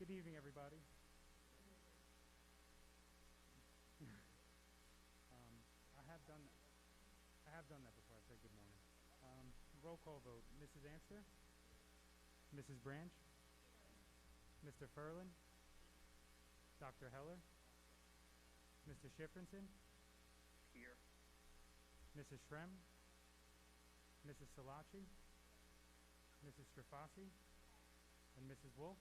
Good evening, everybody. I have done that before. I said good morning. Roll call vote. Mrs. Anster? Mrs. Branch? Mr. Furlan? Dr. Heller? Mr. Schifrinson? Here. Mrs. Shrem? Mrs. Salachi? Mrs. Strafasi? And Mrs. Wolf?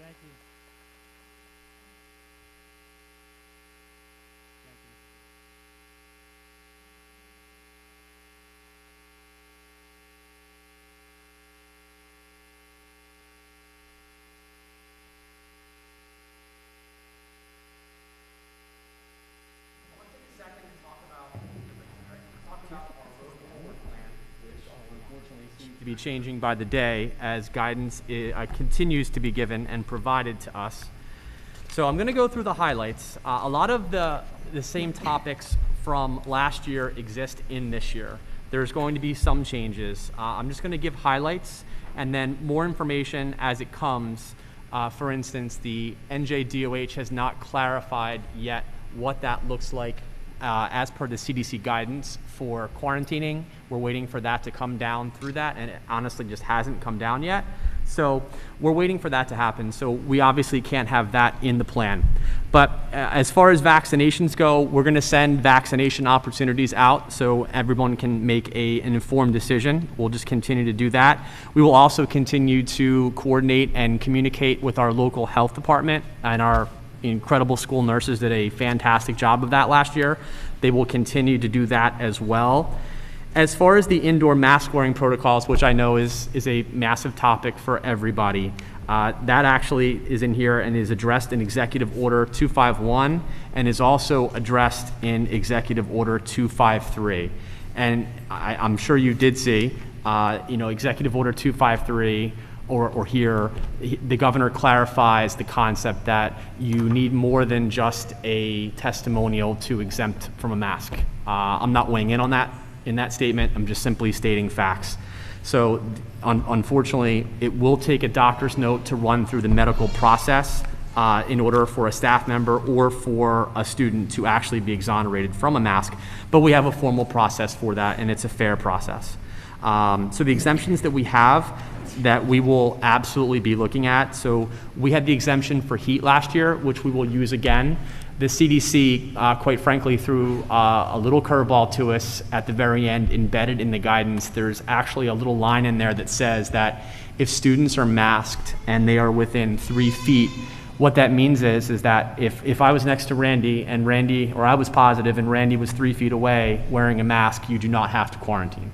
Thank you. Thank you. I want to take a second to talk about our road forward plan, which unfortunately seems to be changing by the day as guidance continues to be given and provided to us. So I'm going to go through the highlights. A lot of the same topics from last year exist in this year. There's going to be some changes. I'm just going to give highlights and then more information as it comes. For instance, the NJDOH has not clarified yet what that looks like as per the CDC guidance for quarantining. We're waiting for that to come down through that, and it honestly just hasn't come down yet. So we're waiting for that to happen. So we obviously can't have that in the plan. But as far as vaccinations go, we're going to send vaccination opportunities out so everyone can make an informed decision. We'll just continue to do that. We will also continue to coordinate and communicate with our local health department, and our incredible school nurses did a fantastic job of that last year. They will continue to do that as well. As far as the indoor mask wearing protocols, which I know is a massive topic for everybody, that actually is in here and is addressed in Executive Order 251 and is also addressed in Executive Order 253. And I'm sure you did see, Executive Order 253 or here, the governor clarifies the concept that you need more than just a testimonial to exempt from a mask. I'm not weighing in on that. In that statement, I'm just simply stating facts. So unfortunately, it will take a doctor's note to run through the medical process in order for a staff member or for a student to actually be exonerated from a mask. But we have a formal process for that, and it's a fair process. So the exemptions that we have that we will absolutely be looking at. So we had the exemption for heat last year, which we will use again. The CDC, quite frankly, threw a little curveball to us at the very end, embedded in the guidance. There's actually a little line in there that says that if students are masked and they are within 3 feet, what that means is that if I was next to Randy and or I was positive and Randy was 3 feet away wearing a mask, you do not have to quarantine.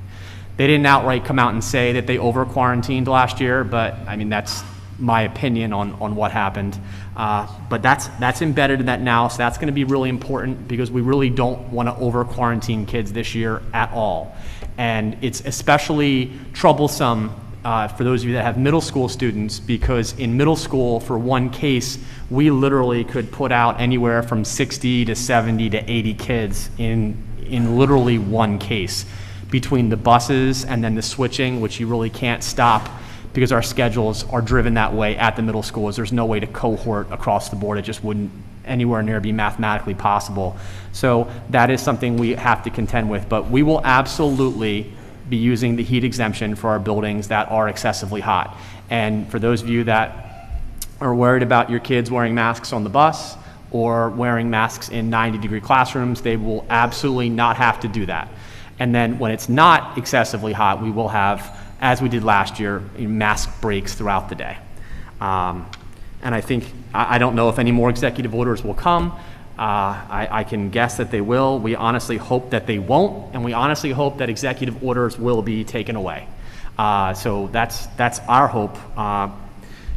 They didn't outright come out and say that they over-quarantined last year, but I mean, that's my opinion on what happened. But that's embedded in that now, so that's going to be really important because we really don't want to over-quarantine kids this year at all. And it's especially troublesome for those of you that have middle school students, because in middle school, for one case, we literally could put out anywhere from 60 to 70 to 80 kids in literally one case, between the buses and then the switching, which you really can't stop because our schedules are driven that way at the middle schools. There's no way to cohort across the board. It just wouldn't anywhere near be mathematically possible. So that is something we have to contend with, but we will absolutely be using the heat exemption for our buildings that are excessively hot. And for those of you that are worried about your kids wearing masks on the bus or wearing masks in 90-degree classrooms, they will absolutely not have to do that. And then when it's not excessively hot, we will have, as we did last year, mask breaks throughout the day. And I think, I don't know if any more executive orders will come. I can guess that they will. We honestly hope that they won't, and we honestly hope that executive orders will be taken away. So that's our hope.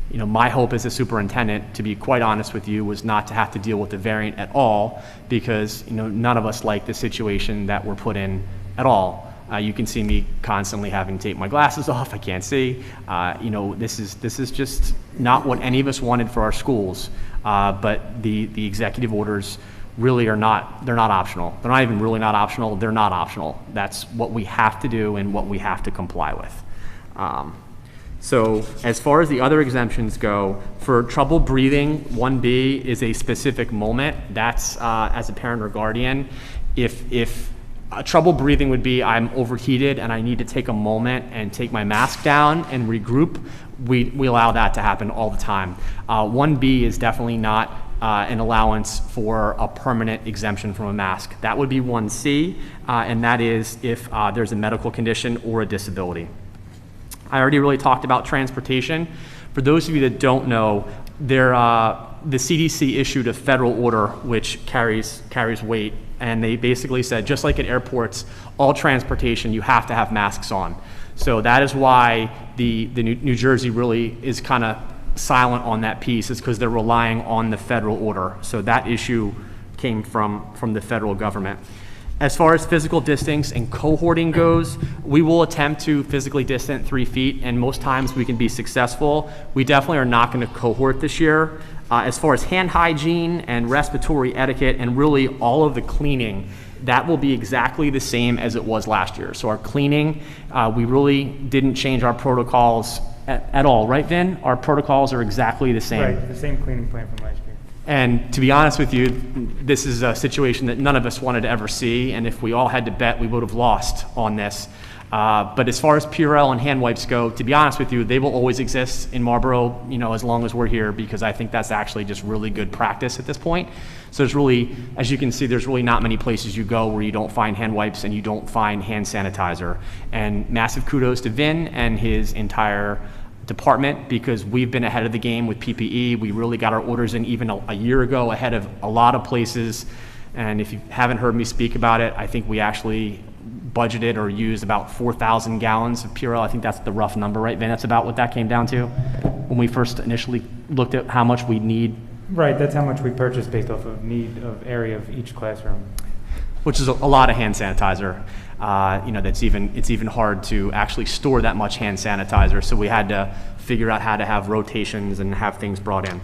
My hope as a superintendent, to be quite honest with you, was not to have to deal with the variant at all, because none of us like the situation that we're put in at all. You can see me constantly having to take my glasses off. I can't see. This is just not what any of us wanted for our schools. But the executive orders really they're not optional. They're not even really not optional. They're not optional. That's what we have to do and what we have to comply with. So as far as the other exemptions go, for trouble breathing, 1B is a specific moment. That's as a parent or guardian. If trouble breathing would be I'm overheated and I need to take a moment and take my mask down and regroup, we allow that to happen all the time. 1B is definitely not an allowance for a permanent exemption from a mask. That would be 1C, and that is if there's a medical condition or a disability. I already really talked about transportation. For those of you that don't know, the CDC issued a federal order which carries weight, and they basically said, just like at airports, all transportation, you have to have masks on. So that is why the New Jersey really is kind of silent on that piece, is because they're relying on the federal order. So that issue came from the federal government. As far as physical distance and cohorting goes, we will attempt to physically distance 3 feet, and most times we can be successful. We definitely are not going to cohort this year. As far as hand hygiene and respiratory etiquette and really all of the cleaning, that will be exactly the same as it was last year. So our cleaning, we really didn't change our protocols at all, right, Vin? Our protocols are exactly the same. Right, the same cleaning plan from last year. And to be honest with you, this is a situation that none of us wanted to ever see, and if we all had to bet, we would have lost on this. But as far as Purell and hand wipes go, to be honest with you, they will always exist in Marlboro, as long as we're here, because I think that's actually just really good practice at this point. So there's really, as you can see, there's really not many places you go where you don't find hand wipes and you don't find hand sanitizer. And massive kudos to Vin and his entire department, because we've been ahead of the game with PPE. We really got our orders in even a year ago, ahead of a lot of places. And if you haven't heard me speak about it, I think we actually budgeted or used about 4,000 gallons of Purell. I think that's the rough number, right, Vin? That's about what that came down to when we first initially looked at how much we need. Right, that's how much we purchased based off of need of area of each classroom. Which is a lot of hand sanitizer. It's even hard to actually store that much hand sanitizer. So we had to figure out how to have rotations and have things brought in.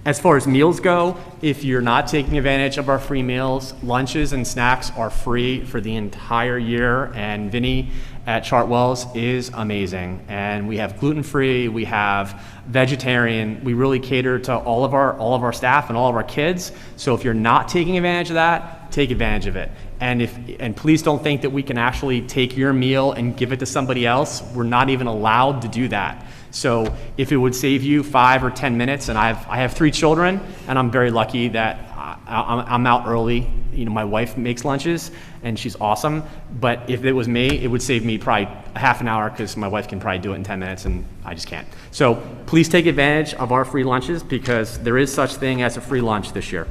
As far as meals go, if you're not taking advantage of our free meals, lunches and snacks are free for the entire year, and Vinny at Chartwell's is amazing. And we have gluten-free, we have vegetarian. We really cater to all of our staff and all of our kids. So if you're not taking advantage of that, take advantage of it. And please don't think that we can actually take your meal and give it to somebody else. We're not even allowed to do that. So if it would save you 5 or 10 minutes, and I have 3 children, and I'm very lucky that I'm out early. My wife makes lunches, and she's awesome. But if it was me, it would save me probably a half an hour, because my wife can probably do it in 10 minutes, and I just can't. So please take advantage of our free lunches, because there is such thing as a free lunch this year.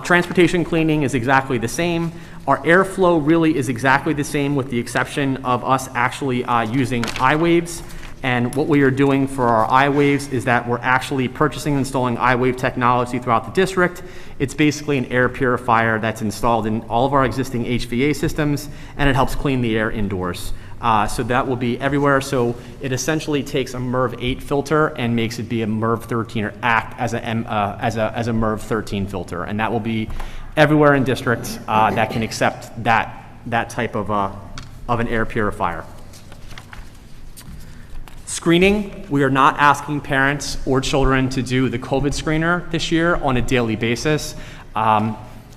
Transportation cleaning is exactly the same. Our airflow really is exactly the same, with the exception of us actually using iWaves. And what we are doing for our iWaves is that we're actually purchasing and installing iWave technology throughout the district. It's basically an air purifier that's installed in all of our existing HVA systems, and it helps clean the air indoors. So that will be everywhere. So it essentially takes a MERV 8 filter and makes it be a MERV 13 or act as a MERV 13 filter. And that will be everywhere in districts that can accept that type of an air purifier. Screening, we are not asking parents or children to do the COVID screener this year on a daily basis.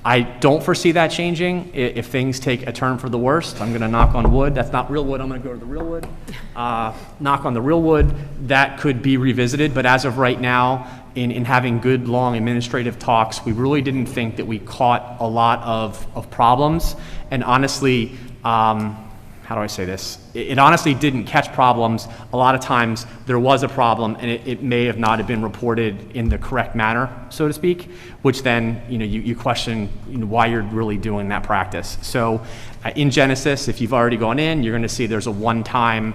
I don't foresee that changing. If things take a turn for the worst, I'm going to knock on wood. That's not real wood. I'm going to go to the real wood. Knock on the real wood. That could be revisited. But as of right now, in having good, long administrative talks, we really didn't think that we caught a lot of problems. And honestly, how do I say this? It honestly didn't catch problems. A lot of times there was a problem and it may have not have been reported in the correct manner, so to speak, which then you question why you're really doing that practice. So in Genesis, if you've already gone in, you're going to see there's a one-time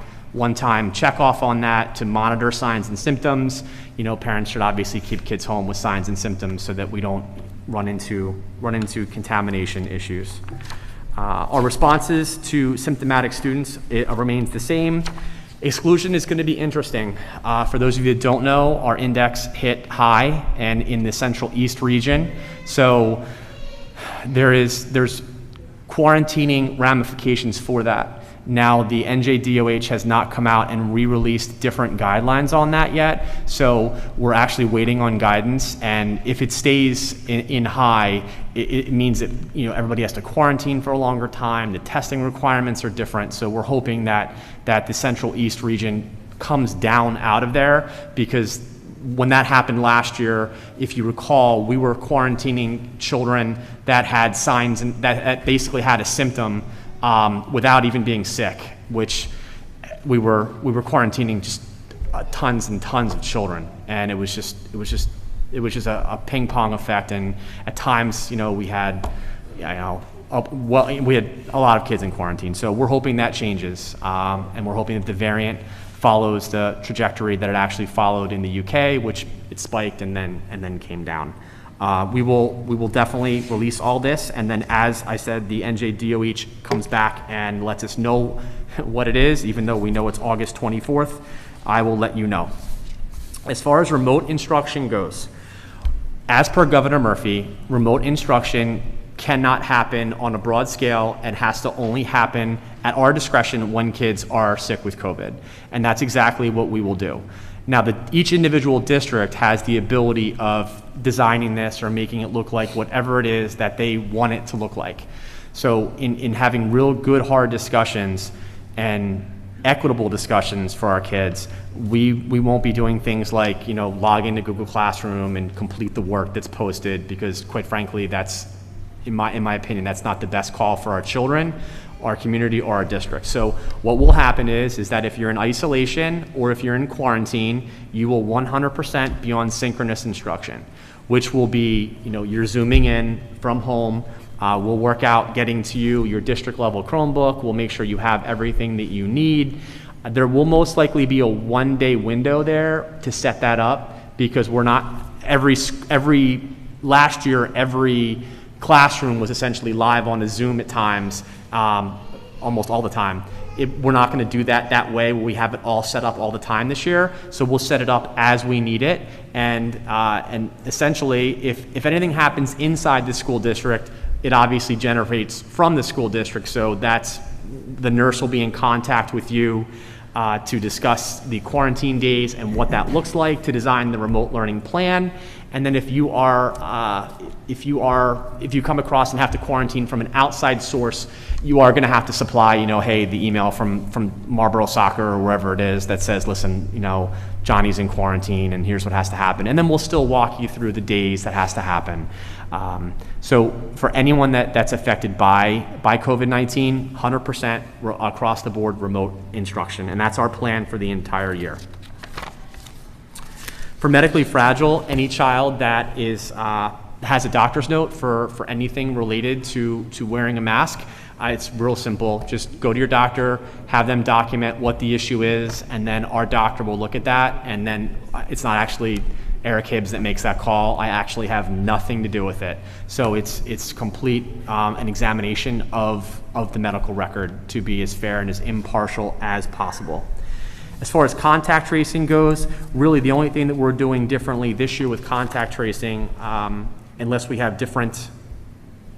check off on that to monitor signs and symptoms. Parents should obviously keep kids home with signs and symptoms so that we don't run into contamination issues. Our responses to symptomatic students, it remains the same. Exclusion is going to be interesting. For those of you that don't know, our index hit high and in the Central East region. So there's quarantining ramifications for that. Now, the NJDOH has not come out and re-released different guidelines on that yet, so we're actually waiting on guidance, and if it stays in high, it means that everybody has to quarantine for a longer time. The testing requirements are different, so we're hoping that the Central East region comes down out of there, because when that happened last year, if you recall, we were quarantining children that had signs and that basically had a symptom without even being sick, which we were quarantining just tons and tons of children, and it was just a ping pong effect. And at times, we had we had a lot of kids in quarantine. So we're hoping that changes, and we're hoping that the variant follows the trajectory that it actually followed in the UK, which it spiked and then came down. We will definitely release all this, and then, as I said, the NJDOH comes back and lets us know what it is, even though we know it's August 24th. I will let you know. As far as remote instruction goes, as per Governor Murphy, remote instruction cannot happen on a broad scale and has to only happen at our discretion when kids are sick with COVID, and that's exactly what we will do. Now, each individual district has the ability of designing this or making it look like whatever it is that they want it to look like. So in having real good, hard discussions and equitable discussions for our kids, we won't be doing things like, log into Google Classroom and complete the work that's posted, because quite frankly, that's, in my opinion, that's not the best call for our children, our community, or our district. So what will happen is that if you're in isolation or if you're in quarantine, you will 100% be on synchronous instruction, which will be, you're Zooming in from home. We'll work out getting to you your district level Chromebook. We'll make sure you have everything that you need. There will most likely be a 1-day window there to set that up, because we're not, last year, every classroom was essentially live on a Zoom at times, almost all the time. We're not going to do that way where we have it all set up all the time this year. So we'll set it up as we need it, and essentially, if anything happens inside the school district, it obviously generates from the school district. So that's, the nurse will be in contact with you to discuss the quarantine days and what that looks like, to design the remote learning plan. And then if you come across and have to quarantine from an outside source, you are going to have to supply, hey, the email from Marlboro Soccer or wherever it is that says, listen, Johnny's in quarantine and here's what has to happen. And then we'll still walk you through the days that has to happen. So for anyone that's affected by COVID-19, 100% across the board remote instruction, and that's our plan for the entire year. For medically fragile, any child that has a doctor's note for anything related to wearing a mask, it's real simple. Just go to your doctor, have them document what the issue is, and then our doctor will look at that. And then it's not actually Eric Hibbs that makes that call. I actually have nothing to do with it. So it's complete an examination of the medical record to be as fair and as impartial as possible. As far as contact tracing goes, really the only thing that we're doing differently this year with contact tracing, unless we have different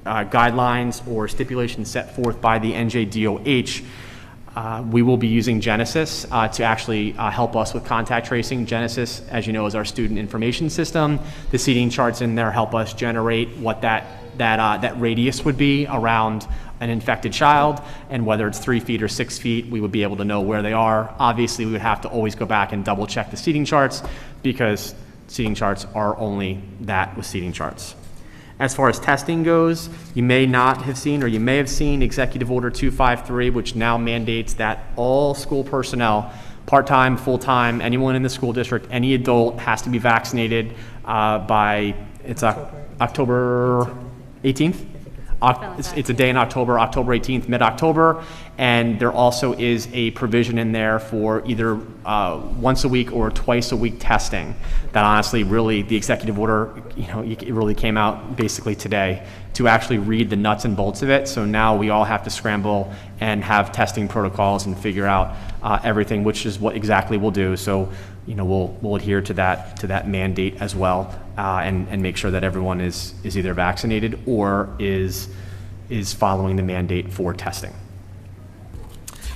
guidelines or stipulations set forth by the NJDOH, we will be using Genesis to actually help us with contact tracing. Genesis, as you know, is our student information system. The seating charts in there help us generate what that radius would be around an infected child, and whether it's 3 feet or 6 feet, we would be able to know where they are. Obviously, we would have to always go back and double check the seating charts, because seating charts are only that with seating charts. As far as testing goes, you may not have seen, or you may have seen Executive Order 253, which now mandates that all school personnel, part-time, full-time, anyone in the school district, any adult, has to be vaccinated by, it's October 18th? It's a day in October 18th, mid-October, and there also is a provision in there for either once a week or twice a week testing. That honestly, really, the executive order, it really came out basically today to actually read the nuts and bolts of it. So now we all have to scramble and have testing protocols and figure out everything, which is what exactly we'll do. So, we'll adhere to that mandate as well, and make sure that everyone is either vaccinated or is following the mandate for testing.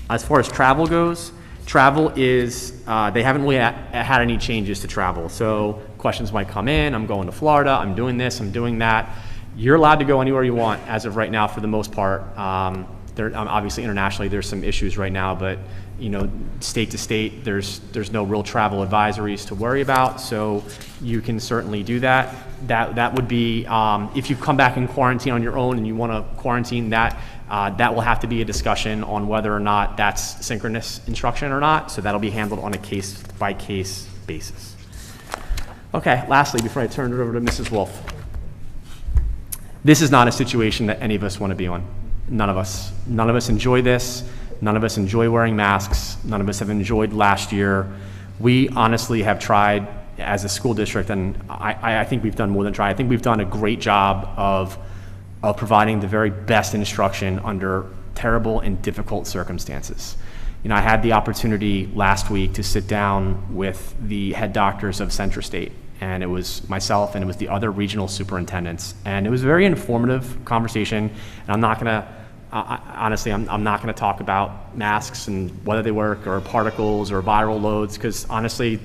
As far as travel goes, travel is, they haven't really had any changes to travel. So questions might come in, I'm going to Florida, I'm doing this, I'm doing that. You're allowed to go anywhere you want as of right now for the most part. Obviously internationally there's some issues right now, but state to state, there's no real travel advisories to worry about, so you can certainly do that. That would be, if you come back in quarantine on your own and you want to quarantine, that will have to be a discussion on whether or not that's synchronous instruction or not, so that'll be handled on a case-by-case basis. Okay, lastly, before I turn it over to Mrs. Wolf, this is not a situation that any of us want to be on. None of us. None of us enjoy this. None of us enjoy wearing masks. None of us have enjoyed last year. We honestly have tried as a school district, and I think we've done more than try. I think we've done a great job of providing the very best instruction under terrible and difficult circumstances. I had the opportunity last week to sit down with the head doctors of Central State, and it was myself and it was the other regional superintendents, and it was a very informative conversation. And I'm not going to honestly, I'm not going to talk about masks and whether they work or particles or viral loads, because honestly,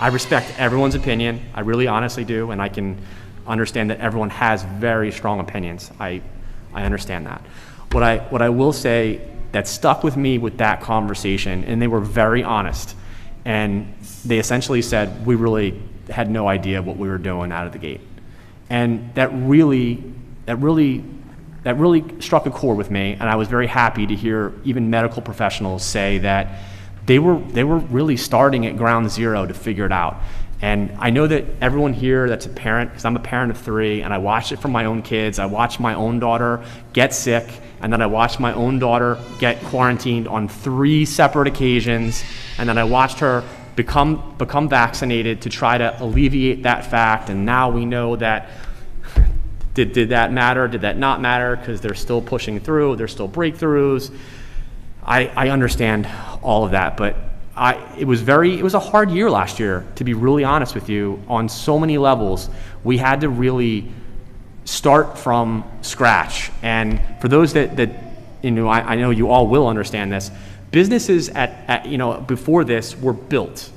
I respect everyone's opinion. I really honestly do, and I can understand that everyone has very strong opinions. I understand that. What I will say that stuck with me with that conversation, and they were very honest, and they essentially said, we really had no idea what we were doing out of the gate. And that really struck a chord with me, and I was very happy to hear even medical professionals say that they were really starting at ground zero to figure it out. And I know that everyone here that's a parent, because I'm a parent of 3, and I watched it from my own kids. I watched my own daughter get sick, and then I watched my own daughter get quarantined on 3 separate occasions, and then I watched her become vaccinated to try to alleviate that fact. And now we know that did that matter? Did that not matter? Because they're still pushing through. There's still breakthroughs. I understand all of that, but it was a hard year last year, to be really honest with you. On so many levels, we had to really start from scratch. And for those that I know you all will understand this, businesses before this were built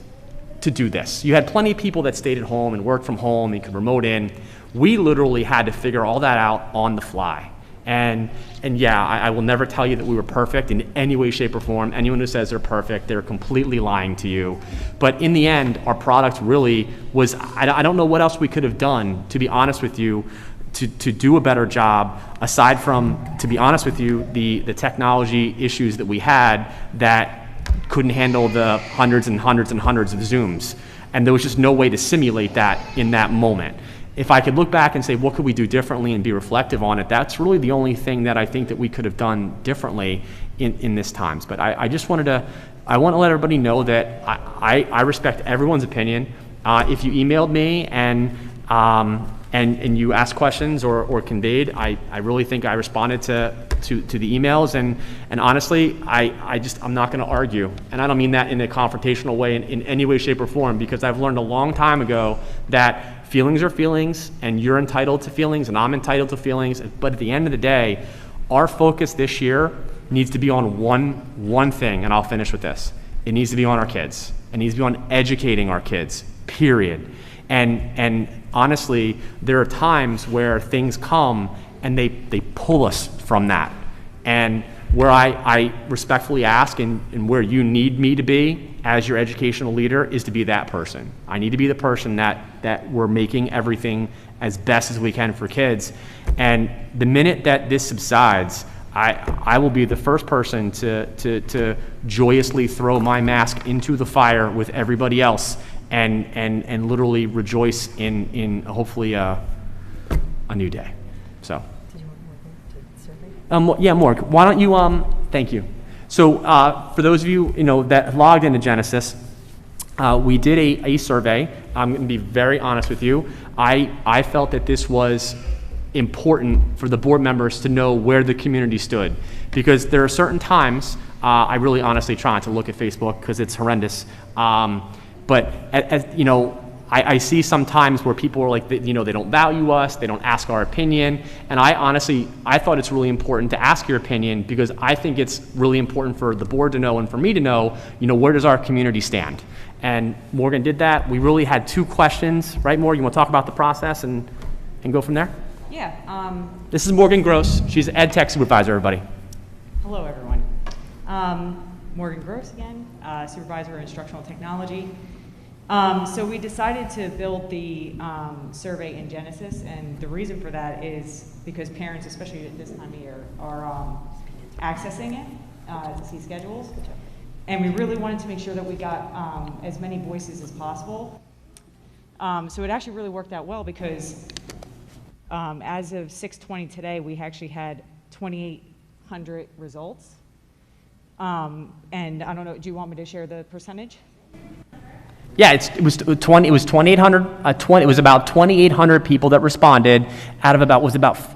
to do this. You had plenty of people that stayed at home and worked from home and could remote in. We literally had to figure all that out on the fly. And yeah, I will never tell you that we were perfect in any way, shape, or form. Anyone who says they're perfect, they're completely lying to you. But in the end, our product really was, I don't know what else we could have done, to be honest with you, to do a better job, aside from, to be honest with you, the technology issues that we had that couldn't handle the hundreds and hundreds and hundreds of Zooms. And there was just no way to simulate that in that moment. If I could look back and say, what could we do differently and be reflective on it, that's really the only thing that I think that we could have done differently in this times. But I want to let everybody know that I respect everyone's opinion. If you emailed me and you asked questions or conveyed, I really think I responded to the emails, and honestly, I'm not going to argue, and I don't mean that in a confrontational way in any way, shape, or form, because I've learned a long time ago that feelings are feelings, and you're entitled to feelings, and I'm entitled to feelings, but at the end of the day, our focus this year needs to be on one thing, and I'll finish with this. It needs to be on our kids. It needs to be on educating our kids, period. And honestly, there are times where things come and they pull us from that. And where I respectfully ask, and where you need me to be as your educational leader, is to be that person. I need to be the person that we're making everything as best as we can for kids. And the minute that this subsides, I will be the first person to joyously throw my mask into the fire with everybody else and literally rejoice in hopefully a new day. So. Did you want Morgan to survey? Yeah, Morg, why don't you, thank you. So for those of you, that logged into Genesis, we did a survey. I'm going to be very honest with you. I felt that this was important for the board members to know where the community stood, because there are certain times I really honestly try not to look at Facebook because it's horrendous. But I see sometimes where people are like, they don't value us, they don't ask our opinion, and I thought it's really important to ask your opinion, because I think it's really important for the board to know and for me to know, where does our community stand? And Morgan did that. We really had 2 questions, right, Morgan? You want to talk about the process and go from there? Yeah. This is Morgan Gross. She's an ed tech supervisor, everybody. Hello, everyone. Morgan Gross again, supervisor of instructional technology. So we decided to build the survey in Genesis, and the reason for that is because parents, especially at this time of year, are accessing it to see schedules. And we really wanted to make sure that we got as many voices as possible. So it actually really worked out well, because as of 6/20 today, we actually had 2,800 results. And I don't know, do you want me to share the percentage? Yeah, it was 2,800. It was about 2,800 people that responded out of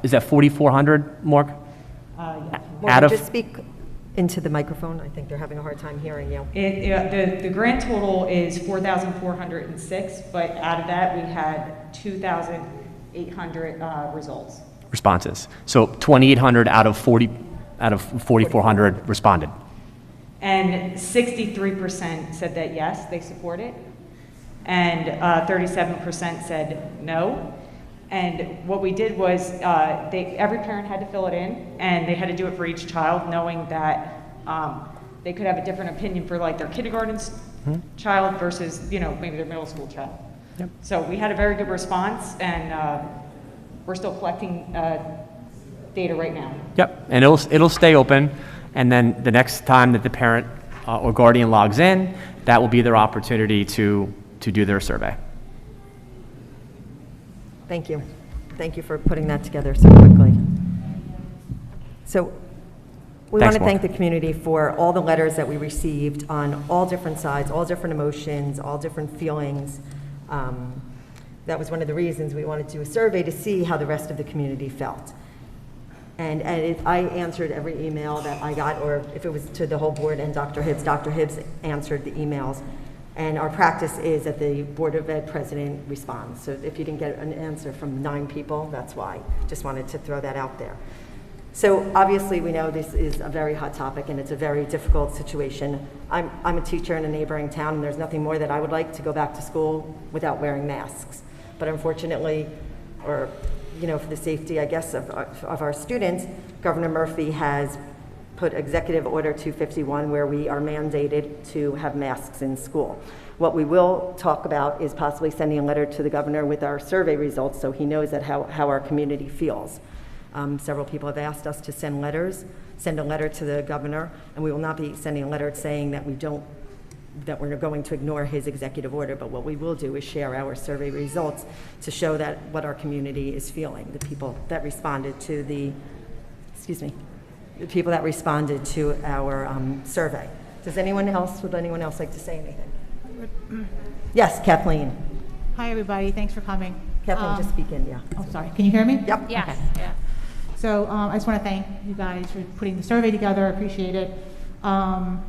is that 4,400, Mark? Yeah. Morgan, just speak into the microphone. I think they're having a hard time hearing you. The grant total is 4,406, but out of that, we had 2,800 results. Responses. So 2,800 out of 4,400 responded. And 63% said that yes, they support it, and 37% said no. And what we did was every parent had to fill it in, and they had to do it for each child, knowing that they could have a different opinion for like their kindergarten child versus maybe their middle school child. Yep. So we had a very good response, and we're still collecting data right now. Yep, and it'll stay open, and then the next time that the parent or guardian logs in, that will be their opportunity to do their survey. Thank you. Thank you for putting that together so quickly. So we Thanks, want to Mark. thank the community for all the letters that we received on all different sides, all different emotions, all different feelings. That was one of the reasons we wanted to do a survey, to see how the rest of the community felt. And I answered every email that I got, or if it was to the whole board and Dr. Hibbs answered the emails. And our practice is that the Board of Ed president responds. So if you didn't get an answer from 9 people, that's why. Just wanted to throw that out there. So obviously we know this is a very hot topic, and it's a very difficult situation. I'm a teacher in a neighboring town, and there's nothing more that I would like to go back to school without wearing masks. But unfortunately, or for the safety, I guess, of our students, Governor Murphy has put Executive Order 251, where we are mandated to have masks in school. What we will talk about is possibly sending a letter to the governor with our survey results, so he knows that how our community feels. Several people have asked us to send a letter to the governor, and we will not be sending a letter saying that we're going to ignore his executive order, but what we will do is share our survey results to show that what our community is feeling, the people that responded to our survey. Would anyone else like to say anything? Yes, Kathleen. Hi, everybody. Thanks for coming. Kathleen, just speak in, yeah. Oh, sorry. Can you hear me? Yep. Yes, Okay. yeah. So I just want to thank you guys for putting the survey together. I appreciate it. And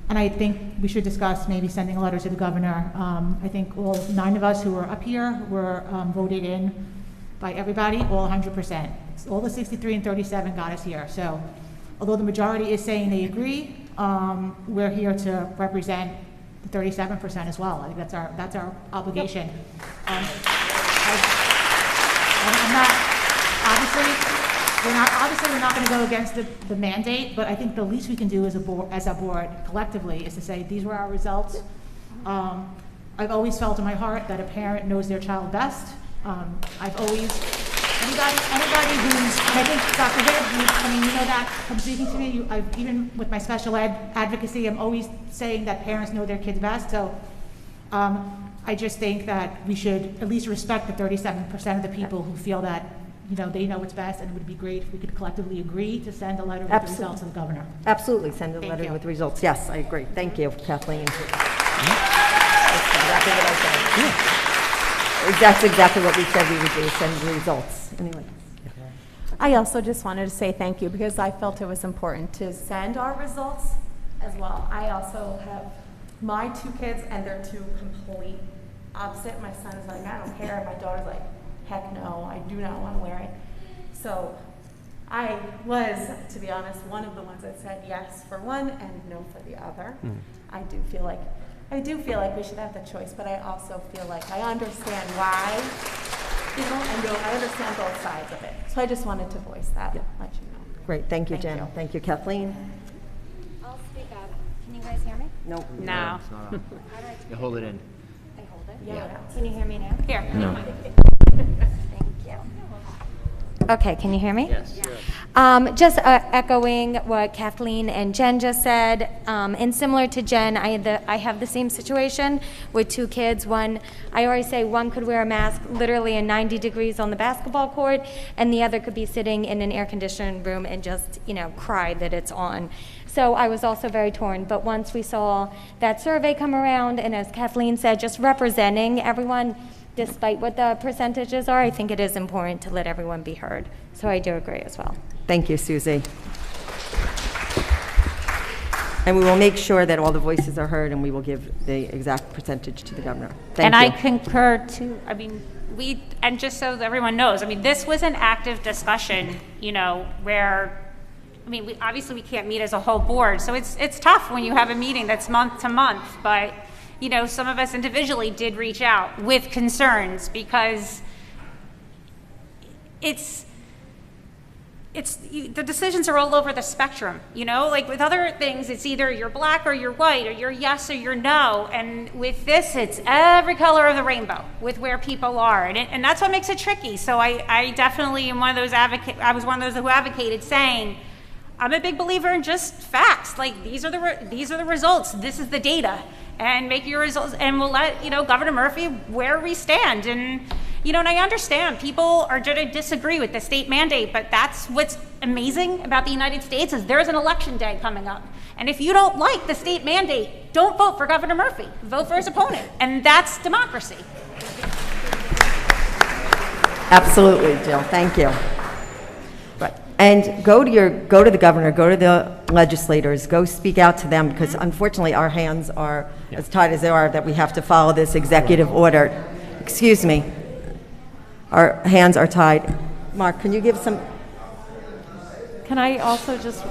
I think we should discuss maybe sending a letter to the governor. I think all 9 of us who are up here were voted in by everybody, all 100%. All the 63 and 37 got us here. So although the majority is saying they agree, we're here to represent the 37% as well. I think that's our obligation. I'm not, obviously we're not going to go against the mandate, but I think the least we can do as a board collectively is to say these were our results. I've always felt in my heart that a parent knows their child best. I've always, anybody who's, and I think Dr. Hibb, you know that from speaking to me, even with my special ed advocacy, I'm always saying that parents know their kids best. So I just think that we should at least respect the 37% of the people who feel that, they know what's best, and it would be great if we could collectively agree to send a letter with the results to the governor. Absolutely, send a Thank letter you. with results. Yes, I agree. Thank you, Kathleen. That's exactly what I said. That's exactly what we said we would do, send results. Anyway. I also just wanted to say thank you because I felt it was important to send our results as well. I also have my 2 kids and they're 2 complete opposite. My son's like, I don't care. My daughter's like, heck no, I do not want to wear it. So I was, to be honest, one of the ones that said yes for one and no for the other. I do feel like we should have the choice, but I also feel like I understand why, and I understand both sides of it. So I just wanted to voice that, let you know. Great, thank you, Thank Jen. you. Thank you, Kathleen. I'll speak up. Can you guys hear me? No. No. How do I You hold it in. I hold it? Yeah. Can you hear me now? Here. No. Thank you. Okay, can you hear me? Yes. Just echoing what Kathleen and Jen just said, and similar to Jen, I have the same situation with 2 kids. One, I always say one could wear a mask literally in 90 degrees on the basketball court, and the other could be sitting in an air-conditioned room and just, cry that it's on. So I was also very torn, but once we saw that survey come around, and as Kathleen said, just representing everyone, despite what the percentages are, I think it is important to let everyone be heard. So I do agree as well. Thank you, Susie. And we will make sure that all the voices are heard, and we will give the exact percentage to the governor. Thank And you. I concur too. And just so that everyone knows, this was an active discussion, where, obviously we can't meet as a whole board, so it's tough when you have a meeting that's month to month, but, some of us individually did reach out with concerns because the decisions are all over the spectrum, like with other things, it's either you're black or you're white, or you're yes or you're no. And with this, it's every color of the rainbow with where people are. And that's what makes it tricky. So I definitely am one of those I was one of those who advocated saying, I'm a big believer in just facts. Like these are the results. This is the data, and make your results, and we'll let Governor Murphy where we stand. And and I understand people are going to disagree with the state mandate, but that's what's amazing about the United States is there's an election day coming up, and if you don't like the state mandate, don't vote for Governor Murphy. Vote for his opponent, and that's democracy. Absolutely, Jill. Thank you. Right. And go to the governor, go to the legislators, go speak out to them, because unfortunately our hands are as tied as they are that we have to follow this executive order. Excuse me. Our hands are tied. Mark, can you give some? Can I also just,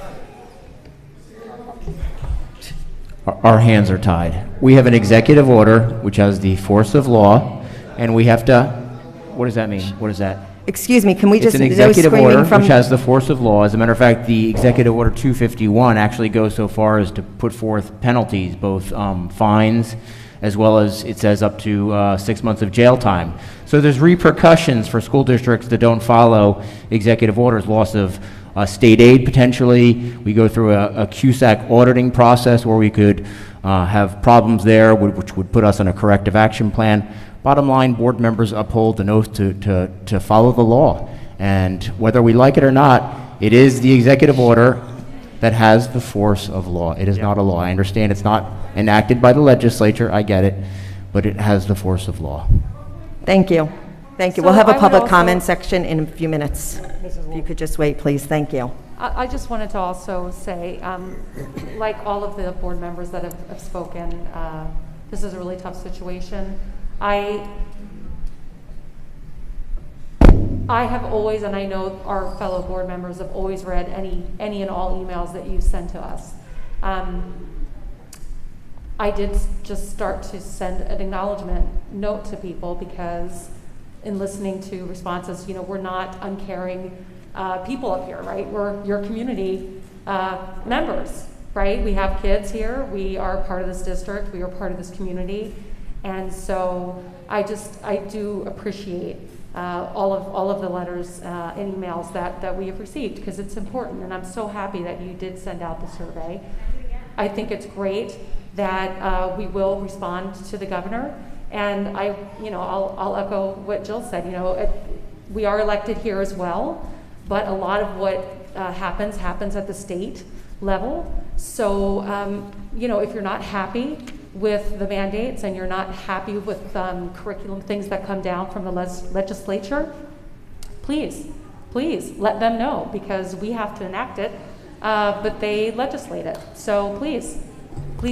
Our hands are tied. We have an executive order which has the force of law, and we have to, what does that mean? What is that? Excuse me, can we just? It's an executive order which has the force of law. As a matter of fact, the Executive Order 251 actually goes so far as to put forth penalties, both fines, as well as it says up to 6 months of jail time. So there's repercussions for school districts that don't follow executive orders, loss of state aid potentially. We go through a CUSAC auditing process where we could have problems there, which would put us on a corrective action plan. Bottom line, board members uphold an oath to follow the law. And whether we like it or not, it is the executive order that has the force of law. It is not a law. I understand it's not enacted by the legislature, I get it, but it has the force of law. Thank you. Thank you. So We'll have a I would public also- comment section in a few minutes. If you could just wait, please. Thank you. I just wanted to also say, like all of the board members that have spoken, this is a really tough situation. I have always, and I know our fellow board members have always read any and all emails that you send to us. I did just start to send an acknowledgement note to people because in listening to responses, we're not uncaring people up here, right? We're your community members, right? We have kids here. We are part of this district. We are part of this community. And so I do appreciate all of the letters and emails that we have received because it's important. And I'm so happy that you did send out the survey. I think it's great that we will respond to the governor. And I'll echo what Jill said. We are elected here as well, but a lot of what happens at the state level. So, if you're not happy with the mandates and you're not happy with curriculum things that come down from the legislature, please let them know because we have to enact it, but they legislate it. So please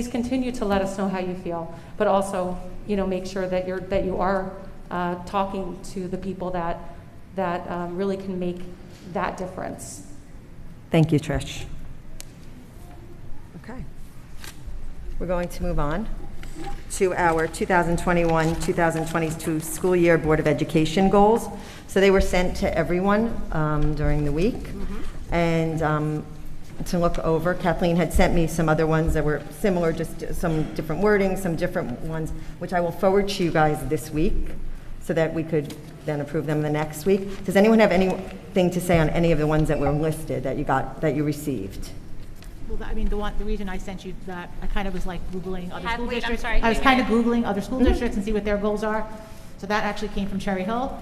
continue to let us know how you feel, but also, make sure that you are talking to the people that really can make that difference. Thank you, Trish. Okay. We're going to move on to our 2021-2022 school year Board of Education goals. So they were sent to everyone during the week. And to look over, Kathleen had sent me some other ones that were similar, just some different wording, some different ones, which I will forward to you guys this week so that we could then approve them the next week. Does anyone have anything to say on any of the ones that were listed that you received? Well, the reason I sent you that, I kind of was like Googling other school Wait, I'm districts. sorry, I was wait, kind of Googling other school districts and see what their goals are. So that actually came from Cherry Hill.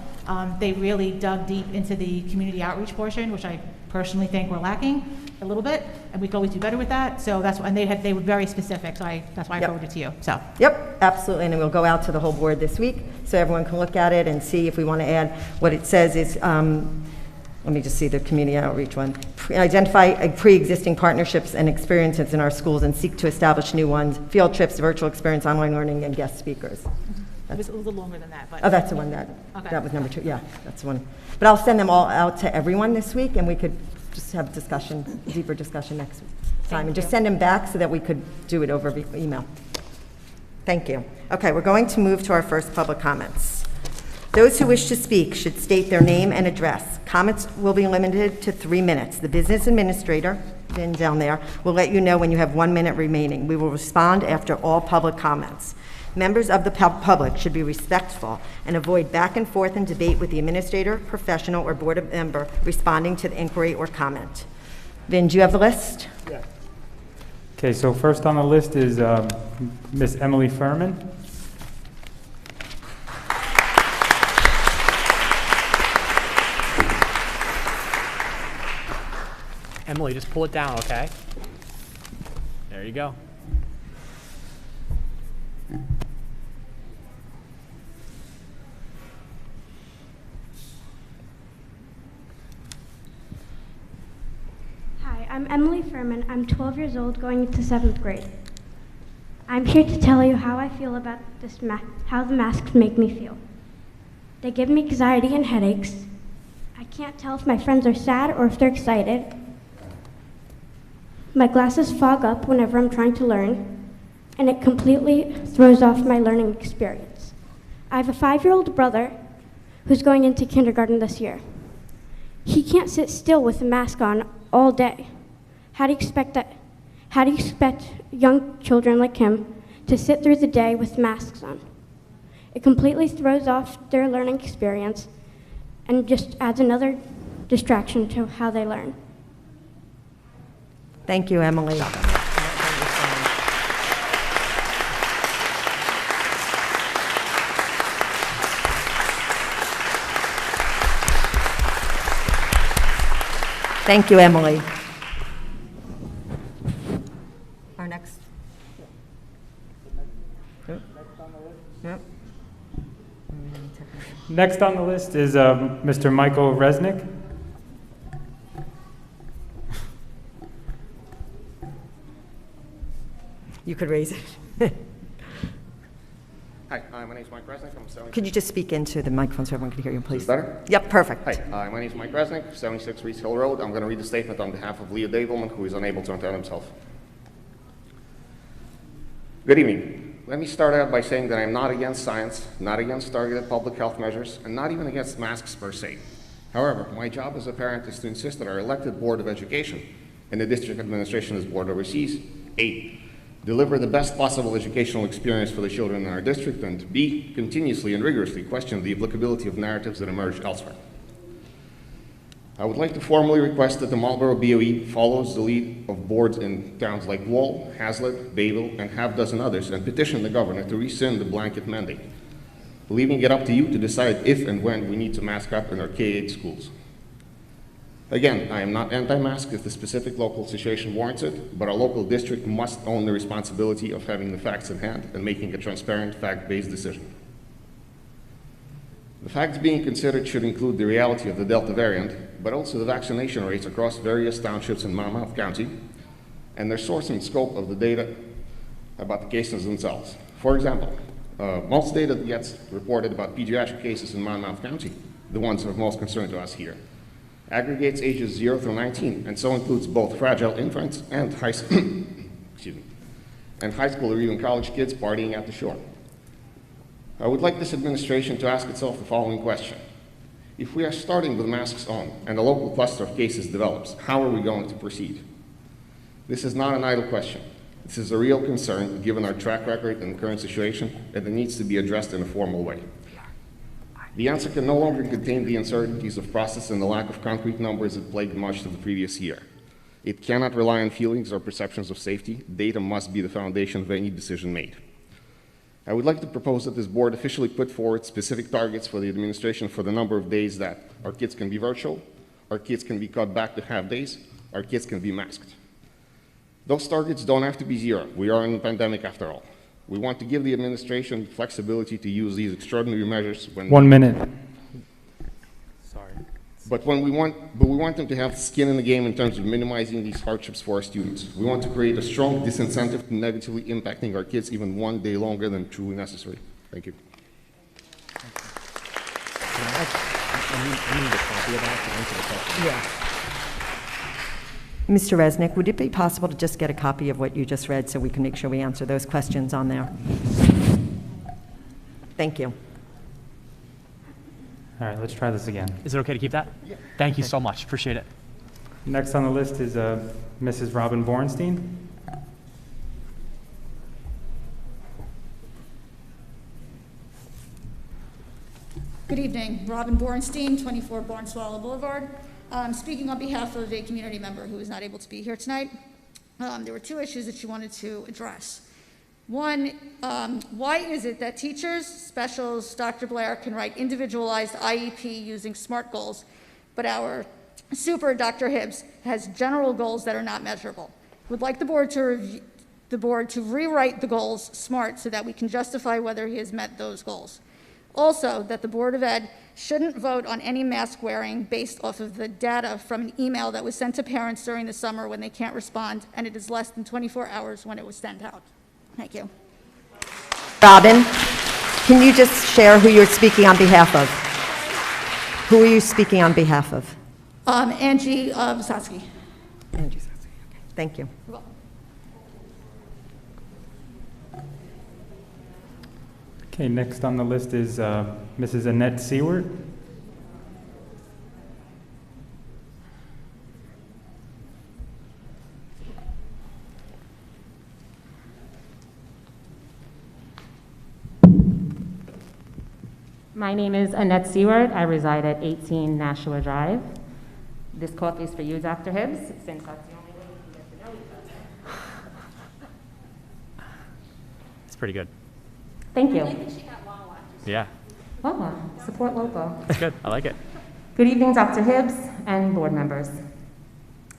They really dug deep into the community outreach portion, which I personally think we're lacking a little bit, and we could always do better with that. So that's and they were very specific. So that's why I forwarded it to you. So. Yep, absolutely, and we'll go out to the whole board this week so everyone can look at it and see if we want to add. What it says is, let me just see the community outreach one. Identify pre-existing partnerships and experiences in our schools and seek to establish new ones. Field trips, virtual experience, online learning, and guest speakers. It was a little longer than that, but. Oh, that's the one that was number 2. Yeah, that's the one. But I'll send them all out to everyone this week, and we could just have deeper discussion next time, and just send them back so that we could do it over email. Thank you. Okay, we're going to move to our first public comments. Those who wish to speak should state their name and address. Comments will be limited to 3 minutes. The business administrator, Vin down there, will let you know when you have 1 minute remaining. We will respond after all public comments. Members of the public should be respectful and avoid back and forth and debate with the administrator, professional, or board member responding to the inquiry or comment. Vin, do you have the list? Yeah. Okay, so first on the list is Miss Emily Furman. Emily, just pull it down, okay? There you go. Hi, I'm Emily Furman. I'm 12 years old, going into 7th grade. I'm here to tell you how I feel about how the masks make me feel. They give me anxiety and headaches. I can't tell if my friends are sad or if they're excited. My glasses fog up whenever I'm trying to learn, and it completely throws off my learning experience. I have a 5-year-old brother who's going into kindergarten this year. He can't sit still with a mask on all day. How do you expect young children like him to sit through the day with masks on? It completely throws off their learning experience and just adds another distraction to how they learn. Thank you, Emily. Thank you, Emily. Our next. Yep. Next on the list is Mr. Michael Resnick. You could raise it. Hi, my name is Mike Resnick. I'm 76. Could you just speak into the microphone so everyone can hear you, please? Is this better? Yep, perfect. Hi, my name is Mike Resnick, 76 Reese Hill Road. I'm going to read a statement on behalf of Leo Davelman, who is unable to attend himself. Good evening. Let me start out by saying that I'm not against science, not against targeted public health measures, and not even against masks per se. However, my job as a parent is to insist that our elected Board of Education and the district administration as board oversees, A, deliver the best possible educational experience for the children in our district, and B, continuously and rigorously question the applicability of narratives that emerge elsewhere. I would like to formally request that the Marlboro BOE follows the lead of boards in towns like Wall, Hazlitt, Bayville, and half dozen others and petition the governor to rescind the blanket mandate, leaving it up to you to decide if and when we need to mask up in our K-8 schools. Again, I am not anti-mask if the specific local situation warrants it, but our local district must own the responsibility of having the facts in hand and making a transparent, fact-based decision. The facts being considered should include the reality of the Delta variant, but also the vaccination rates across various townships in Monmouth County, and their source and scope of the data about the cases themselves. For example, most data that gets reported about pediatric cases in Monmouth County, the ones of most concern to us here, aggregates ages 0 through 19, and so includes both fragile infants and high school or even college kids partying at the shore. I would like this administration to ask itself the following question. If we are starting with masks on and a local cluster of cases develops, how are we going to proceed? This is not an idle question. This is a real concern given our track record and current situation, and it needs to be addressed in a formal way. The answer can no longer contain the uncertainties of process and the lack of concrete numbers that plagued much of the previous year. It cannot rely on feelings or perceptions of safety. Data must be the foundation of any decision made. I would like to propose that this board officially put forward specific targets for the administration for the number of days that our kids can be virtual, our kids can be cut back to half days, our kids can be masked. Those targets don't have to be 0. We are in a pandemic after all. We want to give the administration flexibility to use these extraordinary measures when 1 minute. Sorry. But we want them to have skin in the game in terms of minimizing these hardships for our students. We want to create a strong disincentive to negatively impacting our kids even 1 day longer than truly necessary. Thank you. Yeah. Mr. Resnick, would it be possible to just get a copy of what you just read so we can make sure we answer those questions on there? Thank you. All right, let's try this again. Is it okay to keep that? Yeah. Thank you so much. Appreciate it. Next on the list is Mrs. Robin Bornstein. Good evening. Robin Bornstein, 24 Barnswallow Boulevard. Speaking on behalf of a community member who is not able to be here tonight. There were 2 issues that she wanted to address. One, why is it that teachers, specials, Dr. Blair can write individualized IEP using SMART goals, but our super Dr. Hibbs has general goals that are not measurable? Would like the board to rewrite the goals SMART so that we can justify whether he has met those goals. Also, that the Board of Ed shouldn't vote on any mask wearing based off of the data from an email that was sent to parents during the summer when they can't respond, and it is less than 24 hours when it was sent out. Thank you. Robin, can you just share who you're speaking on behalf of? Who are you speaking on behalf of? Angie Visosky. Angie Visosky, okay. Thank you. You're welcome. Okay, next on the list is Mrs. Annette Seward. My name is Annette Seward. I reside at 18 Nashua Drive. This coffee is for you, Dr. Hibbs, since that's the only way we can get to know each other. It's pretty good. Thank you. I think she got Wawa. Yeah. Wawa, support local. That's good. I like it. Good evening, Dr. Hibbs and board members.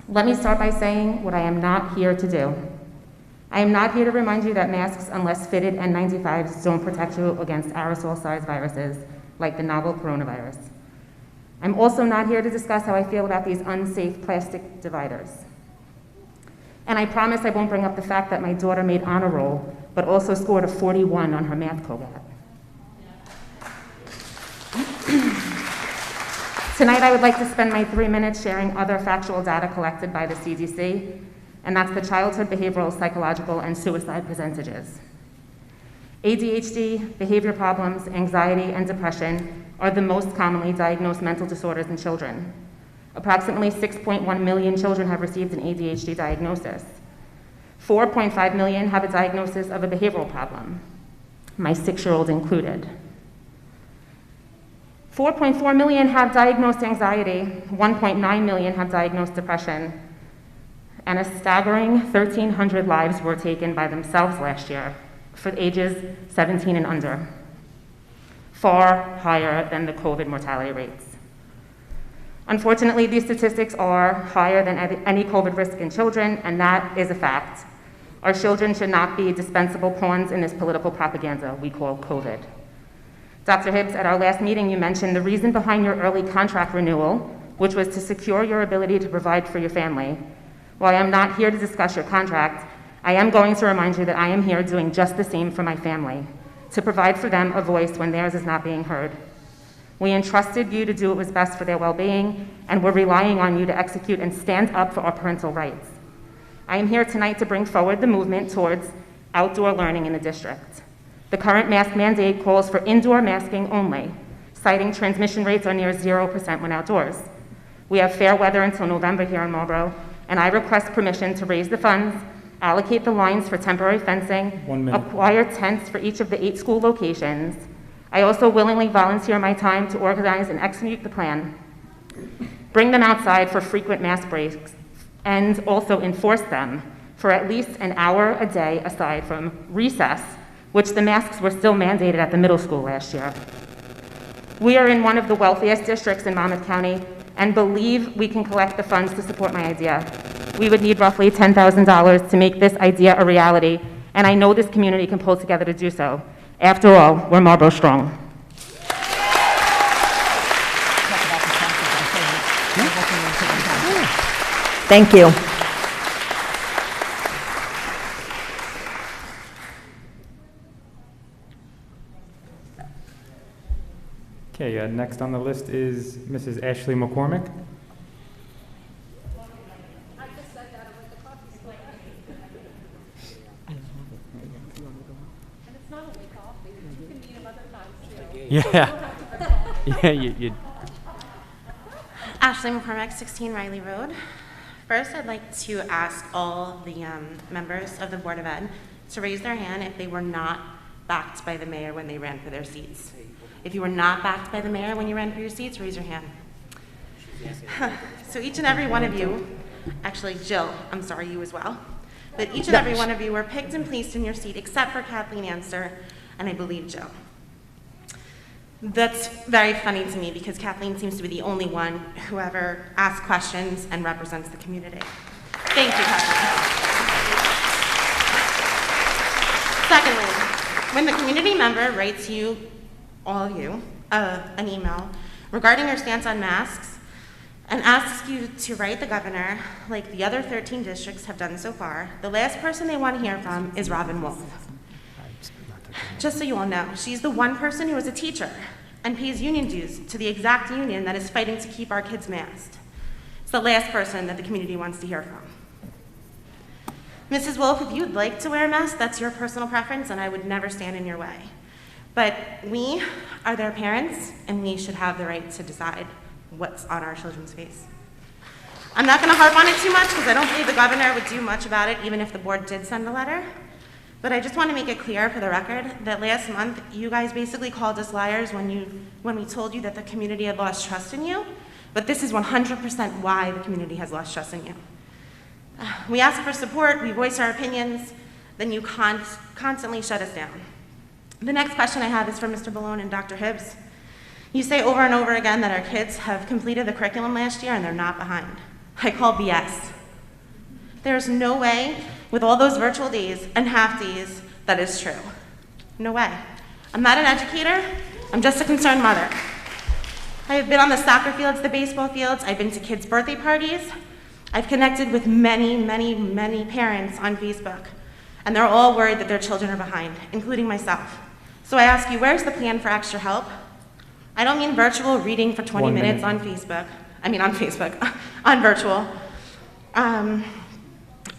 Let me start by saying what I am not here to do. I am not here to remind you that masks, unless fitted N95s, don't protect you against aerosol-sized viruses like the novel coronavirus. I'm also not here to discuss how I feel about these unsafe plastic dividers. And I promise I won't bring up the fact that my daughter made honor roll, but also scored a 41 on her math COGAT. Tonight I would like to spend my 3 minutes sharing other factual data collected by the CDC, and that's the childhood behavioral, psychological, and suicide percentages. ADHD, behavior problems, anxiety, and depression are the most commonly diagnosed mental disorders in children. Approximately 6.1 million children have received an ADHD diagnosis. 4.5 million have a diagnosis of a behavioral problem, my 6-year-old included. 4.4 million have diagnosed anxiety, 1.9 million have diagnosed depression, and a staggering 1,300 lives were taken by themselves last year for ages 17 and under, far higher than the COVID mortality rates. Unfortunately, these statistics are higher than any COVID risk in children, and that is a fact. Our children should not be dispensable pawns in this political propaganda we call COVID. Dr. Hibbs, at our last meeting, you mentioned the reason behind your early contract renewal, which was to secure your ability to provide for your family. While I am not here to discuss your contract, I am going to remind you that I am here doing just the same for my family, to provide for them a voice when theirs is not being heard. We entrusted you to do what was best for their well-being, and we're relying on you to execute and stand up for our parental rights. I am here tonight to bring forward the movement towards outdoor learning in the district. The current mask mandate calls for indoor masking only, citing transmission rates are near 0% when outdoors. We have fair weather until November here in Marlboro, and I request permission to raise the funds, allocate the lines for temporary fencing, acquire tents for each of the 8 school locations. I also willingly volunteer my time to organize and execute the plan, bring them outside for frequent mask breaks, and also enforce them for at least an hour a day aside from recess, which the masks were still mandated at the middle school last year. We are in one of the wealthiest districts in Monmouth County and believe we can collect the funds to support my idea. We would need roughly $10,000 to make this idea a reality, and I know this community can pull together to do so. After all, we're Marlboro strong. Thank you. Okay, next on the list is Mrs. Ashley McCormick. Yeah. Yeah, you. Ashley McCormick, 16 Riley Road. First, I'd like to ask all the members of the Board of Ed to raise their hand if they were not backed by the mayor when they ran for their seats. If you were not backed by the mayor when you ran for your seats, raise your hand. So each and every one of you, actually Jill, I'm sorry, you as well, but each and every one of you were picked and placed in your seat except for Kathleen Anster and I believe Jill. That's very funny to me because Kathleen seems to be the only one who ever asks questions and represents the community. Thank you, Kathleen. Secondly, when the community member writes you, all of you, an email regarding your stance on masks and asks you to write the governor like the other 13 districts have done so far, the last person they want to hear from is Robin Wolf. Just so you all know, she's the one person who is a teacher and pays union dues to the exact union that is fighting to keep our kids masked. It's the last person that the community wants to hear from. Mrs. Wolf, if you'd like to wear a mask, that's your personal preference and I would never stand in your way. But we are their parents and we should have the right to decide what's on our children's face. I'm not gonna harp on it too much because I don't believe the governor would do much about it even if the board did send a letter. But I just want to make it clear for the record that last month you guys basically called us liars when we told you that the community had lost trust in you. But this is 100% why the community has lost trust in you. We ask for support, we voice our opinions, then you constantly shut us down. The next question I have is for Mr. Ballone and Dr. Hibbs. You say over and over again that our kids have completed the curriculum last year and they're not behind. I call BS. There's no way with all those virtual days and half days, that is true. No way. I'm not an educator, I'm just a concerned mother. I have been on the soccer fields, the baseball fields, I've been to kids' birthday parties. I've connected with many, many, many parents on Facebook, and they're all worried that their children are behind, including myself. So I ask you, where's the plan for extra help? I don't mean virtual reading for 20 minutes on Facebook. On virtual.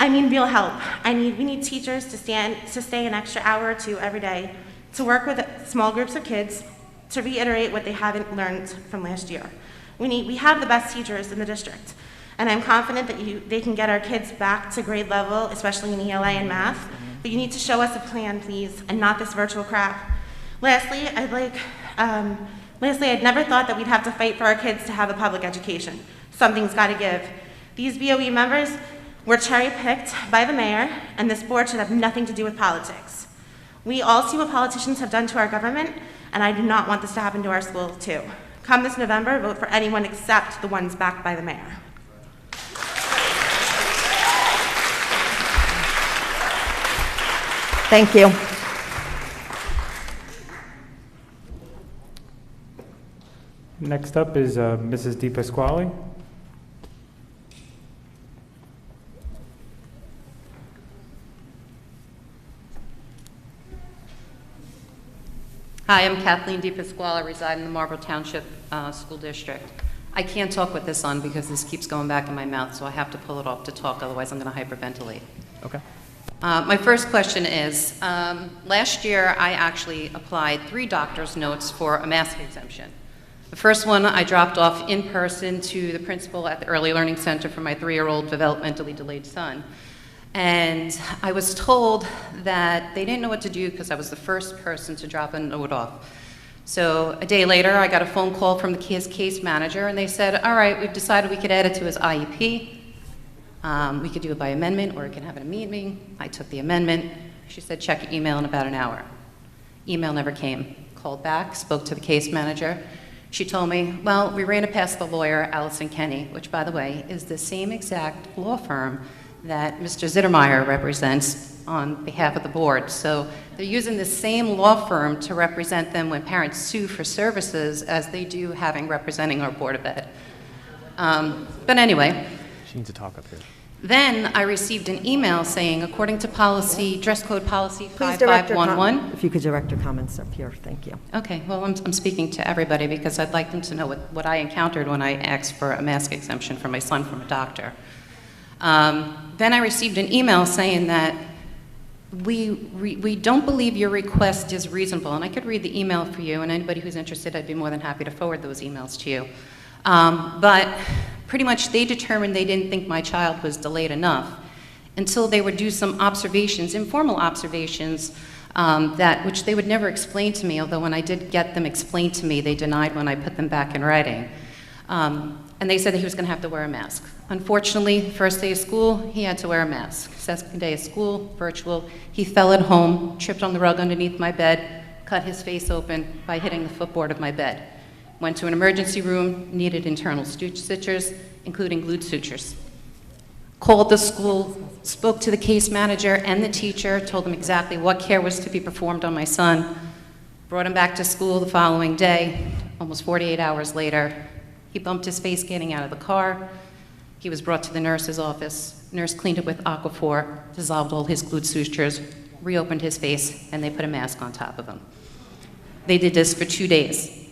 I mean real help. We need teachers to stay an extra hour or two every day, to work with small groups of kids, to reiterate what they haven't learned from last year. We have the best teachers in the district, and I'm confident that they can get our kids back to grade level, especially in ELA and math, but you need to show us a plan, please, and not this virtual crap. Lastly, I'd never thought that we'd have to fight for our kids to have a public education. Something's got to give. These BOE members were cherry-picked by the mayor, and this board should have nothing to do with politics. We all see what politicians have done to our government, and I do not want this to happen to our school, too. Come this November, vote for anyone except the ones backed by the mayor. Thank you. Next up is Mrs. DePasquale. Hi, I'm Kathleen DePasquale. I reside in the Marlboro Township School District. I can't talk with this on because this keeps going back in my mouth, so I have to pull it off to talk, otherwise I'm going to hyperventilate. Okay. My first question is, last year I actually applied 3 doctor's notes for a mask exemption. The first one I dropped off in person to the principal at the Early Learning Center for my 3-year-old developmentally delayed son. And I was told that they didn't know what to do because I was the first person to drop a note off. So a day later, I got a phone call from the case manager, and they said, all right, we've decided we could add it to his IEP. We could do it by amendment, or we can have it a meeting. I took the amendment. She said, check your email in about an hour. Email never came. Called back, spoke to the case manager. She told me, well, we ran it past the lawyer, Allison Kenny, which, by the way, is the same exact law firm that Mr. Zittermeyer represents on behalf of the board. So they're using the same law firm to represent them when parents sue for services as they do representing our Board of Ed. But anyway. She needs to talk up here. Then I received an email saying, according to policy, dress code policy Please direct your 5511. if you could direct your comments up here, thank you. Okay, well, I'm speaking to everybody because I'd like them to know what I encountered when I asked for a mask exemption for my son from a doctor. Then I received an email saying that we don't believe your request is reasonable, and I could read the email for you, and anybody who's interested, I'd be more than happy to forward those emails to you. But pretty much they determined they didn't think my child was delayed enough until they would do some observations, informal observations, which they would never explain to me, although when I did get them explained to me, they denied when I put them back in writing. And they said that he was going to have to wear a mask. Unfortunately, first day of school, he had to wear a mask. Second day of school, virtual, he fell at home, tripped on the rug underneath my bed, cut his face open by hitting the footboard of my bed. Went to an emergency room, needed internal sutures, including glued sutures. Called the school, spoke to the case manager and the teacher, told them exactly what care was to be performed on my son, brought him back to school the following day. Almost 48 hours later, he bumped his face getting out of the car. He was brought to the nurse's office. Nurse cleaned it with Aquaphor, dissolved all his glued sutures, reopened his face, and they put a mask on top of him. They did this for 2 days.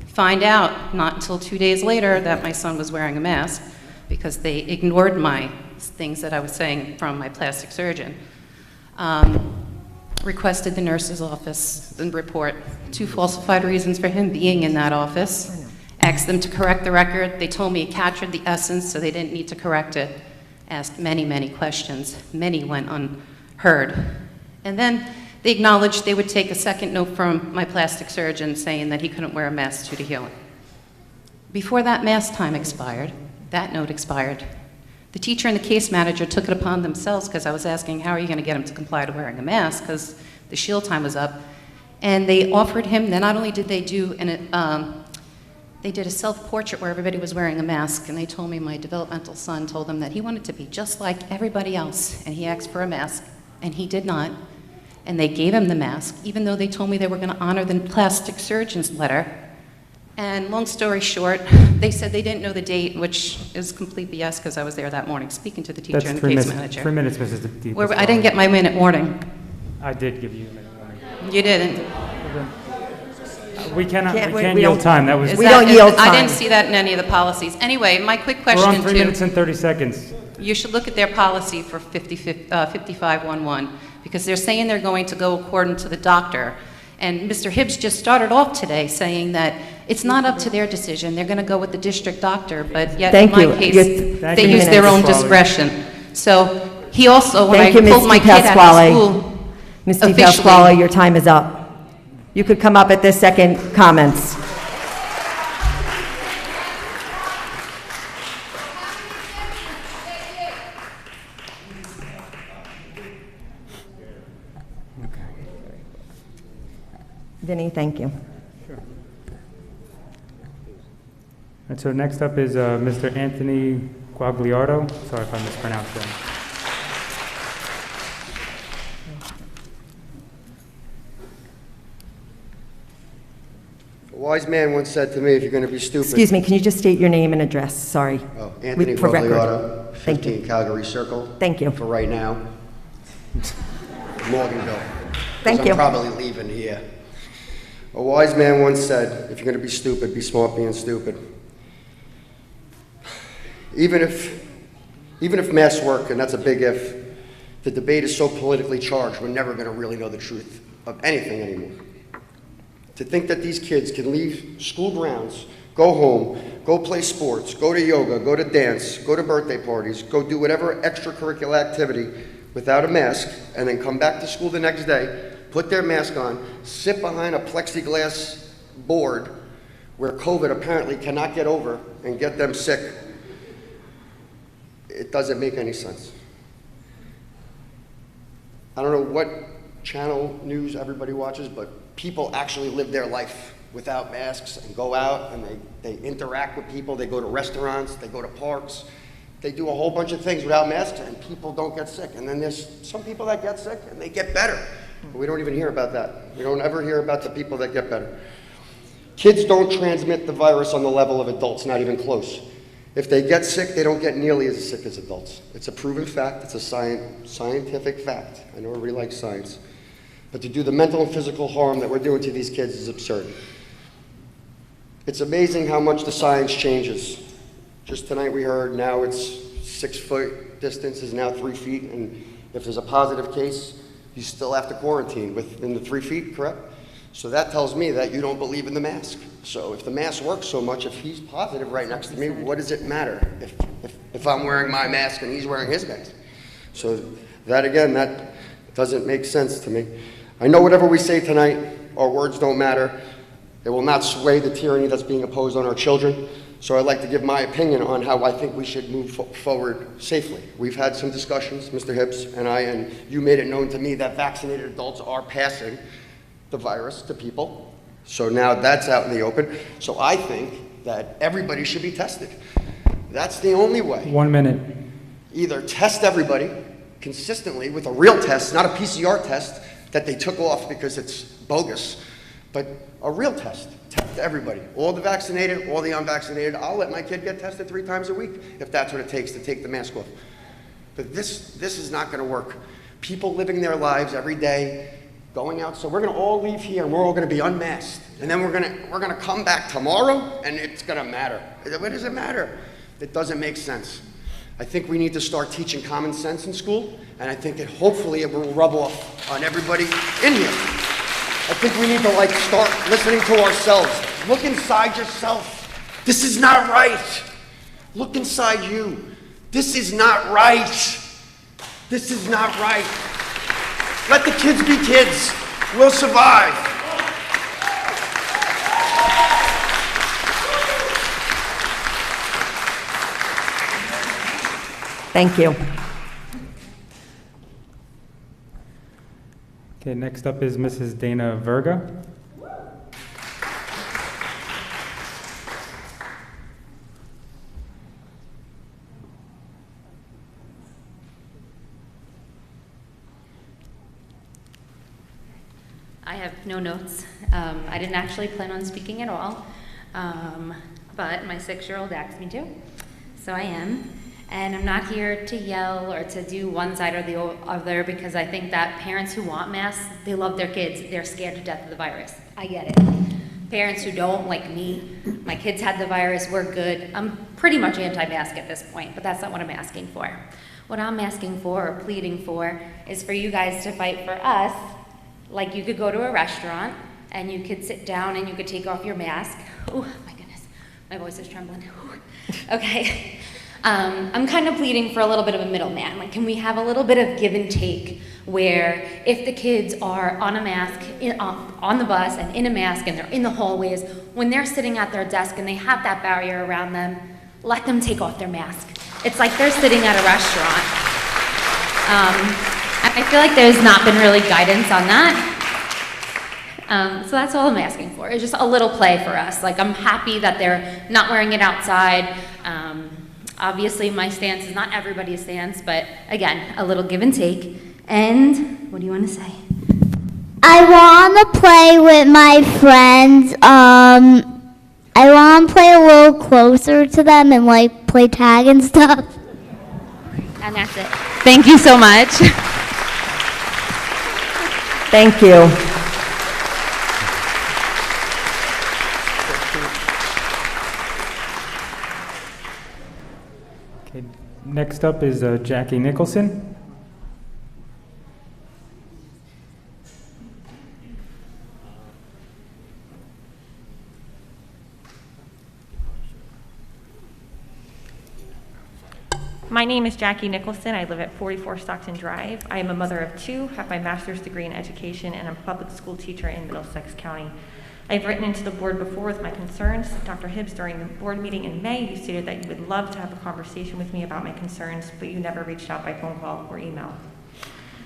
Find out, not until 2 days later, that my son was wearing a mask because they ignored my things that I was saying from my plastic surgeon. Requested the nurse's office and report 2 falsified reasons for him being in that office. Asked them to correct the record. They told me it captured the essence, so they didn't need to correct it. Asked many, many questions. Many went unheard. And then they acknowledged they would take a second note from my plastic surgeon saying that he couldn't wear a mask due to healing. Before that mask time expired, that note expired, the teacher and the case manager took it upon themselves because I was asking, how are you going to get him to comply to wearing a mask because the shield time was up. And they offered him, then not only did they do they did a self-portrait where everybody was wearing a mask, and they told me my developmental son told them that he wanted to be just like everybody else, and he asked for a mask, and he did not. And they gave him the mask, even though they told me they were going to honor the plastic surgeon's letter. And long story short, they said they didn't know the date, which is complete BS because I was there that morning speaking to the teacher That's and the 3 case minutes, manager. 3 minutes, Mrs. D. Where I didn't get my minute warning. I did give you a minute warning. You didn't. We can't we yield don't- time. That was. Is We that- don't yield I didn't time. see that in any of the policies. Anyway, my quick question We're on 3 to- minutes and 30 seconds. You should look at their policy for 5511, because they're saying they're going to go according to the doctor. And Mr. Hibbs just started off today saying that it's not up to their decision. They're going to go with the district doctor, but yet Thank in you. my case, Thank they you, use their own Ms. discretion. So he also, when Thank I you, pulled Ms. my kid out of Pasquale. school, Ms. officially- Pasquale, your time is up. You could come up at this second comments. Vinny, thank you. And so next up is Mr. Anthony Quagliardo. Sorry if I mispronounced that. A wise man once said to me, if you're going to be stupid... Excuse me, can you just state your name and address? Sorry. Oh, Anthony For record. Quagliardo, Thank you. 15 Calgary Circle. Thank you. For right now. Morganville. Thank 'Cause you. I'm probably leaving here. A wise man once said, if you're going to be stupid, be smart being stupid. Even if masks work, and that's a big if, the debate is so politically charged, we're never going to really know the truth of anything anymore. To think that these kids can leave school grounds, go home, go play sports, go to yoga, go to dance, go to birthday parties, go do whatever extracurricular activity without a mask, and then come back to school the next day, put their mask on, sit behind a plexiglass board where COVID apparently cannot get over and get them sick. It doesn't make any sense. I don't know what channel news everybody watches, but people actually live their life without masks and go out and they interact with people. They go to restaurants, they go to parks. They do a whole bunch of things without masks and people don't get sick. And then there's some people that get sick and they get better. But we don't even hear about that. We don't ever hear about the people that get better. Kids don't transmit the virus on the level of adults, not even close. If they get sick, they don't get nearly as sick as adults. It's a proven fact. It's a scientific fact. I know everybody likes science. But to do the mental and physical harm that we're doing to these kids is absurd. It's amazing how much the science changes. Just tonight we heard now it's 6 foot distance is now 3 feet, and if there's a positive case, you still have to quarantine within the 3 feet, correct? So that tells me that you don't believe in the mask. So if the mask works so much, if he's positive right next to me, what does it matter if I'm wearing my mask and he's wearing his mask? So that again, that doesn't make sense to me. I know whatever we say tonight, our words don't matter. It will not sway the tyranny that's being imposed on our children. So I'd like to give my opinion on how I think we should move forward safely. We've had some discussions, Mr. Hibbs and I, and you made it known to me that vaccinated adults are passing the virus to people. So now that's out in the open. So I think that everybody should be tested. That's the only way. 1 minute. Either test everybody consistently with a real test, not a PCR test that they took off because it's bogus, but a real test. Test everybody, all the vaccinated, all the unvaccinated. I'll let my kid get tested 3 times a week if that's what it takes to take the mask off. But this is not going to work. People living their lives every day, going out. So we're going to all leave here and we're all going to be unmasked, and then we're going to come back tomorrow, and it's going to matter. What does it matter? It doesn't make sense. I think we need to start teaching common sense in school, and I think that hopefully it will rub off on everybody in here. I think we need to start listening to ourselves. Look inside yourself. This is not right. Look inside you. This is not right. This is not right. Let the kids be kids. We'll survive. Thank you. Okay, next up is Mrs. Dana Verga. have no notes. I didn't actually plan on speaking at all, but my 6-year-old asked me to, so I am. And I'm not here to yell or to do one side or the other, because I think that parents who want masks, they love their kids. They're scared to death of the virus. I get it. Parents who don't, like me, my kids had the virus, we're good. I'm pretty much anti-mask at this point, but that's not what I'm asking for. What I'm asking for or pleading for is for you guys to fight for us. Like, you could go to a restaurant and you could sit down and you could take off your mask. Oh my goodness, my voice is trembling. Okay. I'm kind of pleading for a little bit of a middleman. Like, can we have a little bit of give and take, where if the kids are on a mask, on the bus and in a mask and they're in the hallways, when they're sitting at their desk and they have that barrier around them, let them take off their mask. It's like they're sitting at a restaurant. I feel like there's not been really guidance on that. So that's all I'm asking for. It's just a little play for us. Like, I'm happy that they're not wearing it outside. Obviously, my stance is not everybody's stance, but again, a little give and take. And what do you want to say? I want to play with my friends. I want to play a little closer to them and like play tag and stuff. And that's it. Thank you so much. Thank you. Okay, next up is Jackie Nicholson. My name is Jackie Nicholson. I live at 44 Stockton Drive. I am a mother of 2, have my master's degree in education, and I'm a public school teacher in Middlesex County. I've written into the board before with my concerns. Dr. Hibbs, during the board meeting in May, you stated that you would love to have a conversation with me about my concerns, but you never reached out by phone call or email.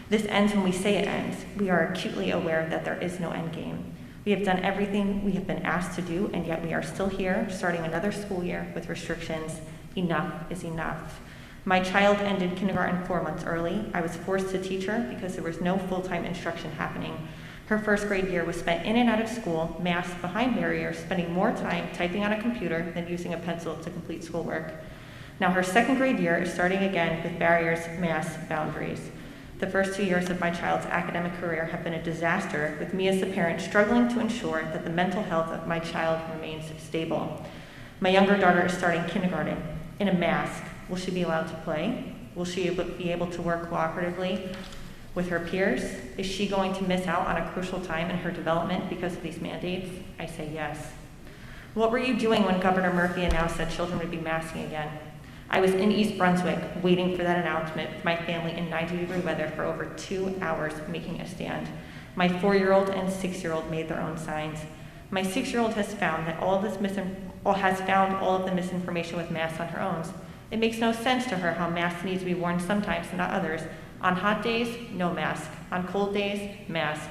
This ends when we say it ends. We are acutely aware that there is no end game. We have done everything we have been asked to do, and yet we are still here, starting another school year with restrictions. Enough is enough. My child ended kindergarten 4 months early. I was forced to teach her because there was no full-time instruction happening. Her first grade year was spent in and out of school, masked behind barriers, spending more time typing on a computer than using a pencil to complete schoolwork. Now her second grade year is starting again with barriers, masks, boundaries. The first 2 years of my child's academic career have been a disaster, with me as the parent struggling to ensure that the mental health of my child remains stable. My younger daughter is starting kindergarten in a mask. Will she be allowed to play? Will she be able to work cooperatively with her peers? Is she going to miss out on a crucial time in her development because of these mandates? I say yes. What were you doing when Governor Murphy announced that children would be masking again? I was in East Brunswick waiting for that announcement with my family in 90-degree weather for over 2 hours, making a stand. My 4-year-old and 6-year-old made their own signs. My 6-year-old has found all of the misinformation with masks on her own. It makes no sense to her how masks need to be worn sometimes and not others. On hot days, no mask. On cold days, mask.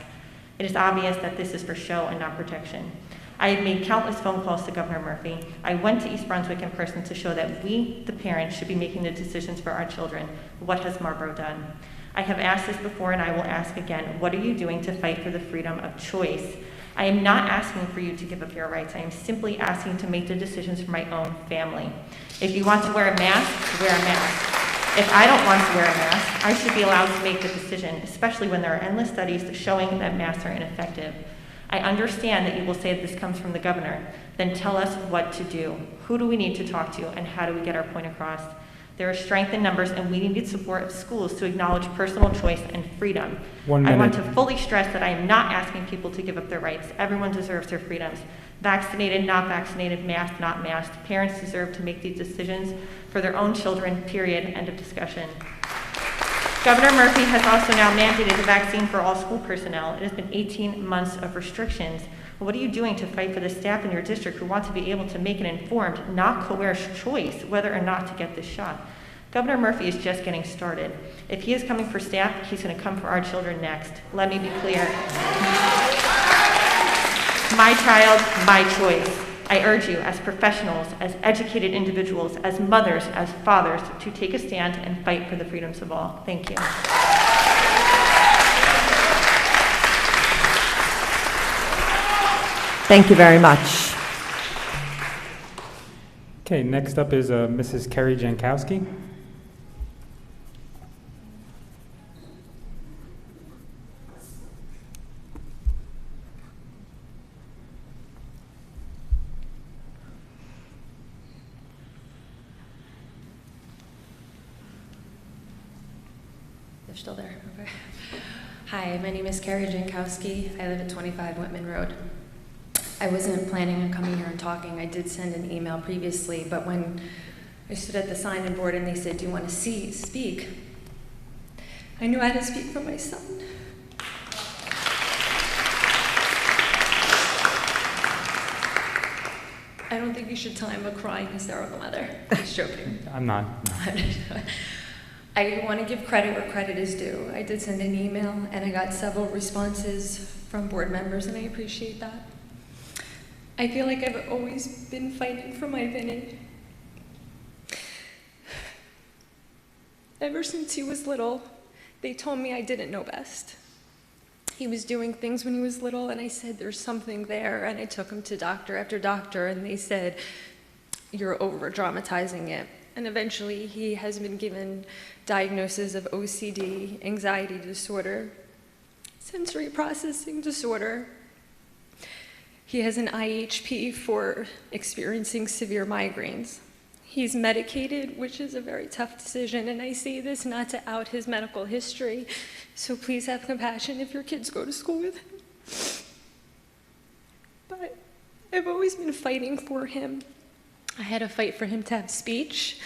It is obvious that this is for show and not protection. I have made countless phone calls to Governor Murphy. I went to East Brunswick in person to show that we, the parents, should be making the decisions for our children. What has Marlboro done? I have asked this before and I will ask again. What are you doing to fight for the freedom of choice? I am not asking for you to give up your rights. I am simply asking to make the decisions for my own family. If you want to wear a mask, wear a mask. If I don't want to wear a mask, I should be allowed to make the decision, especially when there are endless studies showing that masks are ineffective. I understand that you will say that this comes from the governor. Then tell us what to do. Who do we need to talk to, and how do we get our point across? There is strength in numbers, and we need support of schools to acknowledge personal choice and freedom. 1 minute. I want to fully stress that I am not asking people to give up their rights. Everyone deserves their freedoms. Vaccinated, not vaccinated, masked, not masked. Parents deserve to make these decisions for their own children, period. End of discussion. Governor Murphy has also now mandated the vaccine for all school personnel. It has been 18 months of restrictions. What are you doing to fight for the staff in your district who want to be able to make an informed, not coerced choice whether or not to get this shot? Governor Murphy is just getting started. If he is coming for staff, he's going to come for our children next. Let me be clear. My child, my choice. I urge you as professionals, as educated individuals, as mothers, as fathers, to take a stand and fight for the freedoms of all. Thank you. Thank you very much. Okay, next up is Mrs. Kerry Jankowski. They're still there. Okay. Hi, my name is Carrie Jankowski. I live at 25 Whitman Road. I wasn't planning on coming here and talking. I did send an email previously, but when I stood at the sign-in board and they said, "Do you want to speak?" I knew I had to speak for my son. I don't think you should tell him a crying, hysterical mother. Just joking. I'm not. I want to give credit where credit is due. I did send an email and I got several responses from board members, and I appreciate that. I feel like I've always been fighting for my Vinny. Ever since he was little, they told me I didn't know best. He was doing things when he was little, and I said, "There's something there," and I took him to doctor after doctor, and they said, "You're over-dramatizing it." And eventually, he has been given diagnosis of OCD, anxiety disorder, sensory processing disorder. He has an IHP for experiencing severe migraines. He's medicated, which is a very tough decision, and I say this not to out his medical history, so please have compassion if your kids go to school with him. But I've always been fighting for him. I had to fight for him to have speech.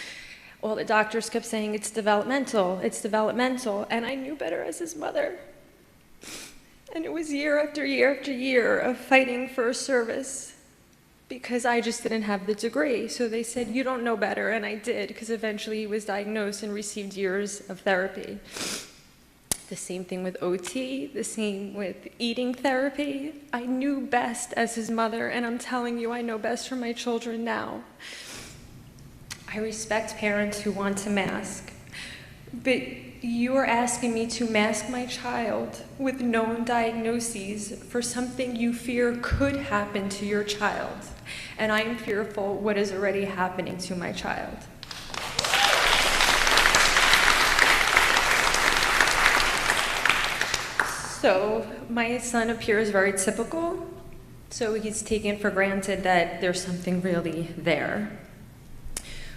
All the doctors kept saying, it's developmental, and I knew better as his mother. And it was year after year after year of fighting for a service because I just didn't have the degree. So they said, "You don't know better," and I did, because eventually he was diagnosed and received years of therapy. The same thing with OT, the same with eating therapy. I knew best as his mother, and I'm telling you, I know best for my children now. I respect parents who want to mask, but you are asking me to mask my child with known diagnoses for something you fear could happen to your child, and I am fearful what is already happening to my child. So my son appears very typical, so he's taken for granted that there's something really there.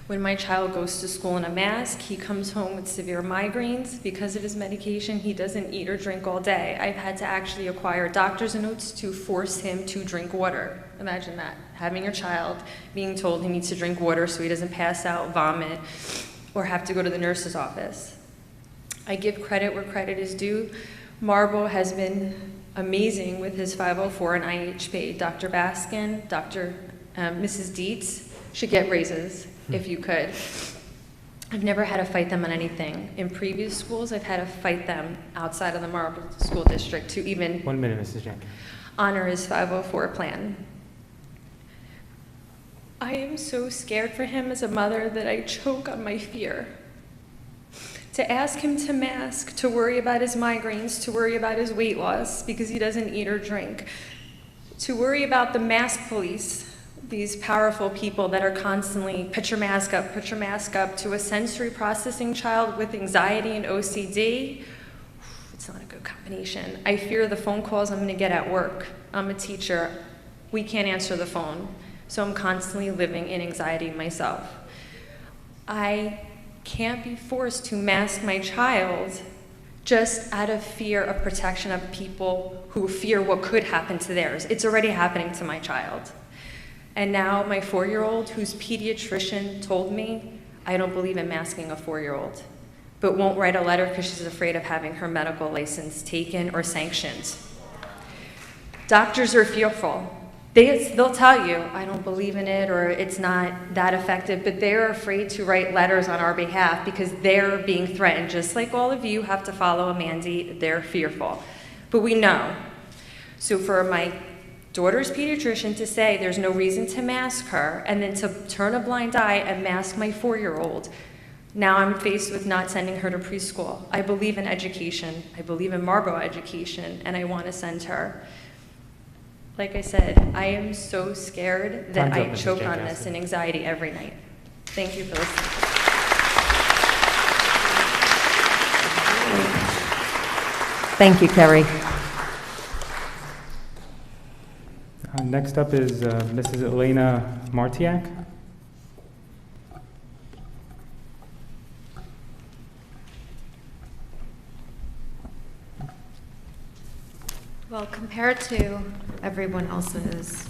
When my child goes to school in a mask, he comes home with severe migraines. Because of his medication, he doesn't eat or drink all day. I've had to actually acquire doctor's notes to force him to drink water. Imagine that, having your child being told he needs to drink water so he doesn't pass out, vomit, or have to go to the nurse's office. I give credit where credit is due. Marlboro has been amazing with his 504 and IHP. Dr. Baskin, Mrs. Dietz should get raises if you could. I've never had to fight them on anything. In previous schools, I've had to fight them outside of the Marlboro School District to even 1 minute, Mrs. Jank. honor his 504 plan. I am so scared for him as a mother that I choke on my fear. To ask him to mask, to worry about his migraines, to worry about his weight loss because he doesn't eat or drink, to worry about the mask police, these powerful people that are constantly put your mask up, to a sensory processing child with anxiety and OCD, it's not a good combination. I fear the phone calls I'm gonna get at work. I'm a teacher, we can't answer the phone, so I'm constantly living in anxiety myself. I can't be forced to mask my child just out of fear of protection of people who fear what could happen to theirs. It's already happening to my child. And now my 4-year-old, whose pediatrician told me, I don't believe in masking a 4-year-old, but won't write a letter because she's afraid of having her medical license taken or sanctioned. Doctors are fearful. They'll tell you, I don't believe in it, or it's not that effective, but they're afraid to write letters on our behalf because they're being threatened. Just like all of you have to follow a mandate, they're fearful. But we know. So for my daughter's pediatrician to say there's no reason to mask her, and then to turn a blind eye and mask my 4-year-old, now I'm faced with not sending her to preschool. I believe in education. I believe in Marlboro education, and I want to send her. Like I said, I am so scared that Time's up, I Mrs. choke on Jankoski. this and anxiety every night. Thank you for listening. Thank you, Kerry. Next up is Mrs. Elena Martiak. Well, compared to everyone else's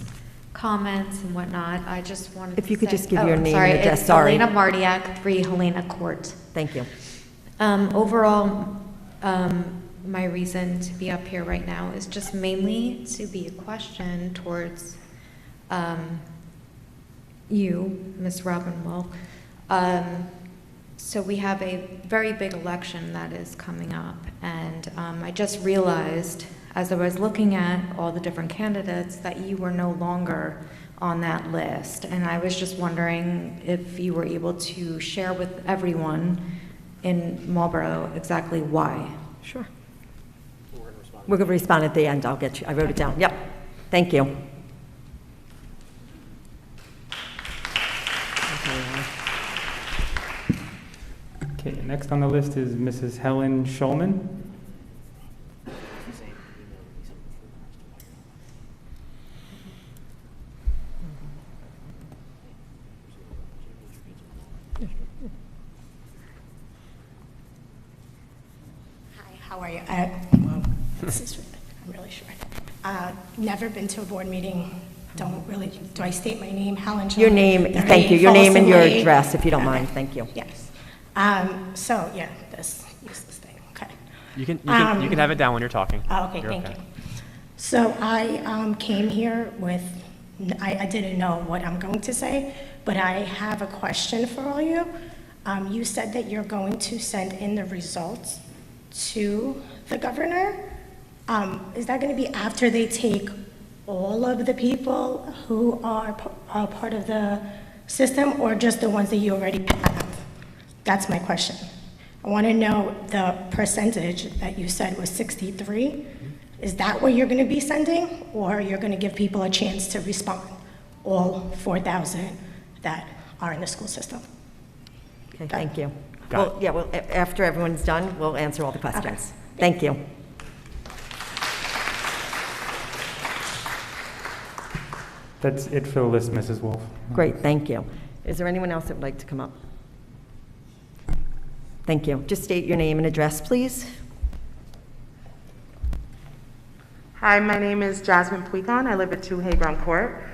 comments and whatnot, I just wanted to If you could say- just give oh, your I'm name sorry, and address, it's sorry. Helena Mardiak, 3 Helena Court. Thank you. Overall, my reason to be up here right now is just mainly to be a question towards you, Ms. Robin Wilk. So we have a very big election that is coming up, and I just realized as I was looking at all the different candidates that you were no longer on that list, and I was just wondering if you were able to share with everyone in Marlboro exactly why. Sure. We're going to respond at the end. I'll get you. I wrote it down. Yep. Thank you. Okay, next on the list is Mrs. Helen Schulman. How are you? Well, I'm really short. Never been to a board meeting. Don't really, do I state my name? Helen Schulman. Your name, thank you. Your name and your address, if you don't mind. Thank you. Yes. So, yeah, this useless thing, okay. You can have it down when you're talking. Oh, okay, You're thank you. So I came here with, I didn't know what I'm going to say, but I have a question for all you. You said that you're going to send in the results to the governor. Is that going to be after they take all of the people who are part of the system, or just the ones that you already have? That's my question. I want to know the percentage that you said was 63. Is that what you're going to be sending, or you're going to give people a chance to respond, all 4,000 that are in the school system? Okay, thank you. Well, yeah, well, after everyone's done, we'll answer all the questions. Thank you. That's it for the list, Mrs. Wolf. Great, thank you. Is there anyone else that would like to come up? Thank you. Just state your name and address, please. Hi, my name is Jasmine Puiton. I live at 2 Hayground Court.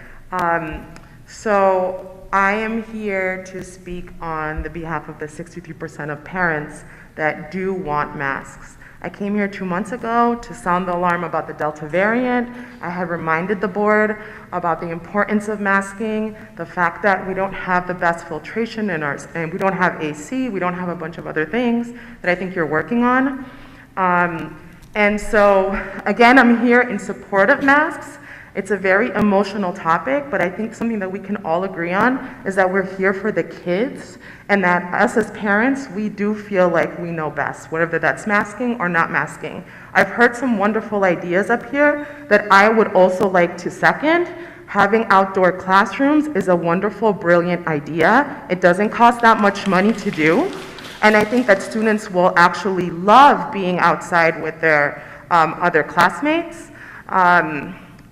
So I am here to speak on the behalf of the 63% of parents that do want masks. I came here 2 months ago to sound the alarm about the Delta variant. I had reminded the board about the importance of masking, the fact that we don't have the best filtration in ours, and we don't have AC, we don't have a bunch of other things that I think you're working on. And so, again, I'm here in support of masks. It's a very emotional topic, but I think something that we can all agree on is that we're here for the kids, and that us as parents, we do feel like we know best, whether that's masking or not masking. I've heard some wonderful ideas up here that I would also like to second. Having outdoor classrooms is a wonderful, brilliant idea. It doesn't cost that much money to do. And I think that students will actually love being outside with their other classmates.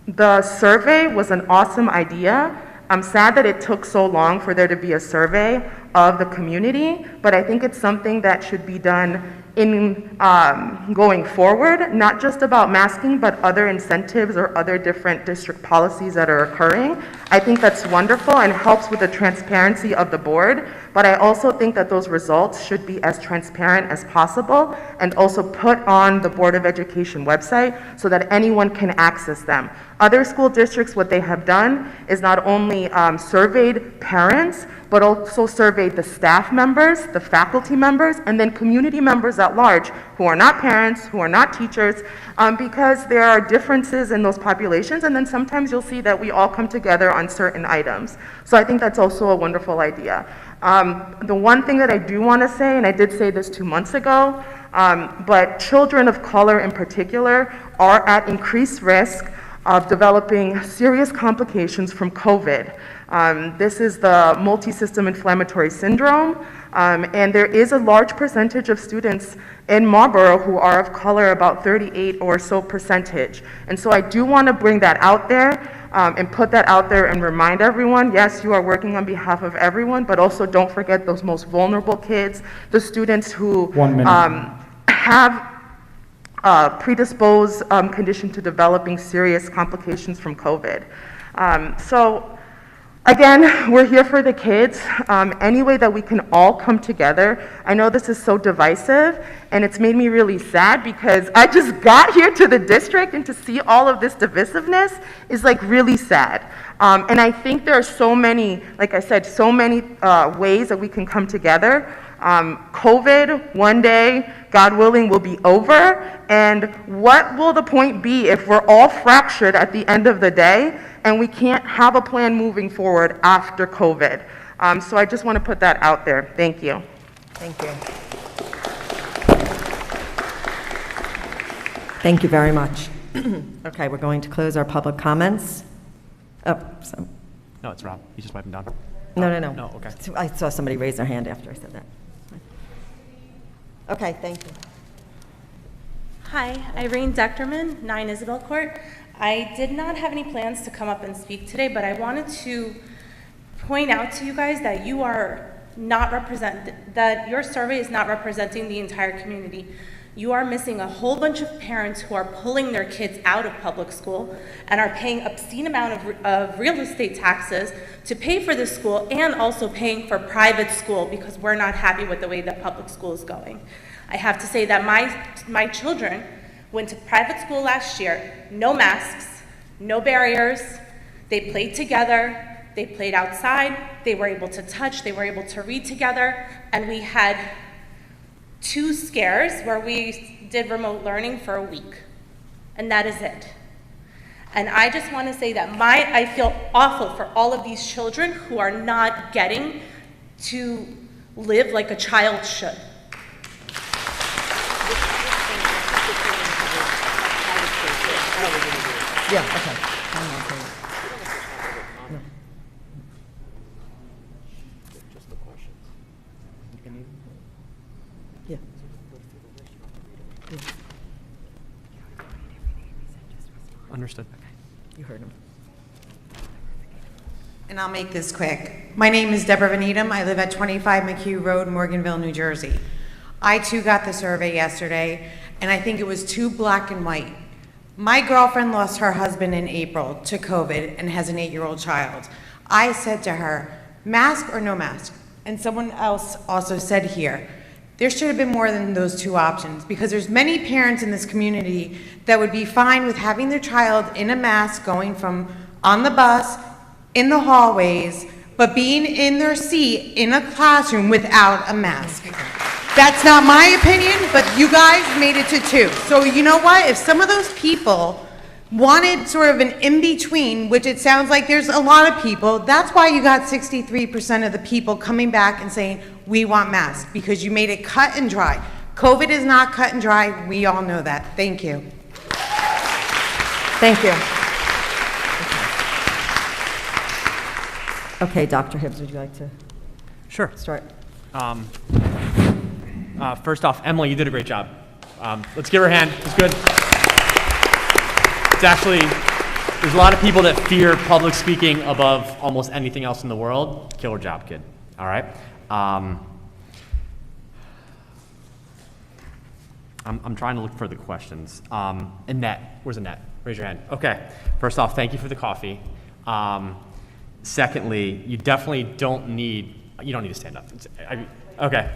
The survey was an awesome idea. I'm sad that it took so long for there to be a survey of the community, but I think it's something that should be done in going forward, not just about masking, but other incentives or other different district policies that are occurring. I think that's wonderful and helps with the transparency of the board, but I also think that those results should be as transparent as possible and also put on the Board of Education website so that anyone can access them. Other school districts, what they have done is not only surveyed parents, but also surveyed the staff members, the faculty members, and then community members at large who are not parents, who are not teachers, because there are differences in those populations, and then sometimes you'll see that we all come together on certain items. So I think that's also a wonderful idea. The one thing that I do want to say, and I did say this 2 months ago, but children of color in particular are at increased risk of developing serious complications from COVID. This is the multi-system inflammatory syndrome, and there is a large percentage of students in Marlboro who are of color, about 38 or so percentage. And so I do want to bring that out there and put that out there and remind everyone, yes, you are working on behalf of everyone, but also don't forget those most vulnerable kids, the students who have predisposed condition to developing serious complications from COVID. So again, we're here for the kids. Any way that we can all come together. I know this is so divisive, and it's made me really sad because I just got here to the district, and to see all of this divisiveness is like really sad. And I think there are so many, like I said, so many ways that we can come together. COVID, one day, God willing, will be over. And what will the point be if we're all fractured at the end of the day and we can't have a plan moving forward after COVID? So I just want to put that out there. Thank you. Thank you. Thank you very much. Okay, we're going to close our public comments. Oh, so. No, it's Rob. He's just wiping down. No. No, okay. I saw somebody raise their hand after I said that. Okay, thank you. Hi, Irene Decterman, 9 Isabel Court. I did not have any plans to come up and speak today, but I wanted to point out to you guys that you are not that your survey is not representing the entire community. You are missing a whole bunch of parents who are pulling their kids out of public school and are paying obscene amount of real estate taxes to pay for this school, and also paying for private school because we're not happy with the way that public school is going. I have to say that my children went to private school last year, no masks, no barriers, they played together, they played outside, they were able to touch, they were able to read together, and we had 2 scares where we did remote learning for a week, and that is it. And I just want to say that I feel awful for all of these children who are not getting to live like a child should. Yeah, okay. No. Yeah. Understood. You heard him. And I'll make this quick. My name is Deborah Van Edom. I live at 25 McHugh Road, Morganville, New Jersey. I too got the survey yesterday, and I think it was too black and white. My girlfriend lost her husband in April to COVID and has an 8-year-old child. I said to her, mask or no mask? And someone else also said here, there should have been more than those 2 options, because there's many parents in this community that would be fine with having their child in a mask going from on the bus, in the hallways, but being in their seat in a classroom without a mask. That's not my opinion, but you guys made it to 2. So you know what? If some of those people wanted sort of an in-between, which it sounds like there's a lot of people, that's why you got 63% of the people coming back and saying, we want masks, because you made it cut and dry. COVID is not cut and dry. We all know that. Thank you. Thank you. Okay, Dr. Hibbs, would you like to start? First off, Emily, you did a great job. Let's give her a hand. It's good. It's actually, there's a lot of people that fear public speaking above almost anything else in the world. Killer job, kid. All right? I'm trying to look for the questions. Annette, where's Annette? Raise your hand. Okay. First off, thank you for the coffee. Secondly, you definitely don't need to stand up. Okay.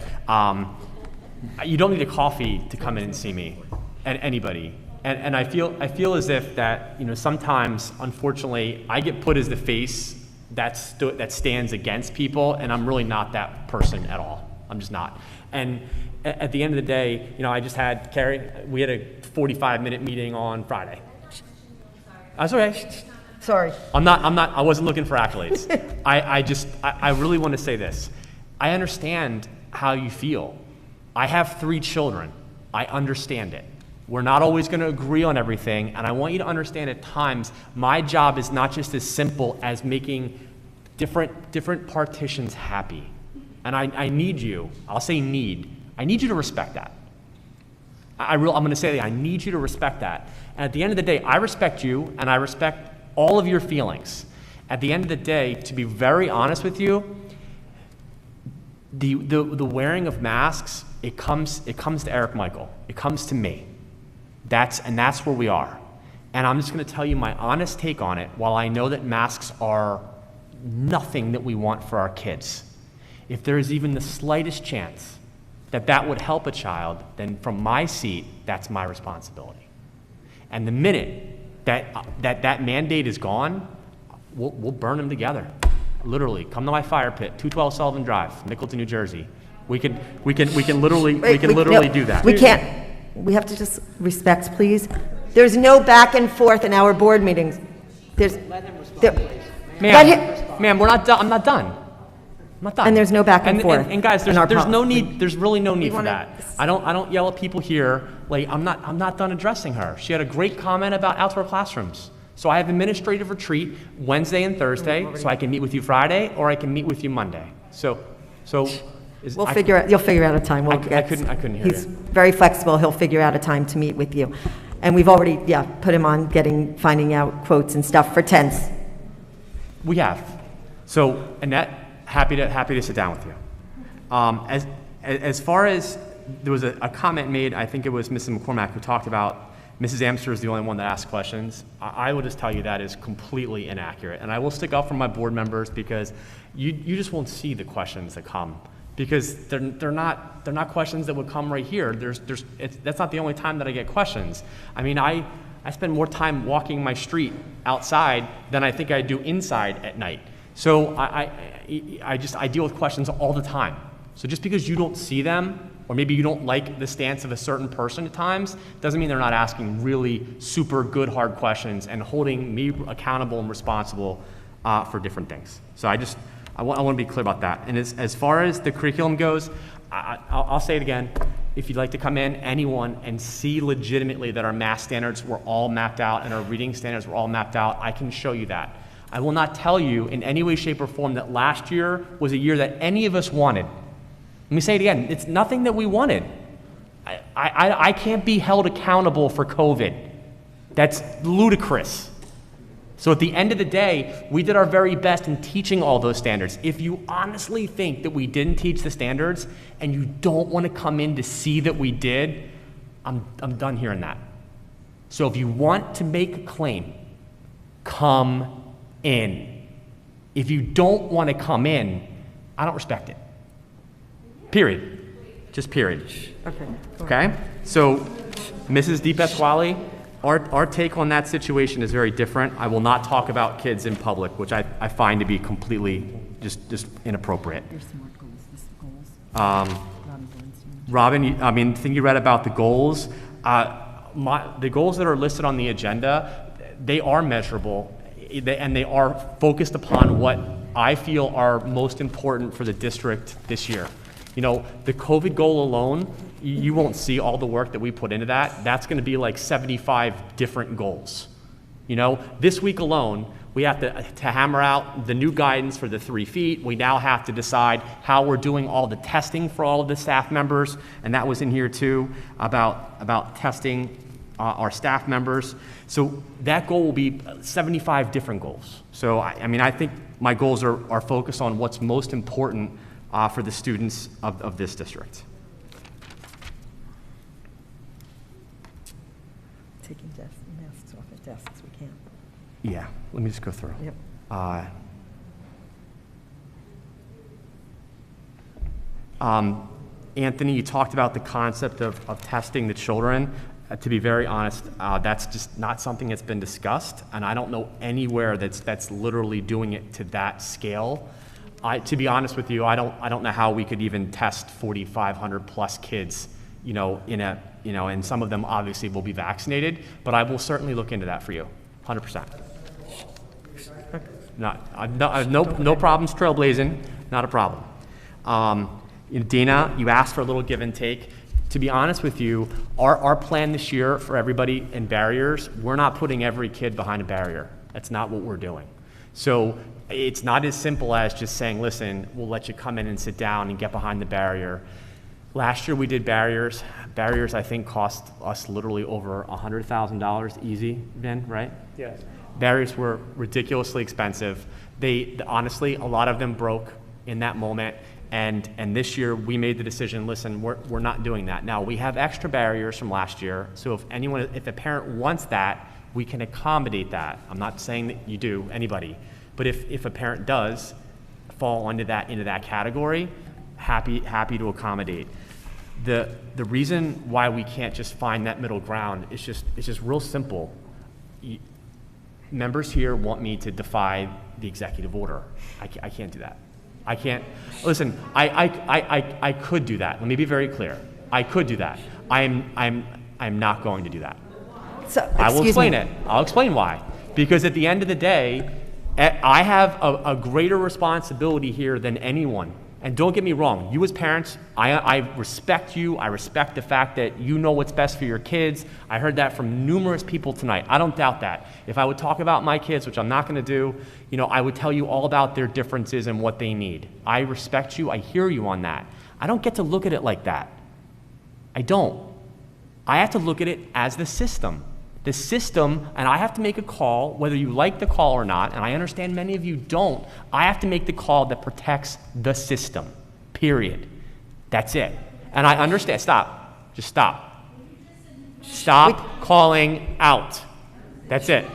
You don't need a coffee to come in and see me, and anybody. And I feel as if that, sometimes, unfortunately, I get put as the face that stands against people, and I'm really not that person at all. I'm just not. And at the end of the day, I just had Carrie. We had a 45-minute meeting on Friday. That's okay. Sorry. I wasn't looking for accolades. I really want to say this. I understand how you feel. I have 3 children. I understand it. We're not always going to agree on everything, and I want you to understand at times my job is not just as simple as making different partitions happy. And I need you, I'll say I need you to respect that. I'm going to say that I need you to respect that. And at the end of the day, I respect you and I respect all of your feelings. At the end of the day, to be very honest with you, the wearing of masks, it comes to Eric Michael. It comes to me. That's where we are. And I'm just going to tell you my honest take on it. While I know that masks are nothing that we want for our kids, if there is even the slightest chance that that would help a child, then from my seat, that's my responsibility. And the minute that mandate is gone, we'll burn them together. Literally, come to my fire pit, 212 Sullivan Drive, Mickleton, New Jersey. We can literally do that. We can't. We have to just respect, please. There's no back and forth in our board meetings. Ma'am, we're not done. I'm not done. And there's no back and forth. And guys, there's policy. no need. There's really no need for that. I don't yell at people here. Like I'm not done addressing her. She had a great comment about outdoor classrooms. So I have administrative retreat Wednesday and Thursday, so I can meet with you Friday or I can meet with you Monday. You'll figure out a time. I couldn't hear He's you. very flexible. He'll figure out a time to meet with you. And we've already, put him on finding out quotes and stuff for tents. We have. So, Annette, happy to sit down with you. As far as, there was a comment made, I think it was Mrs. McCormack who talked about Mrs. Amster is the only one that asks questions. I will just tell you that is completely inaccurate. And I will stick up for my board members because you just won't see the questions that come. Because they're not questions that would come right here. That's not the only time that I get questions. I mean, I spend more time walking my street outside than I think I do inside at night. So I deal with questions all the time. So just because you don't see them, or maybe you don't like the stance of a certain person at times, doesn't mean they're not asking really super good, hard questions and holding me accountable and responsible for different things. So I want to be clear about that. And as far as the curriculum goes, I'll say it again. If you'd like to come in, anyone, and see legitimately that our math standards were all mapped out and our reading standards were all mapped out, I can show you that. I will not tell you in any way, shape, or form that last year was a year that any of us wanted. Let me say it again. It's nothing that we wanted. I can't be held accountable for COVID. That's ludicrous. So at the end of the day, we did our very best in teaching all those standards. If you honestly think that we didn't teach the standards and you don't want to come in to see that we did, I'm done hearing that. So if you want to make a claim, come in. If you don't want to come in, I don't respect it. Period. Just period. Okay? So, Mrs. DePasquale, our take on that situation is very different. I will not talk about kids in public, which I find to be completely just inappropriate. Robin, I mean, the thing you read about the goals, the goals that are listed on the agenda, they are measurable, and they are focused upon what I feel are most important for the district this year. You know, the COVID goal alone, you won't see all the work that we put into that. That's going to be like 75 different goals. You know, this week alone, we have to hammer out the new guidance for the 3 feet. We now have to decide how we're doing all the testing for all of the staff members, and that was in here too, about testing our staff members. So that goal will be 75 different goals. So, I mean, I think my goals are focused on what's most important for the students of this district. Taking masks off at desks, we can't. Yeah, let me just go through. Yep. Anthony, you talked about the concept of testing the children. To be very honest, that's just not something that's been discussed, and I don't know anywhere that's literally doing it to that scale. To be honest with you, I don't know how we could even test 4,500 plus kids, and some of them obviously will be vaccinated, but I will certainly look into that for you, 100%. No problems trailblazing, not a problem. Dana, you asked for a little give and take. to be honest with you, our plan this year for everybody in barriers, we're not putting every kid behind a barrier. That's not what we're doing. So it's not as simple as just saying, listen, we'll let you come in and sit down and get behind the barrier. Last year we did barriers. Barriers, I think, cost us literally over $100,000 easy, Vin, right? Yes. Barriers were ridiculously expensive. Honestly, a lot of them broke in that moment. And this year we made the decision, listen, we're not doing that. Now we have extra barriers from last year. So if a parent wants that, we can accommodate that. I'm not saying that you do, anybody. But if a parent does fall into that category, happy to accommodate. The reason why we can't just find that middle ground is just real simple. Members here want me to defy the executive order. I can't do that. I can't. Listen, I could do that. Let me be very clear. I could do that. I'm not going to do that. So, I will explain me. it. I'll explain why. Because at the end of the day, I have a greater responsibility here than anyone. And don't get me wrong, you as parents, I respect you. I respect the fact that you know what's best for your kids. I heard that from numerous people tonight. I don't doubt that. If I would talk about my kids, which I'm not going to do, I would tell you all about their differences and what they need. I respect you. I hear you on that. I don't get to look at it like that. I don't. I have to look at it as the system. The system, and I have to make a call, whether you like the call or not, and I understand many of you don't, I have to make the call that protects the system, period. That's it. And I understand, stop, just stop. Stop calling out. That's it.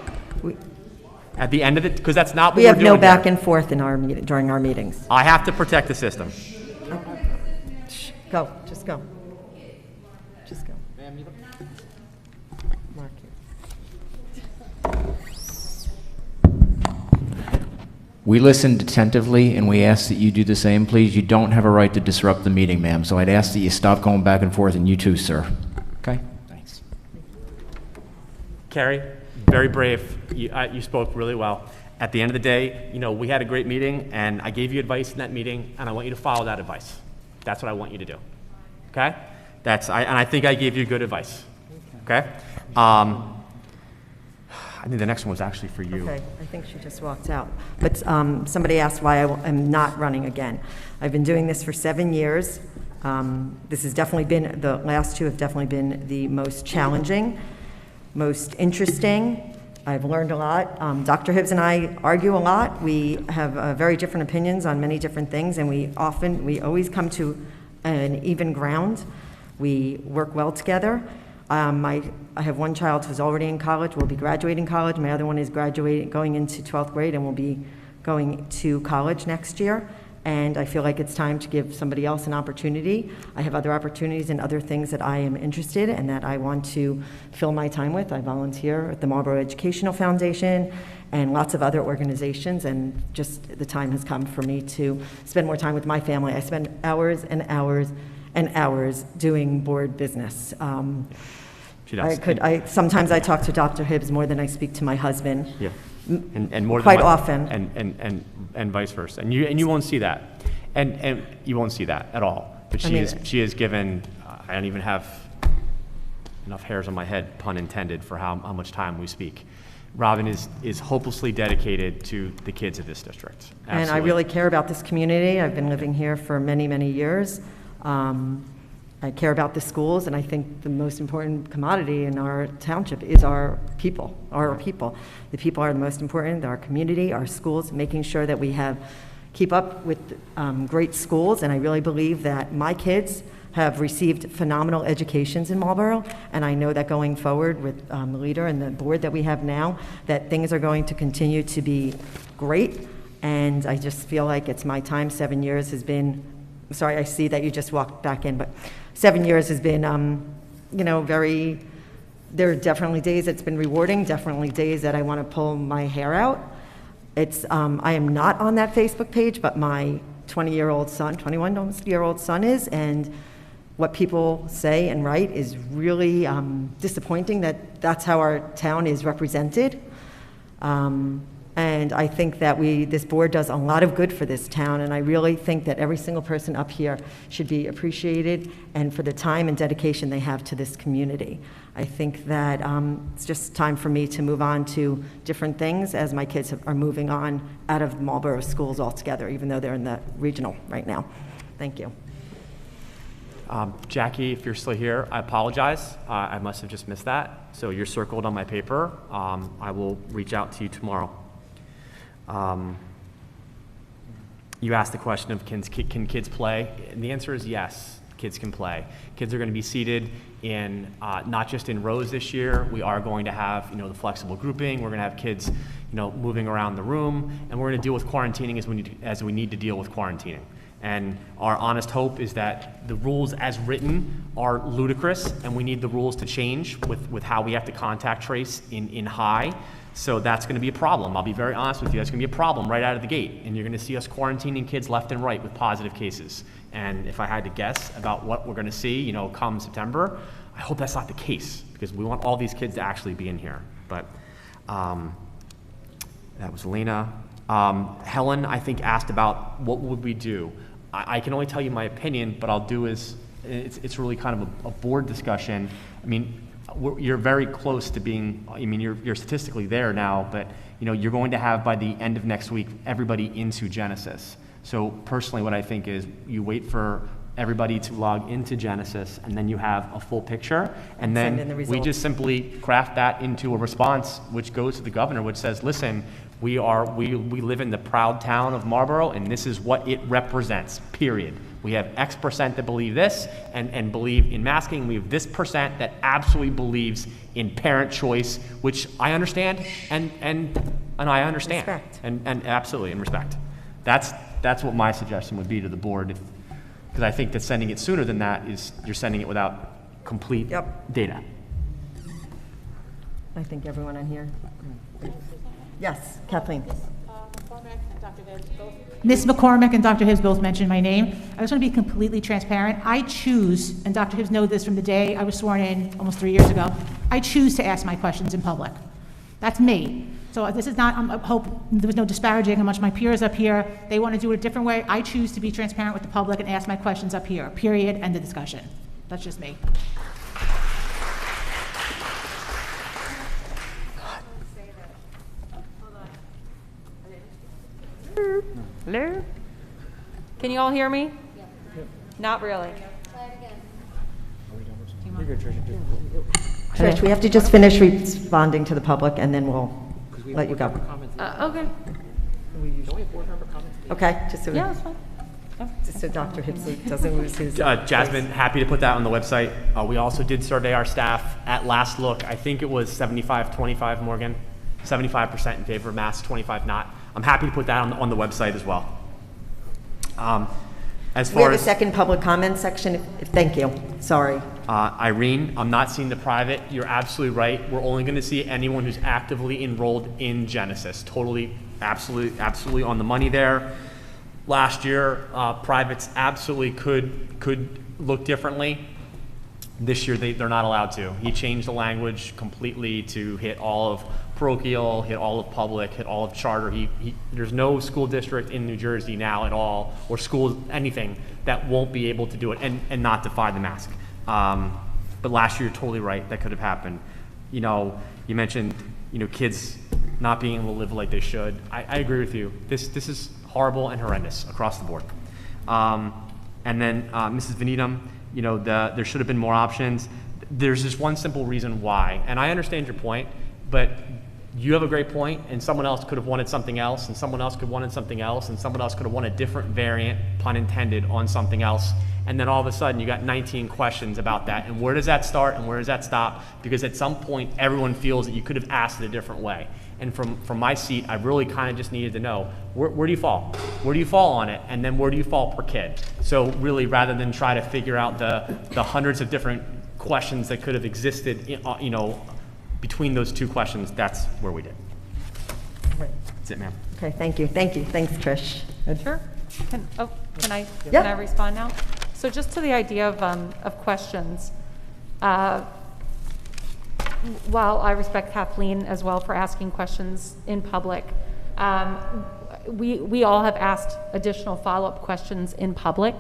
At the end of it, because that's not what We we're have doing no back here. and forth during our meetings. I have to protect the system. Go, just go. Just go. Mark here. We listened attentively, and we ask that you do the same, please. You don't have a right to disrupt the meeting, ma'am, so I'd ask that you stop going back and forth, and you too, sir. Okay? Thanks. Carrie, very brave. You spoke really well. At the end of the day, we had a great meeting, and I gave you advice in that meeting, and I want you to follow that advice. That's what I want you to do. Okay? And I think I gave you good advice. Okay? I think the next one was actually for you. Okay, I think she just walked out. But somebody asked why I'm not running again. I've been doing this for 7 years. This has definitely been, the last two have definitely been the most challenging, most interesting. I've learned a lot. Dr. Hibbs and I argue a lot. We have very different opinions on many different things, and we always come to an even ground. We work well together. I have one child who's already in college, will be graduating college. My other one is going into 12th grade and will be going to college next year. And I feel like it's time to give somebody else an opportunity. I have other opportunities and other things that I am interested in and that I want to fill my time with. I volunteer at the Marlboro Educational Foundation and lots of other organizations, and just the time has come for me to spend more time with my family. I spend hours and hours and hours doing board business. She does. Sometimes I talk to Dr. Hibbs more than I speak to my husband. Yeah, and more quite than often, and vice versa. And you won't see that, and you won't see that at all. But she has given. I don't even have enough hairs on my head, pun intended, for how much time we speak. Robin is hopelessly dedicated to the kids of this district. Absolutely. And I really care about this community. I've been living here for many, many years. I care about the schools, and I think the most important commodity in our township is our people. The people are the most important, our community, our schools, making sure that we keep up with great schools, and I really believe that my kids have received phenomenal educations in Marlboro, and I know that going forward with the leader and the board that we have now, that things are going to continue to be great, and I just feel like it's my time. 7 years has been, sorry, I see that you just walked back in, but 7 years has been, there are definitely days it's been rewarding, definitely days that I want to pull my hair out. I am not on that Facebook page, but my 21-year-old son is, and what people say and write is really disappointing that that's how our town is represented. And I think that this board does a lot of good for this town, and I really think that every single person up here should be appreciated and for the time and dedication they have to this community. I think that it's just time for me to move on to different things as my kids are moving on out of Marlboro schools altogether, even though they're in the regional right now. Thank you. Jackie, if you're still here, I apologize. I must have just missed that. So you're circled on my paper. I will reach out to you tomorrow. You asked the question of can kids play? And the answer is yes, kids can play. Kids are going to be seated in not just in rows this year. We are going to have the flexible grouping. We're going to have kids moving around the room, and we're going to deal with quarantining as we need to deal with quarantining. And our honest hope is that the rules as written are ludicrous, and we need the rules to change with how we have to contact trace in high. So that's going to be a problem. I'll be very honest with you. That's going to be a problem right out of the gate. And you're going to see us quarantining kids left and right with positive cases. And if I had to guess about what we're going to see, come September, I hope that's not the case, because we want all these kids to actually be in here. But that was Elena. Helen, I think, asked about what would we do. I can only tell you my opinion, but I'll do is, it's really kind of a board discussion. I mean, you're very close to being, you're statistically there now, but you're going to have by the end of next week everybody into Genesis. So personally what I think is you wait for everybody to log into Genesis, and then you have a full picture, and then we just simply craft that into a response which goes to the governor, which says, listen, we live in the proud town of Marlboro, and this is what it represents, period. We have X percent that believe this and believe in masking. We have this percent that absolutely believes in parent choice, which I understand and I understand. Respect. And absolutely, in respect. That's what my suggestion would be to the board, because I think that sending it sooner than that is you're sending it without complete data. I think everyone in here. Yes, Kathleen. Ms. McCormick and Dr. Hibbs both mentioned my name. I just want to be completely transparent. I choose, and Dr. Hibbs knows this from the day I was sworn in almost 3 years ago, I choose to ask my questions in public. That's me. So this is not, I hope there was no disparaging amongst my peers up here. They want to do it a different way. I choose to be transparent with the public and ask my questions up here, period, end of discussion. That's just me. Hello? Can you all hear me? Yeah. Not really. Trish, we have to just finish responding to the public, and then we'll let you go. Okay. Okay, just so, yeah, that's fine. Just so Dr. Hibbs doesn't lose his... Jasmine, happy to put that on the website. We also did survey our staff at last look. I think it was 75-25, Morgan. 75% in favor of masks, 25 not. I'm happy to put that on the website as well. As we far have as a second public comment section. Thank you. Sorry. Irene, I'm not seeing the private. You're absolutely right. We're only going to see anyone who's actively enrolled in Genesis. Totally, absolutely on the money there. Last year, privates absolutely could look differently. This year, they're not allowed to. He changed the language completely to hit all of parochial, hit all of public, hit all of charter. There's no school district in New Jersey now at all, or school, anything, that won't be able to do it and not defy the mask. But last year, you're totally right, that could have happened. You mentioned, kids not being able to live like they should. I agree with you. This is horrible and horrendous across the board. And then Mrs. Venedum, there should have been more options. There's just one simple reason why, and I understand your point, but you have a great point, and someone else could have wanted something else, and someone else could have wanted something else, and someone else could have wanted a different variant, pun intended, on something else. And then all of a sudden you got 19 questions about that. And where does that start and where does that stop? Because at some point everyone feels that you could have asked it a different way. And from my seat, I really kind of just needed to know, where do you fall? Where do you fall on it? And then where do you fall per kid? So really, rather than try to figure out the hundreds of different questions that could have existed, between those two questions, that's where we did. Right. That's it, ma'am. Okay, thank you. Thanks, Trish. Sure. Can I respond now? So just to the idea of questions, while I respect Kathleen as well for asking questions in public, We all have asked additional follow-up questions in public.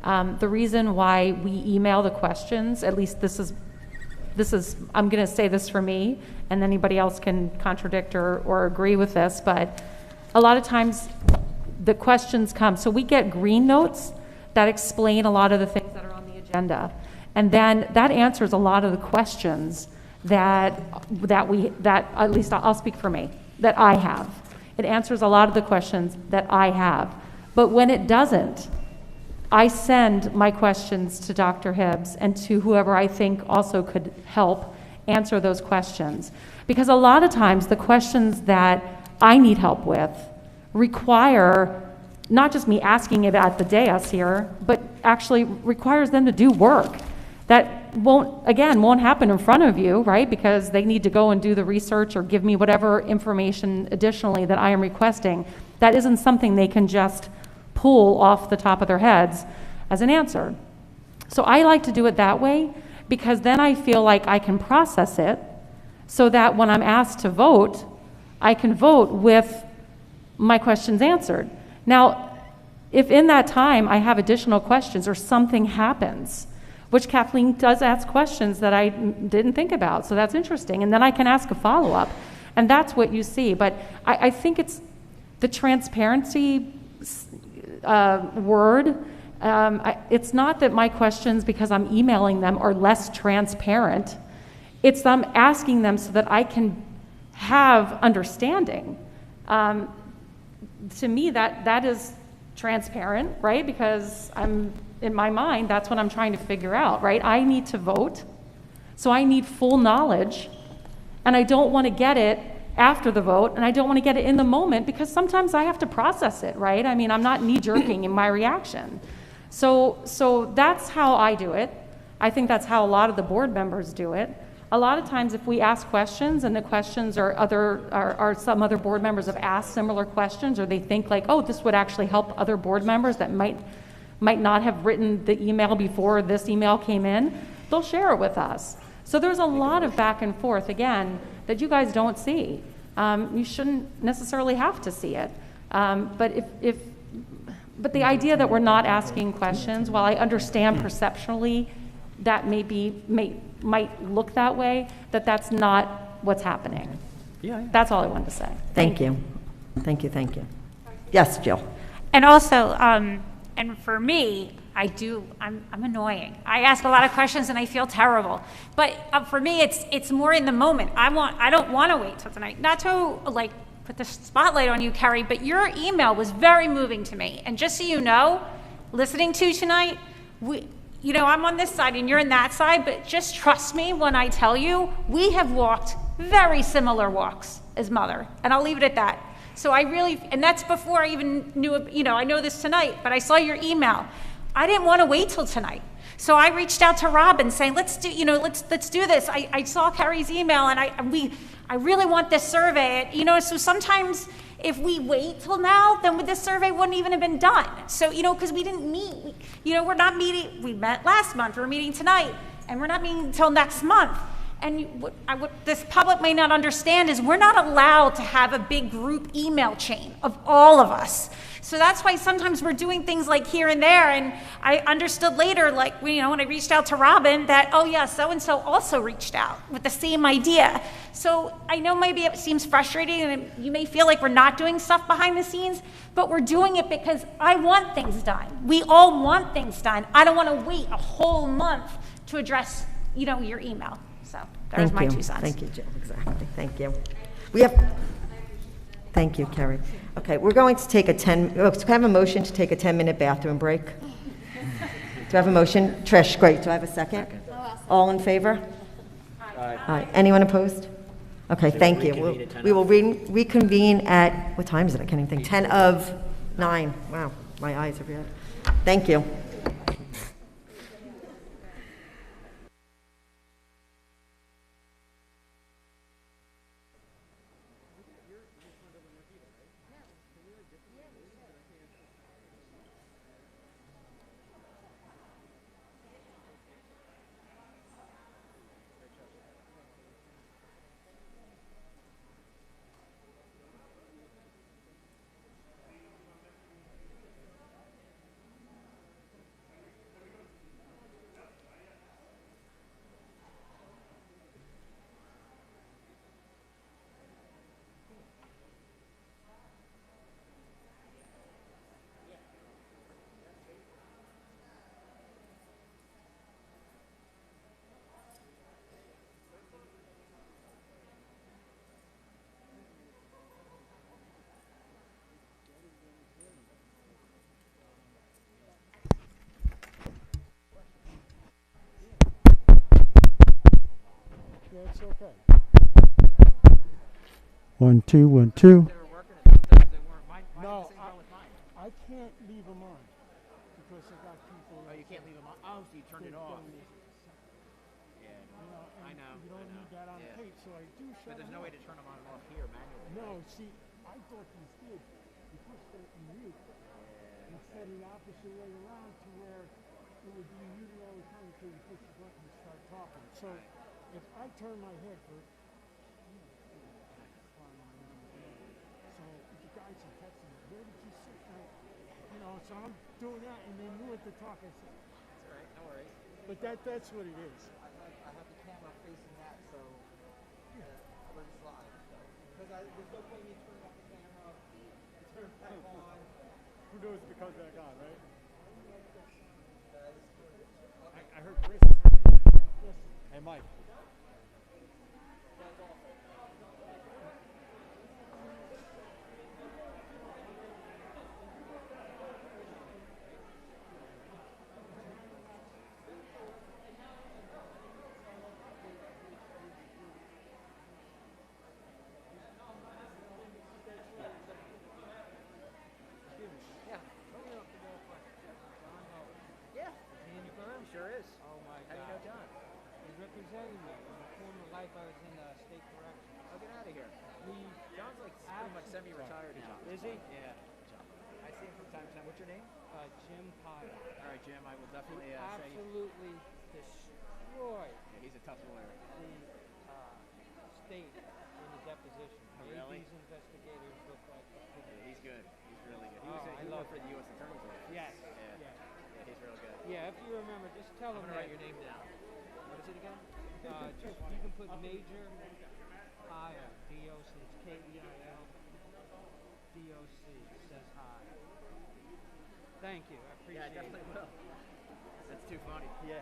The reason why we email the questions, at least this is, I'm going to say this for me, and anybody else can contradict or agree with this, but a lot of times the questions come. So we get green notes that explain a lot of the things that are on the agenda. And then that answers a lot of the questions that at least I'll speak for me, that I have. It answers a lot of the questions that I have. But when it doesn't, I send my questions to Dr. Hibbs and to whoever I think also could help answer those questions. Because a lot of times the questions that I need help with require not just me asking it at the dais here, but actually requires them to do work that won't happen in front of you, right? Because they need to go and do the research or give me whatever information additionally that I am requesting. That isn't something they can just pull off the top of their heads as an answer. So I like to do it that way because then I feel like I can process it so that when I'm asked to vote, I can vote with my questions answered. Now, if in that time I have additional questions or something happens, which Kathleen does ask questions that I didn't think about, so that's interesting, and then I can ask a follow-up, and that's what you see. But I think it's the transparency word. It's not that my questions, because I'm emailing them, are less transparent. It's I'm asking them so that I can have understanding. To me, that is transparent, right? Because in my mind, that's what I'm trying to figure out, right? I need to vote, so I need full knowledge, and I don't want to get it after the vote, and I don't want to get it in the moment because sometimes I have to process it, right? I mean, I'm not knee-jerking in my reaction. So that's how I do it. I think that's how a lot of the board members do it. A lot of times if we ask questions and the questions are some other board members have asked similar questions, or they think like, oh, this would actually help other board members that might not have written the email before this email came in, they'll share it with us. So there's a lot of back and forth, again, that you guys don't see. You shouldn't necessarily have to see it. But the idea that we're not asking questions, while I understand perceptually that might look that way, that's not what's happening. Yeah. That's all I wanted to say. Thank you. Yes, Jill. And also, and for me, I'm annoying. I ask a lot of questions and I feel terrible. But for me, it's more in the moment. I don't want to wait till tonight. Not to put the spotlight on you, Carrie, but your email was very moving to me. And just so you know, listening to you tonight, I'm on this side and you're on that side, but just trust me when I tell you, we have walked very similar walks as mother. And I'll leave it at that. So and that's before I even knew, I know this tonight, but I saw your email. I didn't want to wait till tonight. So I reached out to Robin saying, let's do this. I saw Carrie's email and I really want this survey. So sometimes if we wait till now, then this survey wouldn't even have been done. So, because we didn't meet, we're not meeting, we met last month, we're meeting tonight, and we're not meeting until next month. And what this public may not understand is we're not allowed to have a big group email chain of all of us. So that's why sometimes we're doing things like here and there. And I understood later, when I reached out to Robin, that, oh yeah, so-and-so also reached out with the same idea. So I know maybe it seems frustrating and you may feel like we're not doing stuff behind the scenes, but we're doing it because I want things done. We all want things done. I don't want to wait a whole month to address, your email. So there's my 2 cents. Thank you, Jill. Exactly. Thank you. Thank you, Carrie. Okay, we're going to take can I have a motion to take a 10-minute bathroom break? Do I have a motion? Trish, great. Do I have a second? All in favor? Aye. Anyone opposed? Okay, thank you. We will reconvene at, what time is it? I can't even think. 10 of 9. Wow, my eyes are red. Thank you. It's okay. 1, 2, 1, 2. No, I can't leave them on because I got people. Oh, you can't leave them on? Oh, so you turned it off. Yeah, I know. You don't need that on tape, so I do shut But there's them no off. way to turn them on and off here manually. No, see, I thought these did. You push the mute and set it opposite way around to where it would be muted all the time until you push the button and start talking. So if I turn my head for, so the guys are texting me, where did you sit? So I'm doing that, and they knew what to talk. I said, That's all right, no worries. but that's what it is. I have the camera facing that, so I'll let it slide. Because there's no point in me turning off the camera, turn it back on. Who knows if it comes back on, right? I heard Chris. Yes. Hey, Mike. Sure is. Oh my How do you God. know John? He's representing me. In a former life, I was in state corrections. Oh, get out of here. John's like pretty much semi-retired now. Is he? Yeah. I see him from time to time. What's your name? Jim Pyle. All right, Jim. I will definitely He say. absolutely destroyed Yeah, he's a tough lawyer. the state in the deposition. Oh, Made really? These investigators look like Yeah, he's good. He's really good. He Oh, was I he love worked for him. the U.S. Attorney's Office. Yes. Yeah. Yeah, he's real good. Yeah, if you remember, just tell I'm him gonna that. write your name down. What is it again? Just you can put Major Pyle, D-O-C. It's K-E-I-L. D-O-C. Says hi. Thank you. I appreciate Yeah, I definitely it. will. That's too funny. Yeah.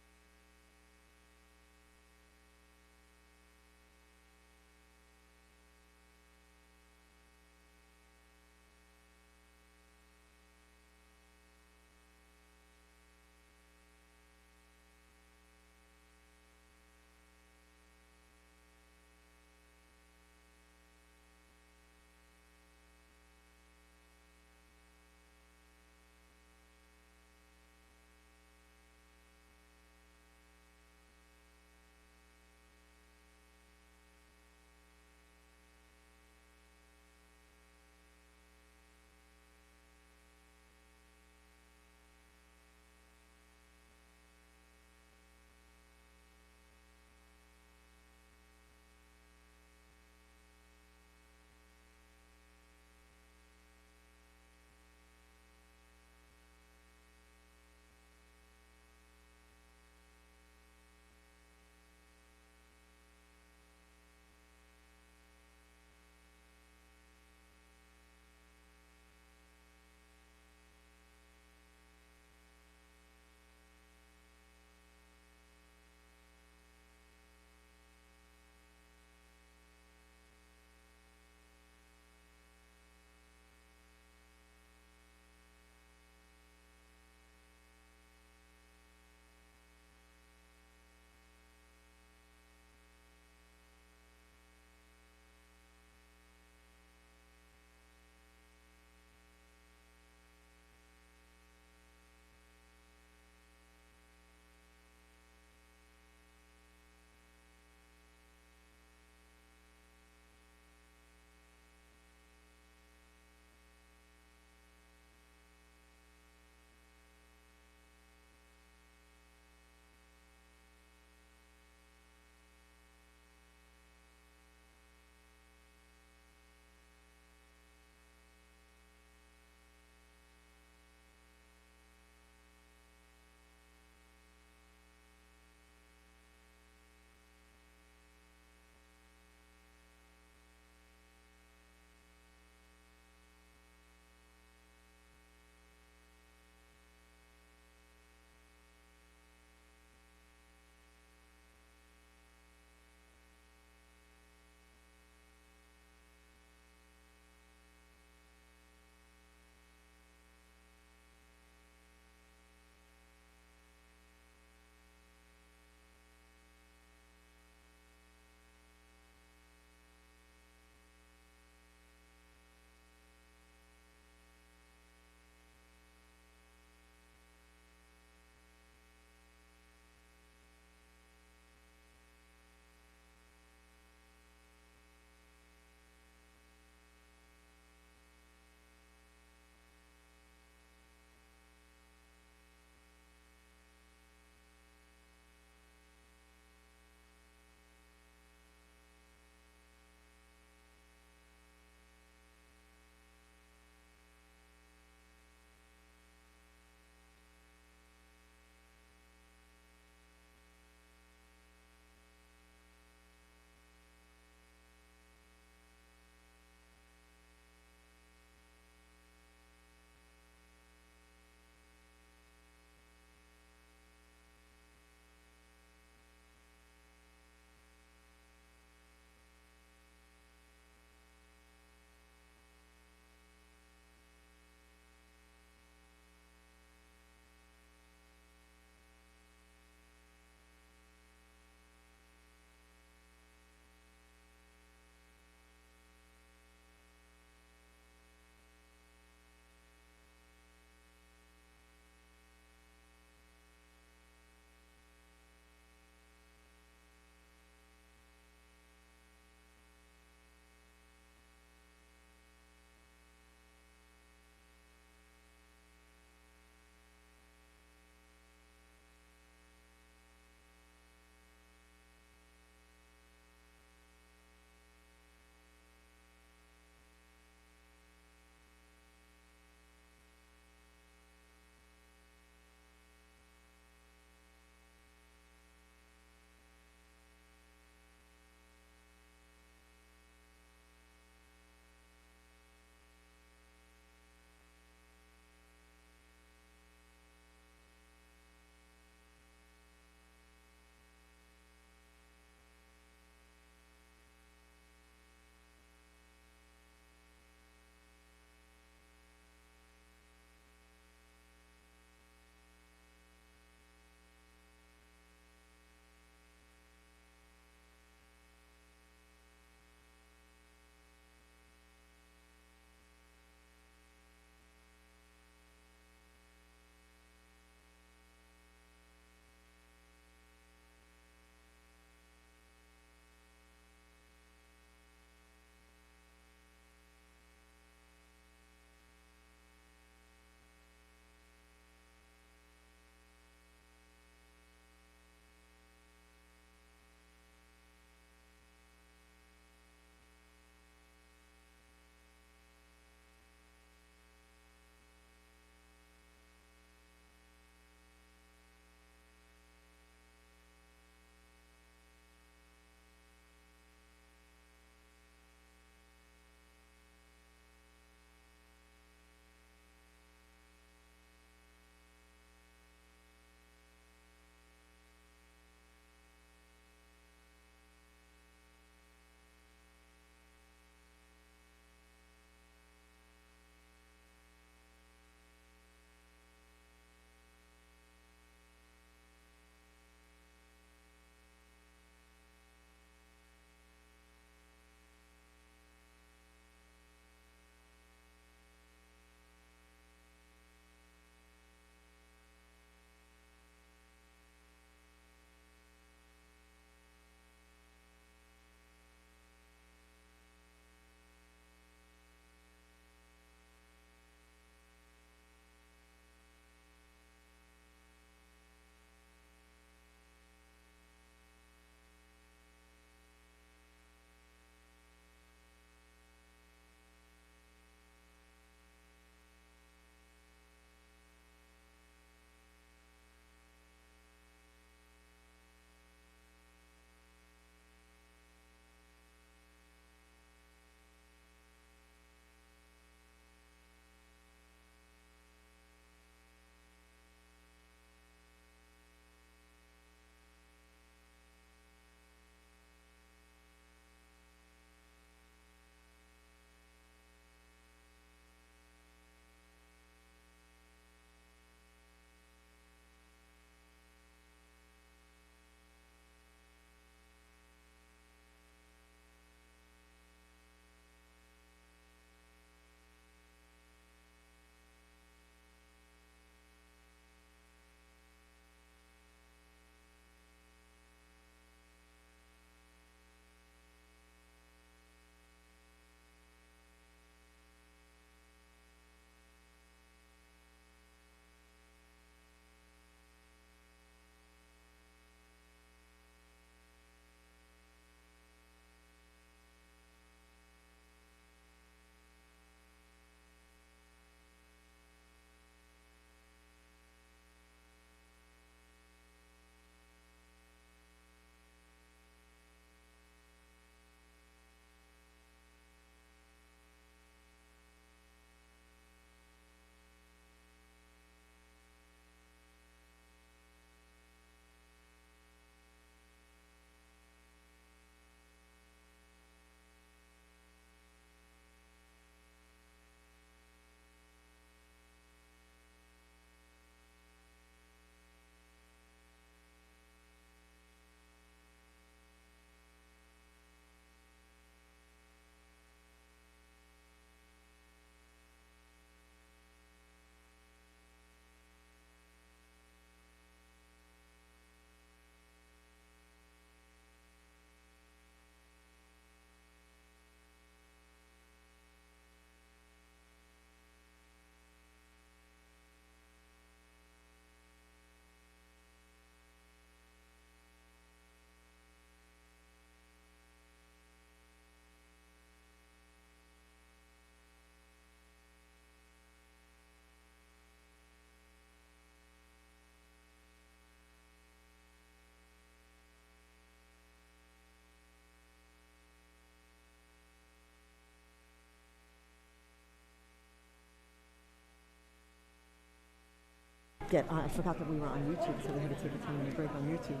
get on. I forgot that we were on YouTube, so we had to take a 10-minute break on YouTube.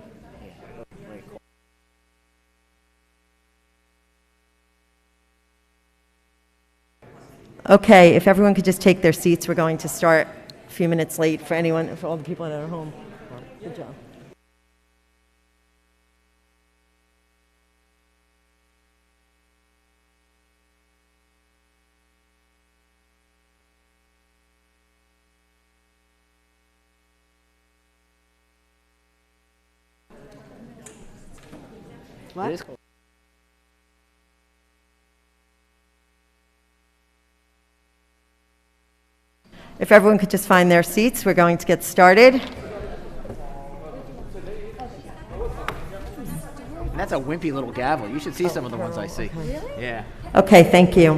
Okay, if everyone could just take their seats, we're going to start a few minutes late for anyone, for all the people that are home. Good job. What? It is cool. If everyone could just find their seats, we're going to get started. And that's a wimpy little gavel. You should see some of the ones I see. Yeah. Okay, thank you.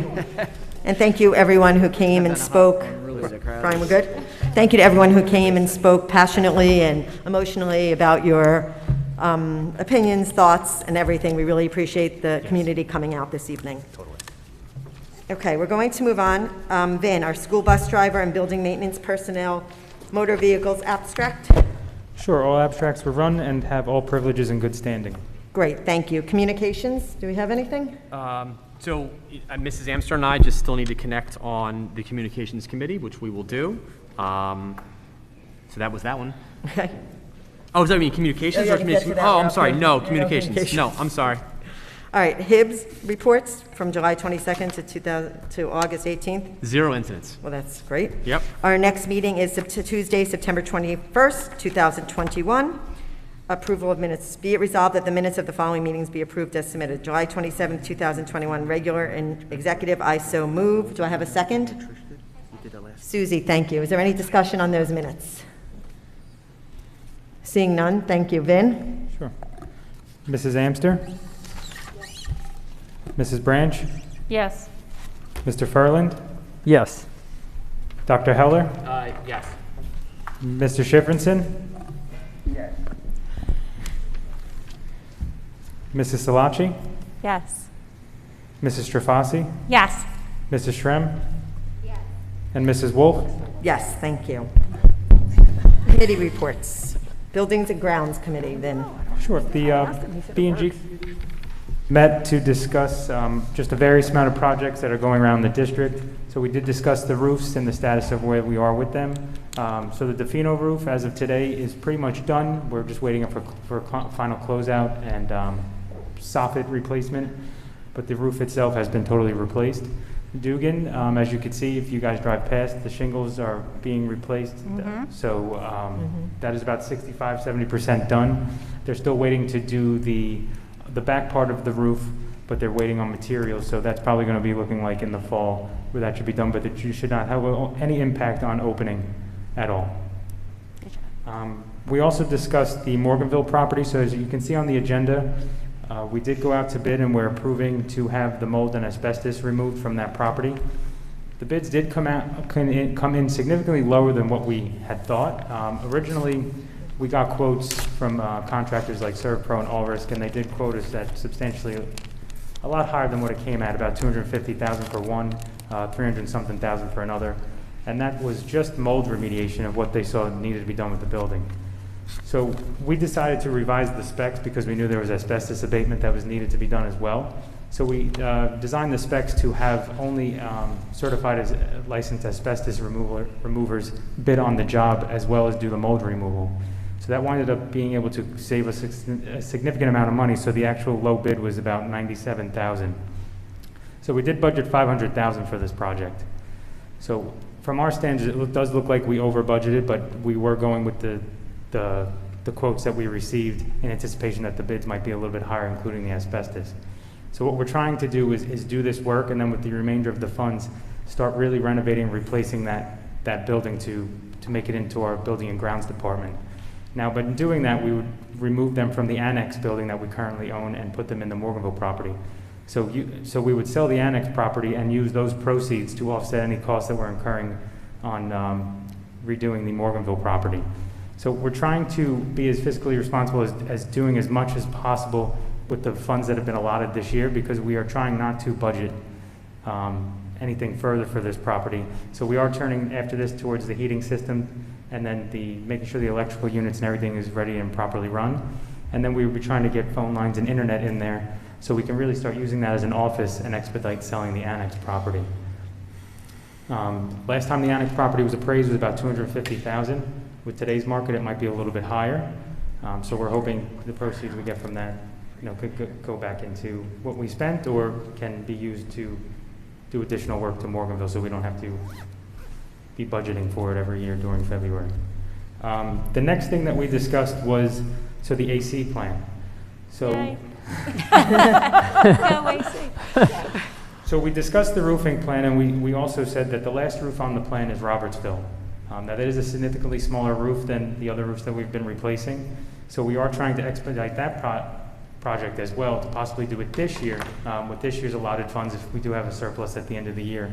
And thank you, everyone who came and spoke. Brian, we're good? Thank you to everyone who came and spoke passionately and emotionally about your opinions, thoughts, and everything. We really appreciate the community coming out this evening. Totally. Okay, we're going to move on. Vin, our school bus driver and building maintenance personnel, motor vehicles abstract. Sure, all abstracts were run and have all privileges in good standing. Great, thank you. Communications, do we have anything? So Mrs. Amster and I just still need to connect on the communications committee, which we will do. So that was that one. Okay. Oh, does that mean communications or communications? Oh, I'm sorry. No, communications. No, I'm sorry. All right, Hibbs reports from July 22nd to August 18th. 0 incidents. Well, that's great. Yep. Our next meeting is Tuesday, September 21st, 2021. Approval of minutes. Be it resolved that the minutes of the following meetings be approved as submitted. July 27th, 2021, regular and executive. I so move. Do I have a second? Susie, thank you. Is there any discussion on those minutes? Seeing none, thank you. Vin? Sure. Mrs. Amster? Mrs. Branch? Yes. Mr. Furland? Yes. Dr. Heller? Yes. Mr. Shifrinson? Yes. Mrs. Salachi? Yes. Mrs. Strafasi? Yes. Mrs. Shrem? Yes. And Mrs. Wolf? Yes, thank you. Committee reports. Buildings and Grounds Committee, then. Sure. The B&G met to discuss just a various amount of projects that are going around the district. So we did discuss the roofs and the status of where we are with them. So the DeFino roof, as of today, is pretty much done. We're just waiting for final closeout and soffit replacement, but the roof itself has been totally replaced. Dugan, as you can see, if you guys drive past, the shingles are being replaced. So that is about 65–70% done. They're still waiting to do the back part of the roof, but they're waiting on materials, so that's probably going to be looking like in the fall where that should be done, but it should not have any impact on opening at all. We also discussed the Morganville property, so as you can see on the agenda, we did go out to bid and we're approving to have the mold and asbestos removed from that property. The bids did come in significantly lower than what we had thought. Originally, we got quotes from contractors like Servpro and All Risk, and they did quote us at substantially a lot higher than what it came at, about $250,000 for one, 300-something thousand for another. And that was just mold remediation of what they saw needed to be done with the building. So we decided to revise the specs because we knew there was asbestos abatement that was needed to be done as well. So we designed the specs to have only certified as licensed asbestos removers bid on the job as well as do the mold removal. So that winded up being able to save us a significant amount of money. So the actual low bid was about $97,000. So we did budget $500,000 for this project. So from our standards, it does look like we over budgeted, but we were going with the quotes that we received in anticipation that the bids might be a little bit higher, including the asbestos. So what we're trying to do is do this work, and then with the remainder of the funds, start really renovating and replacing that building to make it into our building and grounds department. Now, but in doing that, we would remove them from the annex building that we currently own and put them in the Morganville property. So we would sell the annex property and use those proceeds to offset any costs that we're incurring on redoing the Morganville property. So we're trying to be as fiscally responsible as doing as much as possible with the funds that have been allotted this year, because we are trying not to budget anything further for this property. So we are turning after this towards the heating system and then making sure the electrical units and everything is ready and properly run. And then we would be trying to get phone lines and internet in there so we can really start using that as an office and expedite selling the annex property. Last time the annex property was appraised was about $250,000. With today's market, it might be a little bit higher. So we're hoping the proceeds we get from that, could go back into what we spent or can be used to do additional work to Morganville so we don't have to be budgeting for it every year during February. The next thing that we discussed was the AC plan. So, Go AC. So we discussed the roofing plan, and we also said that the last roof on the plan is Robertsville. Now that is a significantly smaller roof than the other roofs that we've been replacing. So we are trying to expedite that project as well to possibly do it this year with this year's allotted funds if we do have a surplus at the end of the year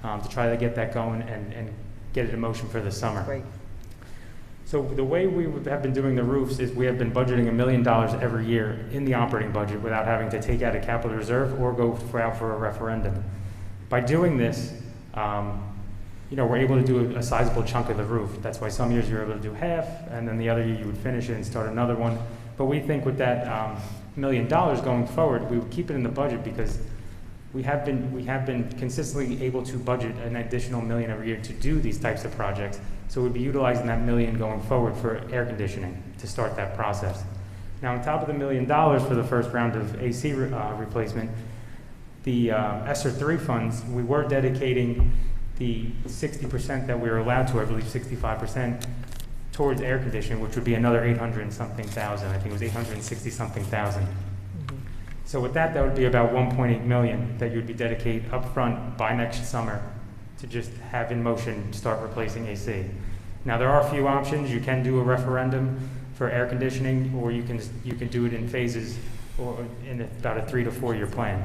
to try to get that going and get it in motion for the summer. Great. So the way we have been doing the roofs is we have been budgeting $1 million every year in the operating budget without having to take out a capital reserve or go out for a referendum. By doing this, we're able to do a sizable chunk of the roof. That's why some years you're able to do half, and then the other year you would finish it and start another one. But we think with that $1 million going forward, we would keep it in the budget because we have been consistently able to budget an additional $1 million every year to do these types of projects. So we'd be utilizing that $1 million going forward for air conditioning to start that process. Now, on top of the $1 million for the first round of AC replacement, the ESSER 3 funds, we were dedicating the 60% that we were allowed to, I believe 65%, towards air conditioning, which would be another 800 and something thousand. I think it was 860 something thousand. Mm-hmm. So with that would be about 1.8 million that you would be dedicated up front by next summer to just have in motion start replacing AC. Now there are a few options. You can do a referendum for air conditioning, or you can do it in phases or in about a 3 to 4 year plan.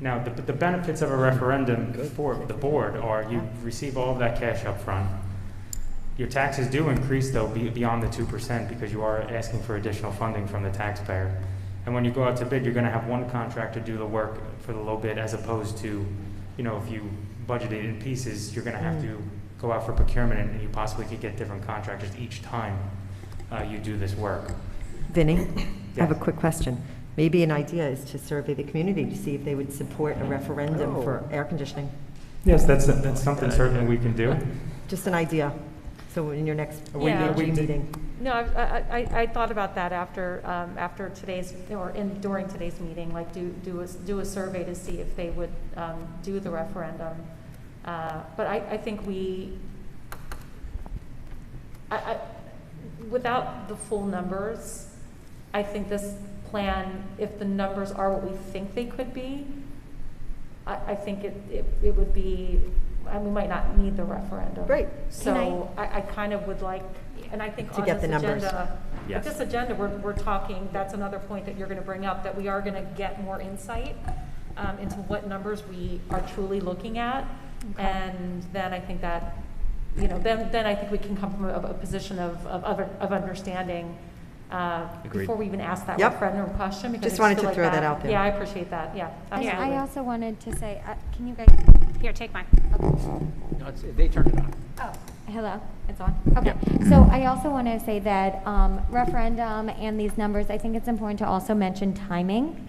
Now the benefits of a referendum for the board are you receive all of that cash up front. Your taxes do increase though beyond the 2% because you are asking for additional funding from the taxpayer. And when you go out to bid, you're going to have one contractor do the work for the low bid, as opposed to, if you budget it in pieces, you're going to have to go out for procurement, and you possibly could get different contractors each time you do this work. Vinny, I have a quick question. Maybe an idea is to survey the community to see if they would support a referendum for air conditioning. Yes, that's something certainly we can do. Just an idea. So in your next meeting. No, I thought about that after today's during today's meeting, like do a survey to see if they would do the referendum. But I think without the full numbers, I think this plan, if the numbers are what we think they could be, I think it would be, and we might not need the referendum. Great. So I kind of would like, and I think to on get this the numbers. agenda, Yes. with this agenda, we're talking, that's another point that you're going to bring up, that we are going to get more insight into what numbers we are truly looking at. Okay. And then I think that, then I think we can come from a position of understanding before we even ask that referendum question. Because just wanted to throw that out there. Yeah, I appreciate that. Yeah, absolutely. I also wanted to say, can you guys? Here, take mine. No, they turned it on. Oh, hello, it's on. Okay, so I also want to say that referendum and these numbers, I think it's important to also mention timing.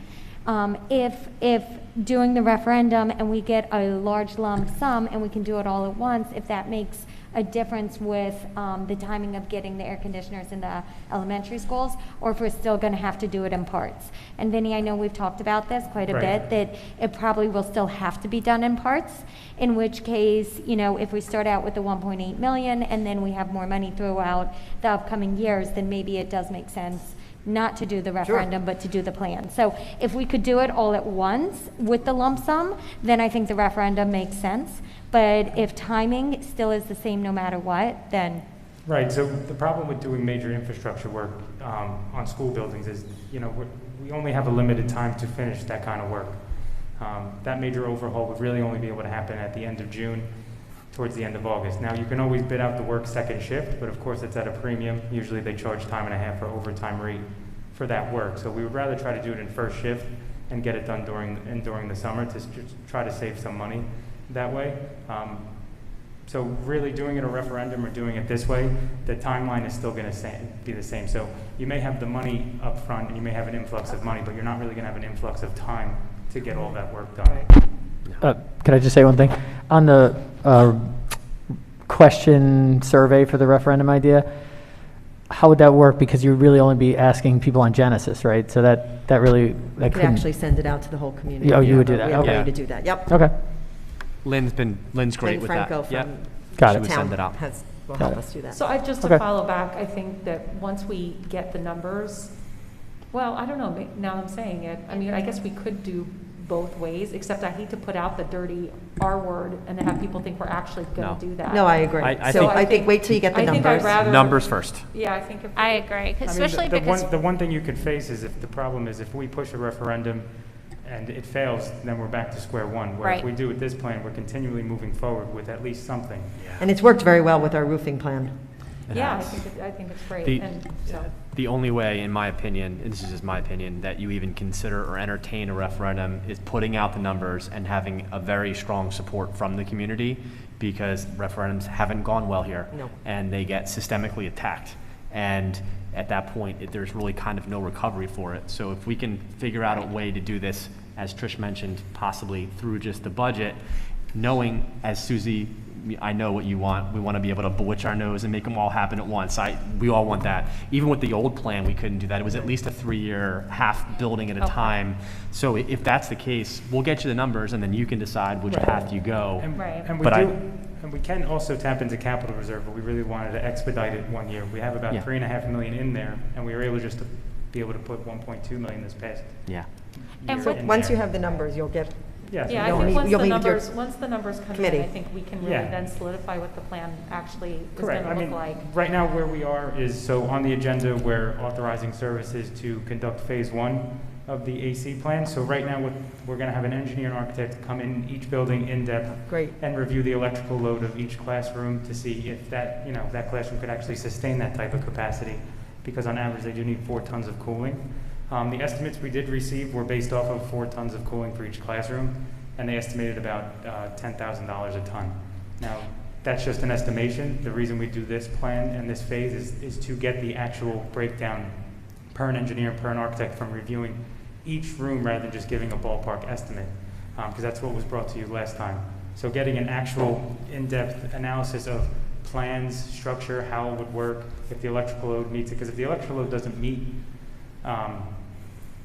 If doing the referendum and we get a large lump sum and we can do it all at once, if that makes a difference with the timing of getting the air conditioners in the elementary schools, or if we're still going to have to do it in parts. And Vinny, I know we've talked about this quite a bit, that it probably will still have to be done in parts, in which case, if we start out with the 1.8 million and then we have more money throughout the upcoming years, then maybe it does make sense not to do the referendum, but to do the plan. So if we could do it all at once with the lump sum, then I think the referendum makes sense. But if timing still is the same no matter what, then... Right, so the problem with doing major infrastructure work on school buildings is, we only have a limited time to finish that kind of work. That major overhaul would really only be able to happen at the end of June, towards the end of August. Now, you can always bid out the work second shift, but of course it's at a premium. Usually they charge time and a half or overtime rate for that work. So we would rather try to do it in first shift and get it done during the summer to try to save some money that way. So really doing it a referendum or doing it this way, the timeline is still going to be the same. So you may have the money up front and you may have an influx of money, but you're not really going to have an influx of time to get all that work done. Could I just say one thing? On the question survey for the referendum idea, how would that work? Because you would really only be asking people on Genesis, right? So that We could couldn't. actually send it out to the whole community. Oh, you would do that, We have a way okay. to do that, yep. Okay. Lynn's great Lynn with Franco that. Yep. from Got She it. would town send it out. will Got help it. us do that. So just to Okay. follow back, I think that once we get the numbers, well, I don't know, now I'm saying it, I mean, I guess we could do both ways, except I hate to put out the dirty R word and then have people think we're actually No. going to do that. No, I agree. So I think wait till you get the I think numbers. I'd rather. Numbers first. Yeah, I think if. I agree, especially the because one thing you could face is if the problem is if we push a referendum and it fails, then we're back to square one. Where if Right. we do it this plan, we're continually moving forward with at least something. And it's worked very well with our roofing plan. Yeah, I think it's great, The- and so. The only way, in my opinion, and this is just my opinion, that you even consider or entertain a referendum is putting out the numbers and having a very strong support from the community, because referendums haven't gone well here. No. And they get systemically attacked. And at that point, there's really kind of no recovery for it. So if we can figure out a way to do this, as Trish mentioned, possibly through just the budget, knowing, as Susie, I know what you want. We want to be able to bewitch our nose and make them all happen at once. We all want that. Even with the old plan, we couldn't do that. It was at least a 3-year, half building at a time. So if that's the case, we'll get you the numbers, and then you can decide which path you go. And we But and we can also tap into capital reserve, but we really wanted to expedite it 1 year. We have about Yeah. $3.5 million in there, and we were able just to be able to put $1.2 million this past. Yeah. And year So in once there. you have the numbers, you'll get. Yes. Yeah, I you'll think meet- once you'll the meet with your numbers, once the numbers come in, committee. I think we can really Yeah. then solidify what the plan actually is Correct. gonna I look mean, like. right now where we are is, so on the agenda, we're authorizing services to conduct phase 1 of the AC plan. So right now, we're gonna have an engineer and architect come in each building in depth. Great. And review the electrical load of each classroom to see if that, that classroom could actually sustain that type of capacity. Because on average, they do need 4 tons of cooling. The estimates we did receive were based off of 4 tons of cooling for each classroom, and they estimated about $10,000 a ton. Now, that's just an estimation. The reason we do this plan and this phase is to get the actual breakdown per an engineer, per an architect, from reviewing each room rather than just giving a ballpark estimate, because that's what was brought to you last time. So getting an actual in-depth analysis of plans, structure, how it would work, if the electrical load meets it, because if the electrical load doesn't meet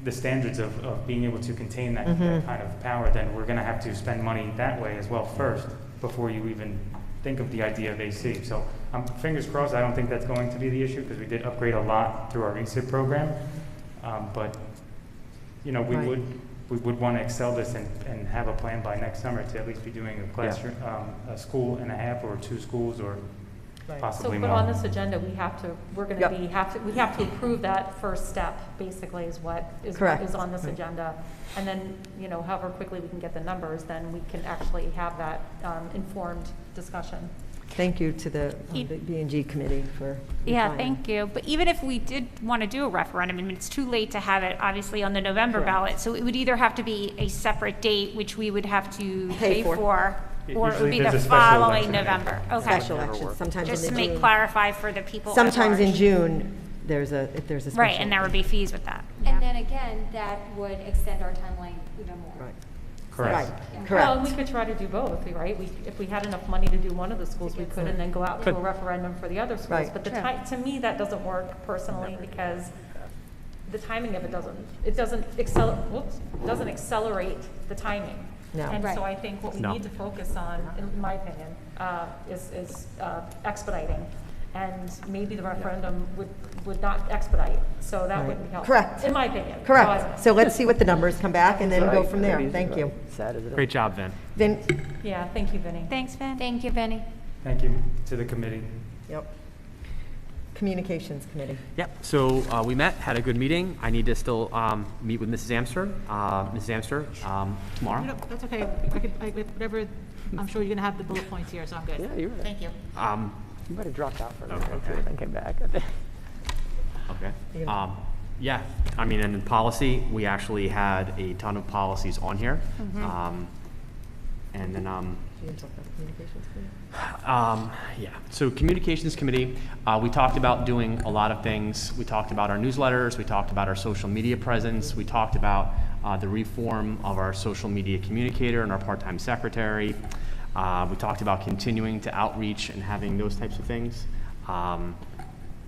the standards of being able to contain that kind of power, then we're going to have to spend money that way as well first before you even think of the idea of AC. So fingers crossed, I don't think that's going to be the issue, because we did upgrade a lot through our RESIP program. But we Right. would want to excel this and have a plan by next summer to at least be doing a classroom, a school and a half or 2 schools, or So, possibly but more. on this agenda, we have to approve that first step, basically, is what is Correct. on this agenda. And then, however quickly we can get the numbers, then we can actually have that informed discussion. Thank you to the B&G committee for. Yeah, replying. thank you. But even if we did want to do a referendum, I mean, it's too late to have it obviously on the November Correct. ballot. So it would either have to be a separate date, which we would have to Pay pay for. for, or it would Usually be the there's a special following election. November. Okay. Special elections, sometimes Just in to the make June. clarify for the people at Sometimes in large. June, if there's a special. Right, and there would be fees with that. And then again, that would extend our timeline even more. Right. Correct. Right, Well, and we correct. could try to do both, right? If we had enough money to do one of the schools, we could, and then go out to a referendum for the other schools. Right. But to me, that doesn't work personally, because the timing of it doesn't accelerate the timing. No. And Right. so I think what we No. need to focus on, in my opinion, is expediting. And maybe the referendum would not expedite, so that Right. wouldn't be helpful. Correct. In my opinion. Correct. So let's see what the numbers come back and then go from there. Thank you. Great job, Vin. Vin, Yeah, thank you, Vinny. Thanks, Vin. Thank you, Benny. Thank you to the committee. yep. Communications committee. Yep, so we met, had a good meeting. I need to still meet with Mrs. Amster, tomorrow. That's okay. Whatever, I'm sure you're gonna have the bullet points here, so I'm good. Yeah, you're right. Thank you. You might have dropped out for a minute or Okay. two and then came back. Okay. Yeah, I mean, and in policy, we actually had a ton of policies on here. And then, You can talk about the communications committee. yeah, so Communications Committee, we talked about doing a lot of things. We talked about our newsletters, we talked about our social media presence, we talked about the reform of our social media communicator and our part-time secretary. We talked about continuing to outreach and having those types of things. So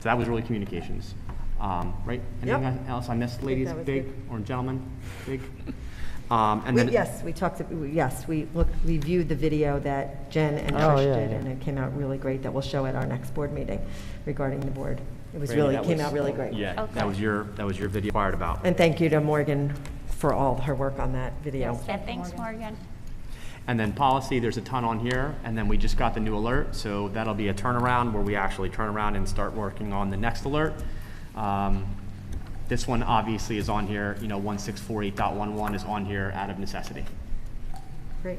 that was really communications, right? Anything else I missed, ladies? that was Big, good. or gentlemen? Big? And then We viewed the video that Jen and Oh, Trish yeah, did, yeah. and it came out really great, that we'll show at our next board meeting regarding the board. It was Randy, really, that came was- out really great. Yeah, Okay. that was your video inquired about. And thank you to Morgan for all her work on that video. Yeah, thanks, Morgan. And then policy, there's a ton on here, and then we just got the new alert, so that'll be a turnaround where we actually turn around and start working on the next alert. This one obviously is on here, 1648.11 is on here out of necessity. Great.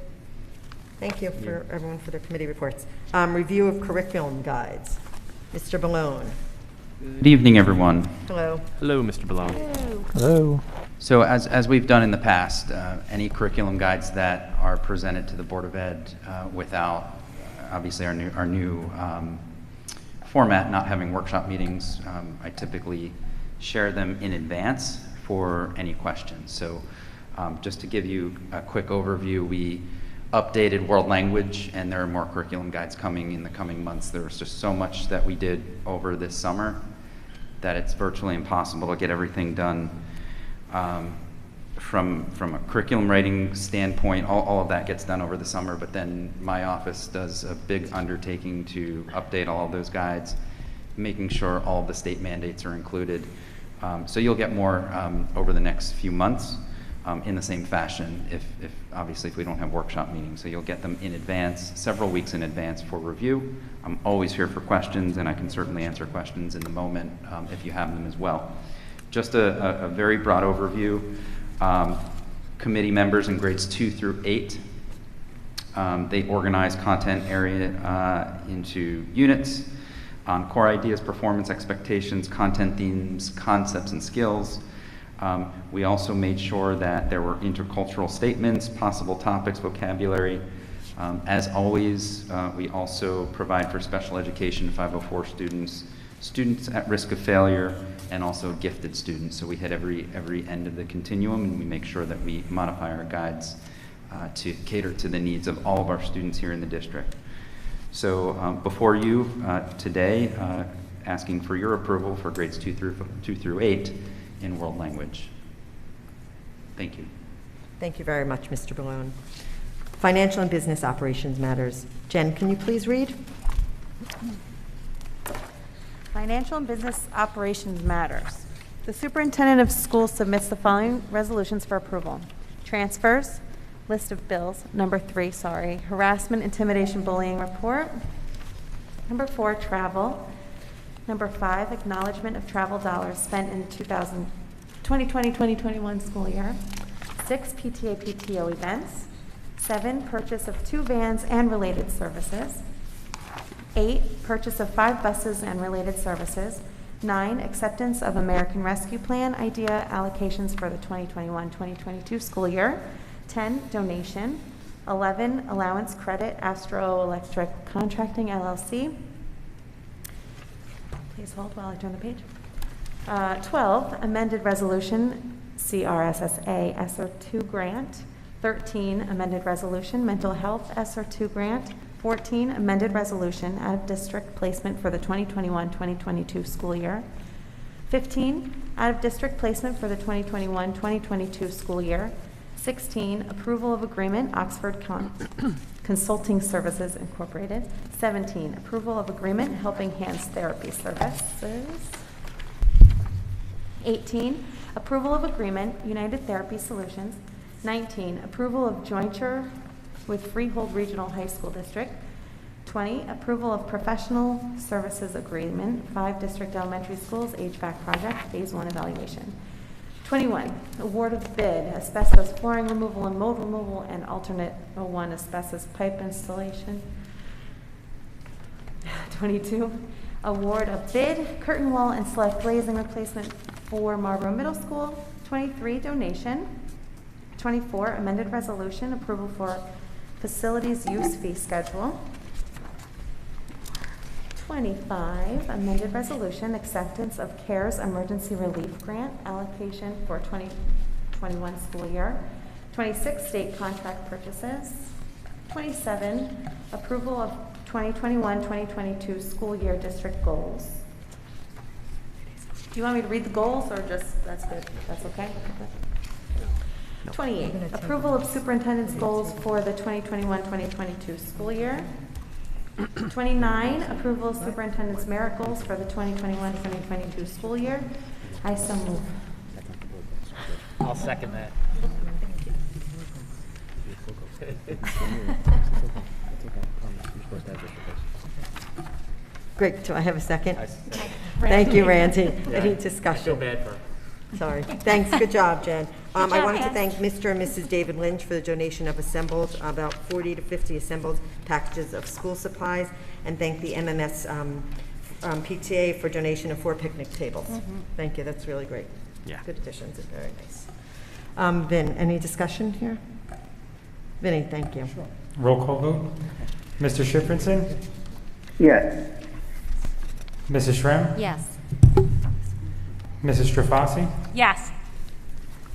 Thank you for everyone for their committee reports. Review of curriculum guides. Mr. Balone. Good evening, everyone. Hello. Hello, Mr. Balone. Hello. So as we've done in the past, any curriculum guides that are presented to the Board of Ed without, obviously, our new format, not having workshop meetings, I typically share them in advance for any questions. So just to give you a quick overview, we updated world language, and there are more curriculum guides coming in the coming months. There was just so much that we did over this summer that it's virtually impossible to get everything done. From a curriculum writing standpoint, all of that gets done over the summer, but then my office does a big undertaking to update all of those guides, making sure all of the state mandates are included. So you'll get more over the next few months in the same fashion, if obviously if we don't have workshop meetings. So you'll get them in advance, several weeks in advance for review. I'm always here for questions, and I can certainly answer questions in the moment if you have them as well. Just a very broad overview. Committee members in grades 2 through 8, they organize content area into units on core ideas, performance expectations, content themes, concepts, and skills. We also made sure that there were intercultural statements, possible topics, vocabulary. As always, we also provide for special education 504 students, students at risk of failure, and also gifted students. So we hit every end of the continuum, and we make sure that we modify our guides to cater to the needs of all of our students here in the district. So before you today, asking for your approval for grades 2 through 8 in world language. Thank you. Thank you very much, Mr. Balone. Financial and business operations matters. Jen, can you please read? Financial and business operations matters. The superintendent of schools submits the following resolutions for approval. Transfers, list of bills, number 3, harassment, intimidation, bullying report. Number 4, travel. Number 5, acknowledgement of travel dollars spent in 2020-2021 school year. 6, PTA, PTO events. 7, purchase of 2 vans and related services. 8, purchase of 5 buses and related services. 9, acceptance of American Rescue Plan IDEA allocations for the 2021-2022 school year. 10, donation. 11, allowance credit, Astro Electric Contracting LLC. Please hold while I turn the page. 12, amended resolution, CRSSA SR2 grant. 13, amended resolution, mental health SR2 grant. 14, amended resolution, out-of-district placement for the 2021-2022 school year. 15, out-of-district placement for the 2021-2022 school year. 16, approval of agreement, Oxford Consulting Services Incorporated. 17, approval of agreement, Helping Hands Therapy Services. 18, approval of agreement, United Therapy Solutions. 19, approval of jointure with Freehold Regional High School District. 20, approval of professional services agreement, 5 district elementary schools, HVAC project, phase 1 evaluation. 21, award of bid, asbestos flooring removal and mold removal and alternate 01 asbestos pipe installation. 22, award of bid, curtain wall and select glazing replacement for Marlboro Middle School. 23, donation. 24, amended resolution, approval for Facilities use fee schedule. 25, amended resolution, acceptance of CARES Emergency Relief Grant allocation for 2021 school year. 26, state contract purchases. 27, approval of 2021-2022 school year district goals. Do you want me to read the goals or just, that's good, that's okay? 28, approval of superintendent's goals for the 2021-2022 school year. 29, approval of superintendent's merit goals for the 2021-2022 school year. I so move. I'll second that. Great, do I have a second? Thank you, Randy. Any discussion? I feel bad for her. Sorry. Thanks, good job, Jen. I job, wanted to Jen. thank Mr. and Mrs. David Lynch for the donation of assembled, about 40 to 50 assembled packages of school supplies, and thank the MMS PTA for donation of 4 picnic tables. Thank you, that's really great. Yeah. Good additions, and very nice. Vin, any discussion here? Vinny, thank you. Roll call vote. Mr. Shiffrinson? Yes. Mrs. Shrem? Yes. Mrs. Strafasi? Yes.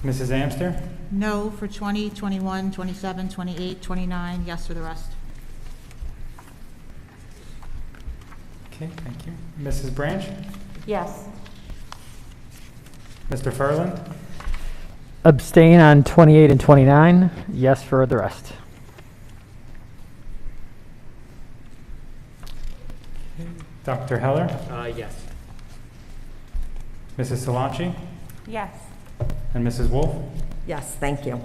Mrs. Amster? No for 20, 21, 27, 28, 29, yes for the rest. Okay, thank you. Mrs. Branch? Yes. Mr. Furland? Abstain on 28 and 29, yes for the rest. Dr. Heller? Yes. Mrs. Salanchi? Yes. And Mrs. Wolf? Yes, thank you.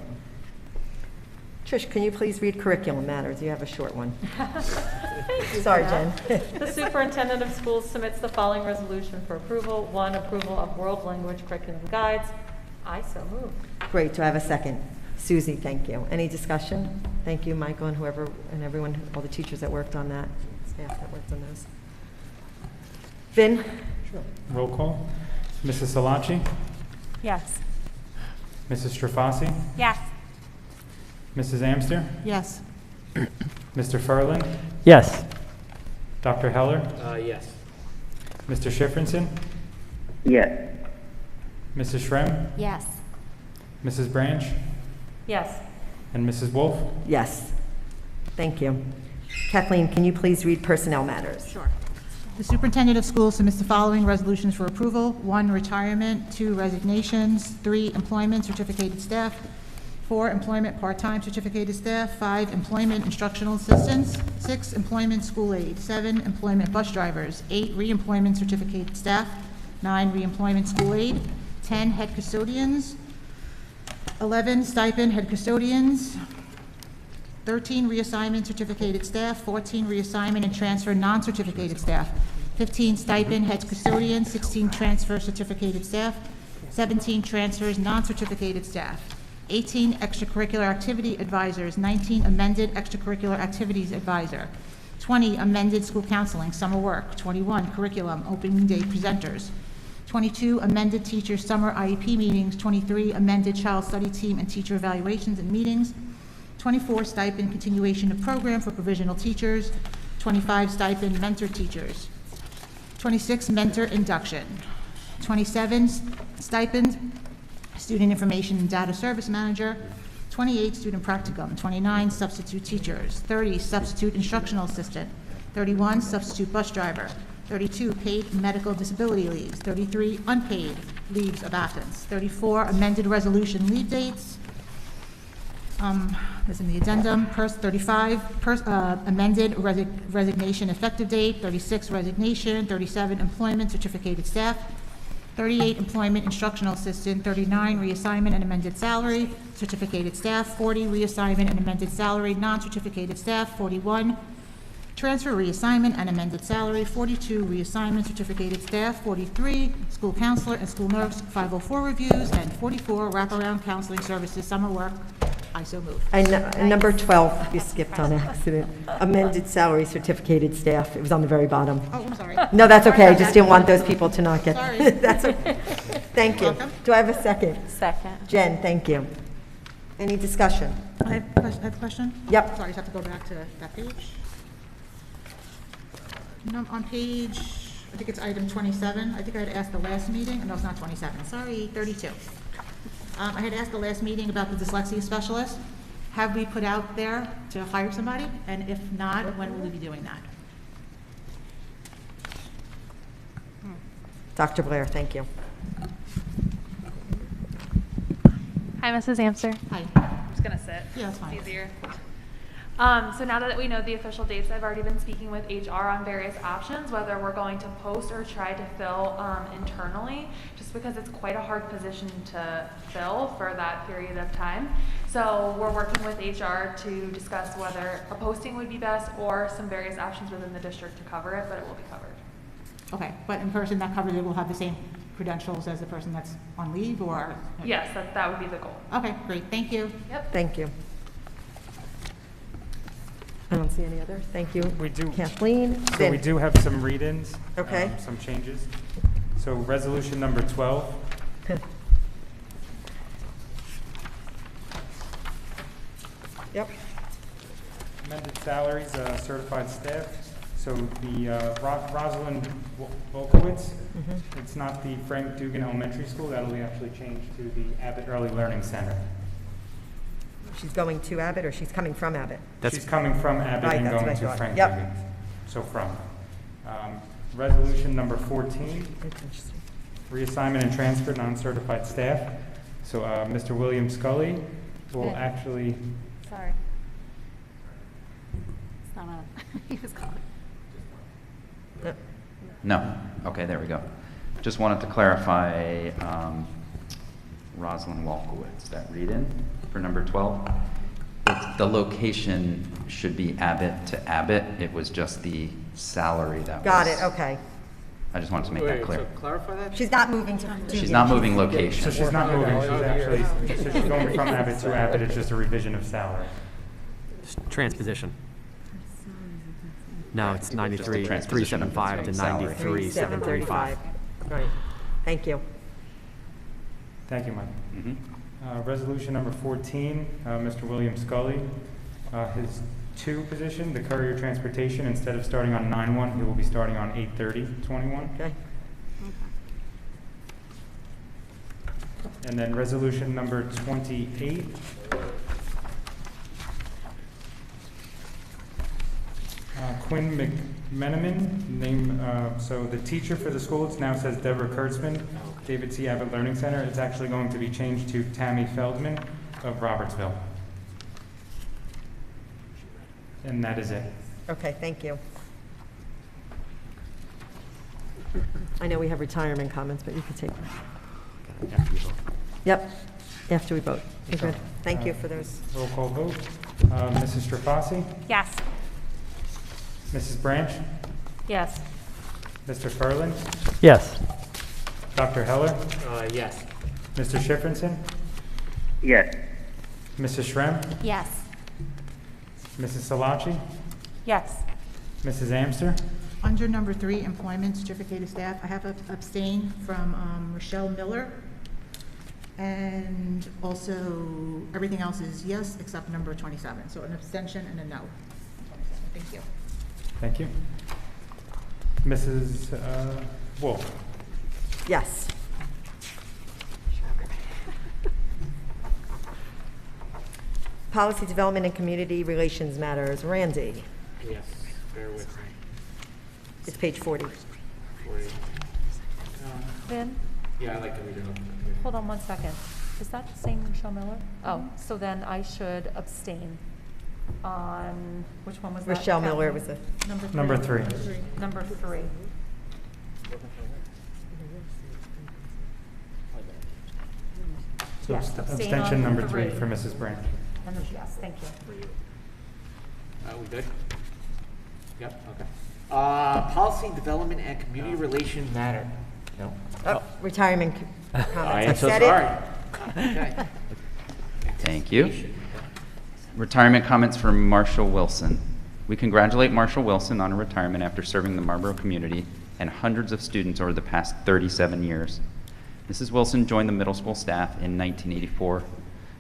Trish, can you please read curriculum matters? You have a short one. Sorry, Jen. The superintendent of schools submits the following resolution for approval. 1, approval of world language curriculum guides. I so move. Great, do I have a second? Susie, thank you. Any discussion? Thank you, Michael, and whoever, and everyone, all the teachers that worked on that, staff that worked on those. Vin? Roll call. Mrs. Salanchi? Yes. Mrs. Strafasi? Yes. Mrs. Amster? Yes. Mr. Furland? Yes. Dr. Heller? Yes. Mr. Shiffrinson? Yes. Mrs. Shrem? Yes. Mrs. Branch? Yes. And Mrs. Wolf? Yes. Thank you. Kathleen, can you please read personnel matters? Sure. The superintendent of schools submits the following resolutions for approval. 1, retirement. 2, resignations. 3, employment certificated staff. 4, employment part-time certificated staff. 5, employment instructional assistants. 6, employment school aid. 7, employment bus drivers. 8, reemployment certificated staff. 9, reemployment school aid. 10, head custodians. 11, stipend head custodians. 13, reassignment certificated staff. 14, reassignment and transfer non-certificated staff. 15, stipend head custodian. 16, transfer certificated staff. 17, transfers non-certificated staff. 18, extracurricular activity advisors. 19, amended extracurricular activities advisor. 20, amended school counseling, summer work. 21, curriculum, opening day presenters. 22, amended teacher summer IEP meetings. 23, amended child study team and teacher evaluations and meetings. 24, stipend continuation of program for provisional teachers. 25, stipend mentor teachers. 26, mentor induction. 27, stipend student information and data service manager. 28, student practicum. 29, substitute teachers. 30, substitute instructional assistant. 31, substitute bus driver. 32, paid medical disability leaves. 33, unpaid leaves of absence. 34, amended resolution leave dates. Is in the addendum. 35, amended resignation effective date. 36, resignation. 37, employment certificated staff. 38, employment instructional assistant. 39, reassignment and amended salary certificated staff. 40, reassignment and amended salary non-certificated staff. 41, transfer, reassignment, and amended salary. 42, reassignment, certificated staff. 43, school counselor and school nurse 504 reviews. And 44, wraparound counseling services, summer work. I so move. Number 12, you skipped on accident. Amended salary, certificated staff. It was on the very bottom. Oh, I'm sorry. No, that's okay. I just didn't want those people to not get. Sorry. That's okay. Thank you. Welcome. Do I have a second? Second. Jen, thank you. Any discussion? I have a question? Yep. Sorry, I just have to go back to that page. No, on page, I think it's item 27. I think I had asked the last meeting. No, it's not 27. Sorry, 32. I had asked the last meeting about the dyslexia specialist. Have we put out there to hire somebody? And if not, when will we be doing that? Dr. Blair, thank you. Hi, Mrs. Amster. Hi. I'm just gonna sit. Yeah, that's fine. It's easier. So now that we know the official dates, I've already been speaking with HR on various options, whether we're going to post or try to fill internally, just because it's quite a hard position to fill for that period of time. So we're working with HR to discuss whether a posting would be best or some various options within the district to cover it, but it will be covered. Okay, but in person that covers it will have the same credentials as the person that's on leave, or? Yes, that would be the goal. Okay, great, thank you. Yep. Thank you. I don't see any other. Thank you. We do. Kathleen? So we do have some read-ins. Okay. Some changes. So resolution number 12. Yep. Amended salaries, certified staff. So the Rosalind Volkowitz, it's not the Frank Dugan Elementary School. That'll be actually changed to the Abbott Early Learning Center. She's going to Abbott, or she's coming from Abbott? She's coming from Abbott Right, and that's what going I to thought. Frank Yep. Dugan. So from. Resolution number 14. Reassignment and transfer non-certified staff. So Mr. William Scully will actually. Sorry. It's not on. He was calling. No. Okay, there we go. Just wanted to clarify Rosalind Walkowitz, that read-in for number 12. The location should be Abbott to Abbott. It was just the salary that Got was. it, okay. I just wanted to make that clear. So clarify that? She's not moving to. She's not moving location. So she's not moving. She's actually. So she's going from Abbott to Abbott. It's just a revision of salary. Transposition. No, it's 93, transposition of 375 to salary. 93, 735. Right. Thank you. Thank you, Mike. Mm-hmm. Resolution number 14, Mr. William Scully, his 2 position, the courier transportation, instead of starting on 9/1, he will be starting on 8/30/21. Okay. And then resolution number 28. Quinn McMenamin, name, so the teacher for the school, it now says Deborah Kurtzman, David C. Abbott Learning Center. It's actually going to be changed to Tammy Feldman of Robertsville. And that is it. Okay, thank you. I know we have retirement comments, but you can take them. Yep, after we vote. You're good. Thank you for those. Roll call vote. Mrs. Strafasi? Yes. Mrs. Branch? Yes. Mr. Ferland? Yes. Dr. Heller? Yes. Mr. Schifrinson? Yes. Mrs. Shrem? Yes. Mrs. Salachi? Yes. Mrs. Amster? Under number 3, employment certificated staff, I have abstained from Rochelle Miller. And also, everything else is yes, except number 27. So an abstention and a no. 27. Thank you. Thank you. Mrs. Wolf? Yes. Policy Development and Community Relations Matters, Randy. Yes, bear with me. It's page 40. Vin, Yeah, I like to read it. hold on one second. Is that the same Michelle Miller? Oh, so then I should abstain on, which one was that? Rochelle Miller was a. Number 3. Number 3. So Yes, abstain abstention on number 3 3. for Mrs. Branch. And then, yes, thank you. We good? Yep, okay. Policy development and community relations matter. No? Oh, retirement comments. I am so said it. sorry. Okay. Thank you. Retirement comments from Marshall Wilson. We congratulate Marshall Wilson on her retirement after serving the Marlboro community and hundreds of students over the past 37 years. Mrs. Wilson joined the middle school staff in 1984.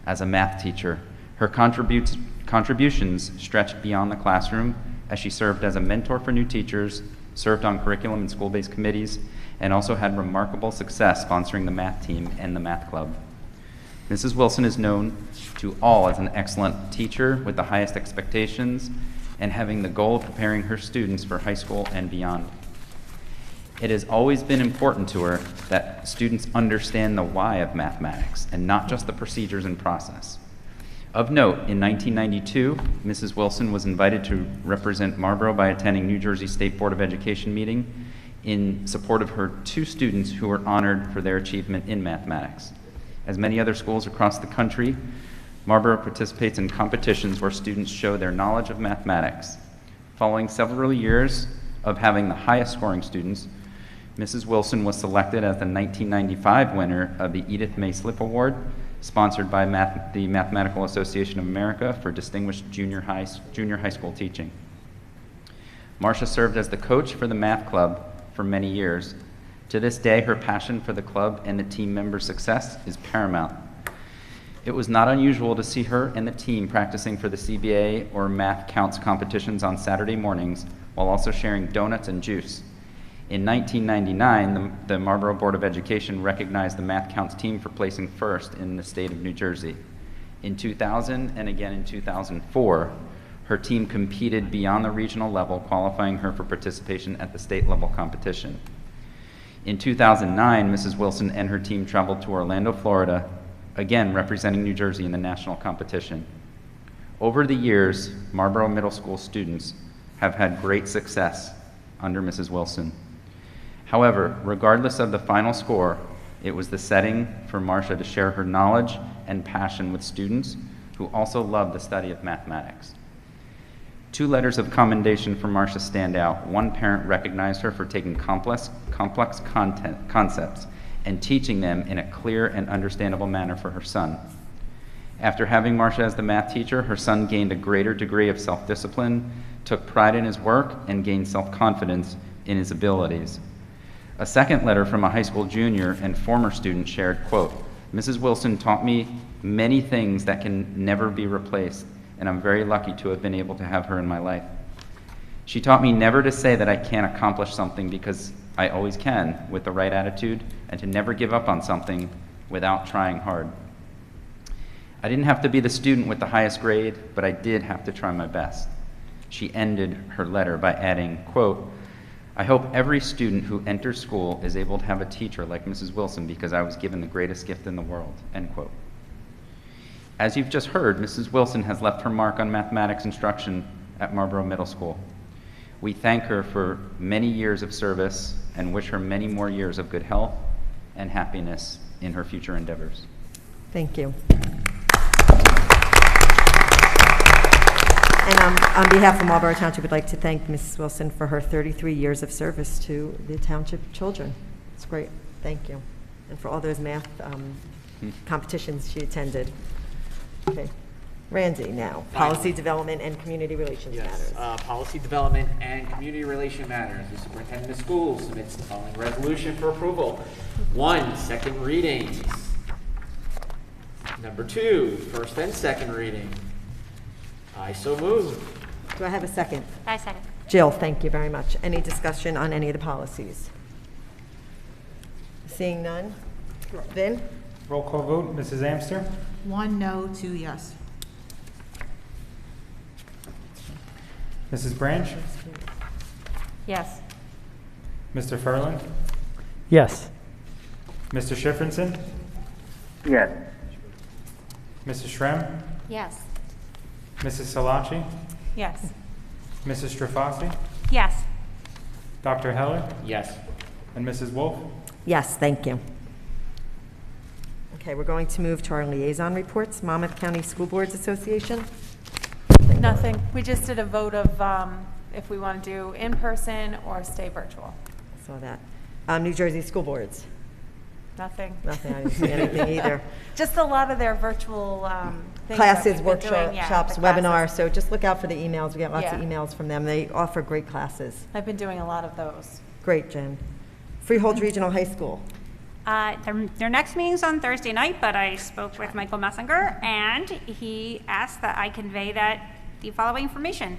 As a math teacher, her contributions stretched beyond the classroom as she served as a mentor for new teachers, served on curriculum and school-based committees, and also had remarkable success sponsoring the math team and the math club. Mrs. Wilson is known to all as an excellent teacher with the highest expectations and having the goal of preparing her students for high school and beyond. It has always been important to her that students understand the why of mathematics and not just the procedures and process. Of note, in 1992, Mrs. Wilson was invited to represent Marlboro by attending New Jersey State Board of Education meeting in support of her 2 students who were honored for their achievement in mathematics. As many other schools across the country, Marlboro participates in competitions where students show their knowledge of mathematics. Following several years of having the highest scoring students, Mrs. Wilson was selected as the 1995 winner of the Edith May Slip Award, sponsored by the Mathematical Association of America for Distinguished Junior High School Teaching. Marcia served as the coach for the math club for many years. To this day, her passion for the club and the team members' success is paramount. It was not unusual to see her and the team practicing for the CBA or Math Counts competitions on Saturday mornings while also sharing donuts and juice. In 1999, the Marlboro Board of Education recognized the Math Counts team for placing first in the state of New Jersey. In 2000 and again in 2004, her team competed beyond the regional level, qualifying her for participation at the state level competition. In 2009, Mrs. Wilson and her team traveled to Orlando, Florida, again representing New Jersey in the national competition. Over the years, Marlboro Middle School students have had great success under Mrs. Wilson. However, regardless of the final score, it was the setting for Marcia to share her knowledge and passion with students who also love the study of mathematics. 2 letters of commendation for Marcia stand out. One parent recognized her for taking complex concepts and teaching them in a clear and understandable manner for her son. After having Marcia as the math teacher, her son gained a greater degree of self-discipline, took pride in his work, and gained self-confidence in his abilities. A second letter from a high school junior and former student shared, quote, "Mrs. Wilson taught me many things that can never be replaced, and I'm very lucky to have been able to have her in my life. She taught me never to say that I can't accomplish something because I always can with the right attitude, and to never give up on something without trying hard. I didn't have to be the student with the highest grade, but I did have to try my best." She ended her letter by adding, quote, "I hope every student who enters school is able to have a teacher like Mrs. Wilson because I was given the greatest gift in the world," end quote. As you've just heard, Mrs. Wilson has left her mark on mathematics instruction at Marlboro Middle School. We thank her for many years of service and wish her many more years of good health and happiness in her future endeavors. Thank you. And on behalf of Marlboro Township, we'd like to thank Mrs. Wilson for her 33 years of service to the township children. It's great. Thank you. And for all those math competitions she attended. Okay. Randy now, Policy Development and Community Relations Matters. Policy Development and Community Relation Matters. The Superintendent of Schools submits the following resolution for approval. 1, second readings. Number 2, first and second reading. I so move. Do I have a second? I second. Jill, thank you very much. Any discussion on any of the policies? Seeing none? Vin? Roll call vote, Mrs. Amster? 1 no, 2 yes. Mrs. Branch? Yes. Mr. Furlan? Yes. Mr. Schifrinson? Yes. Mrs. Shrem? Yes. Mrs. Salachi? Yes. Mrs. Strafasi? Yes. Dr. Heller? Yes. And Mrs. Wolf? Yes, thank you. Okay, we're going to move to our liaison reports. Monmouth County School Boards Association? Nothing. We just did a vote of if we want to do in person or stay virtual. Saw that. New Jersey School Boards? Nothing. Nothing. I didn't see anything either. Just a lot of their virtual things Classes, that we've been doing. workshops, the webinars, classes. so just look out for the emails. We get lots of Yeah. emails from them. They offer great classes. I've been doing a lot of those. Great, Jen. Freehold Regional High School? Their next meeting's on Thursday night, but I spoke with Michael Messinger, and he asked that I convey the following information.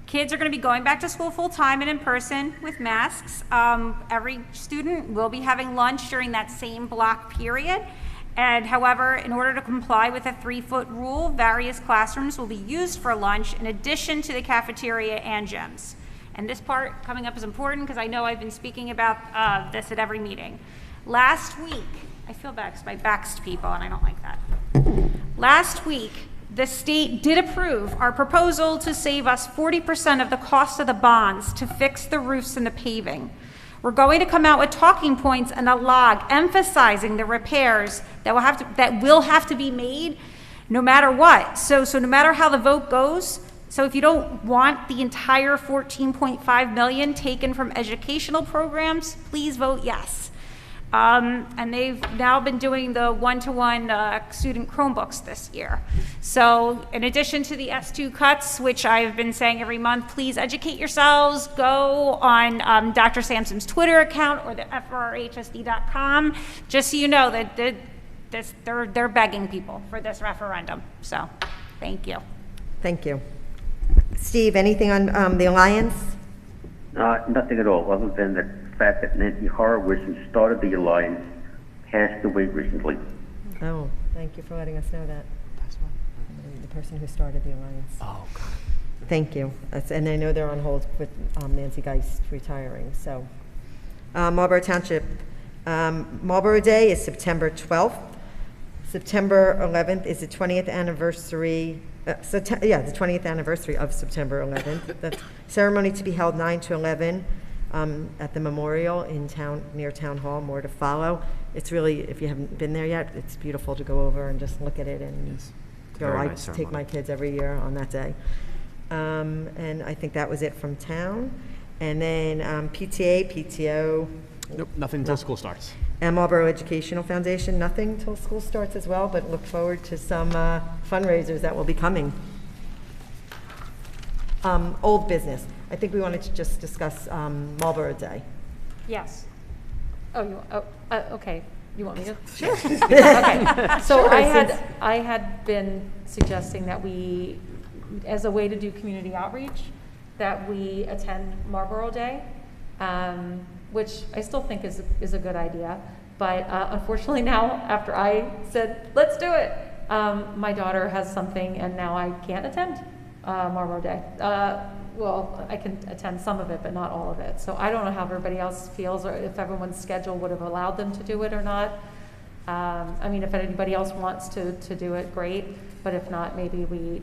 Kids are going to be going back to school full-time and in person with masks. Every student will be having lunch during that same block period. And however, in order to comply with a 3-foot rule, various classrooms will be used for lunch in addition to the cafeteria and gyms. And this part coming up is important because I know I've been speaking about this at every meeting. Last week, I feel bad because I vexed people and I don't like that. Last week, the state did approve our proposal to save us 40% of the cost of the bonds to fix the roofs and the paving. We're going to come out with talking points and a log emphasizing the repairs that will have to be made no matter what. So no matter how the vote goes, so if you don't want the entire $14.5 million taken from educational programs, please vote yes. And they've now been doing the one-to-one student Chromebooks this year. So in addition to the S2 cuts, which I've been saying every month, please educate yourselves. Go on Dr. Sampson's Twitter account or the frhsd.com, just so you know that they're begging people for this referendum. So thank you. Thank you. Steve, anything on the Alliance? Nothing at all, other than the fact that Nancy Horowitz, who started the Alliance, passed away recently. Oh, thank you for letting us know that. The person who started the Alliance. Oh, God. Thank you. And I know they're on hold with Nancy Geist retiring. So, Marlboro Township. Marlboro Day is September 12th. September 11th is the 20th anniversary. The 20th anniversary of September 11th. The ceremony to be held 9 to 11 at the memorial in town, near Town Hall. More to follow. It's really, if you haven't been there yet, it's beautiful to go over and just look at it and go. Very I nice take ceremony. my kids every year on that day. And I think that was it from town. And then PTA, PTO. Nope, nothing until school starts. And Marlboro Educational Foundation, nothing till school starts as well, but look forward to some fundraisers that will be coming. Old business. I think we wanted to just discuss Marlboro Day. Yes. Okay. You want me to? Sure. Okay. So Sure, I had been suggesting that we, as a way to do community outreach, that we attend Marlboro Day, which I still think is a good idea. But unfortunately now, after I said, let's do it, my daughter has something and now I can't attend Marlboro Day. Well, I can attend some of it, but not all of it. So I don't know how everybody else feels or if everyone's schedule would have allowed them to do it or not. I mean, if anybody else wants to do it, great. But if not, maybe we,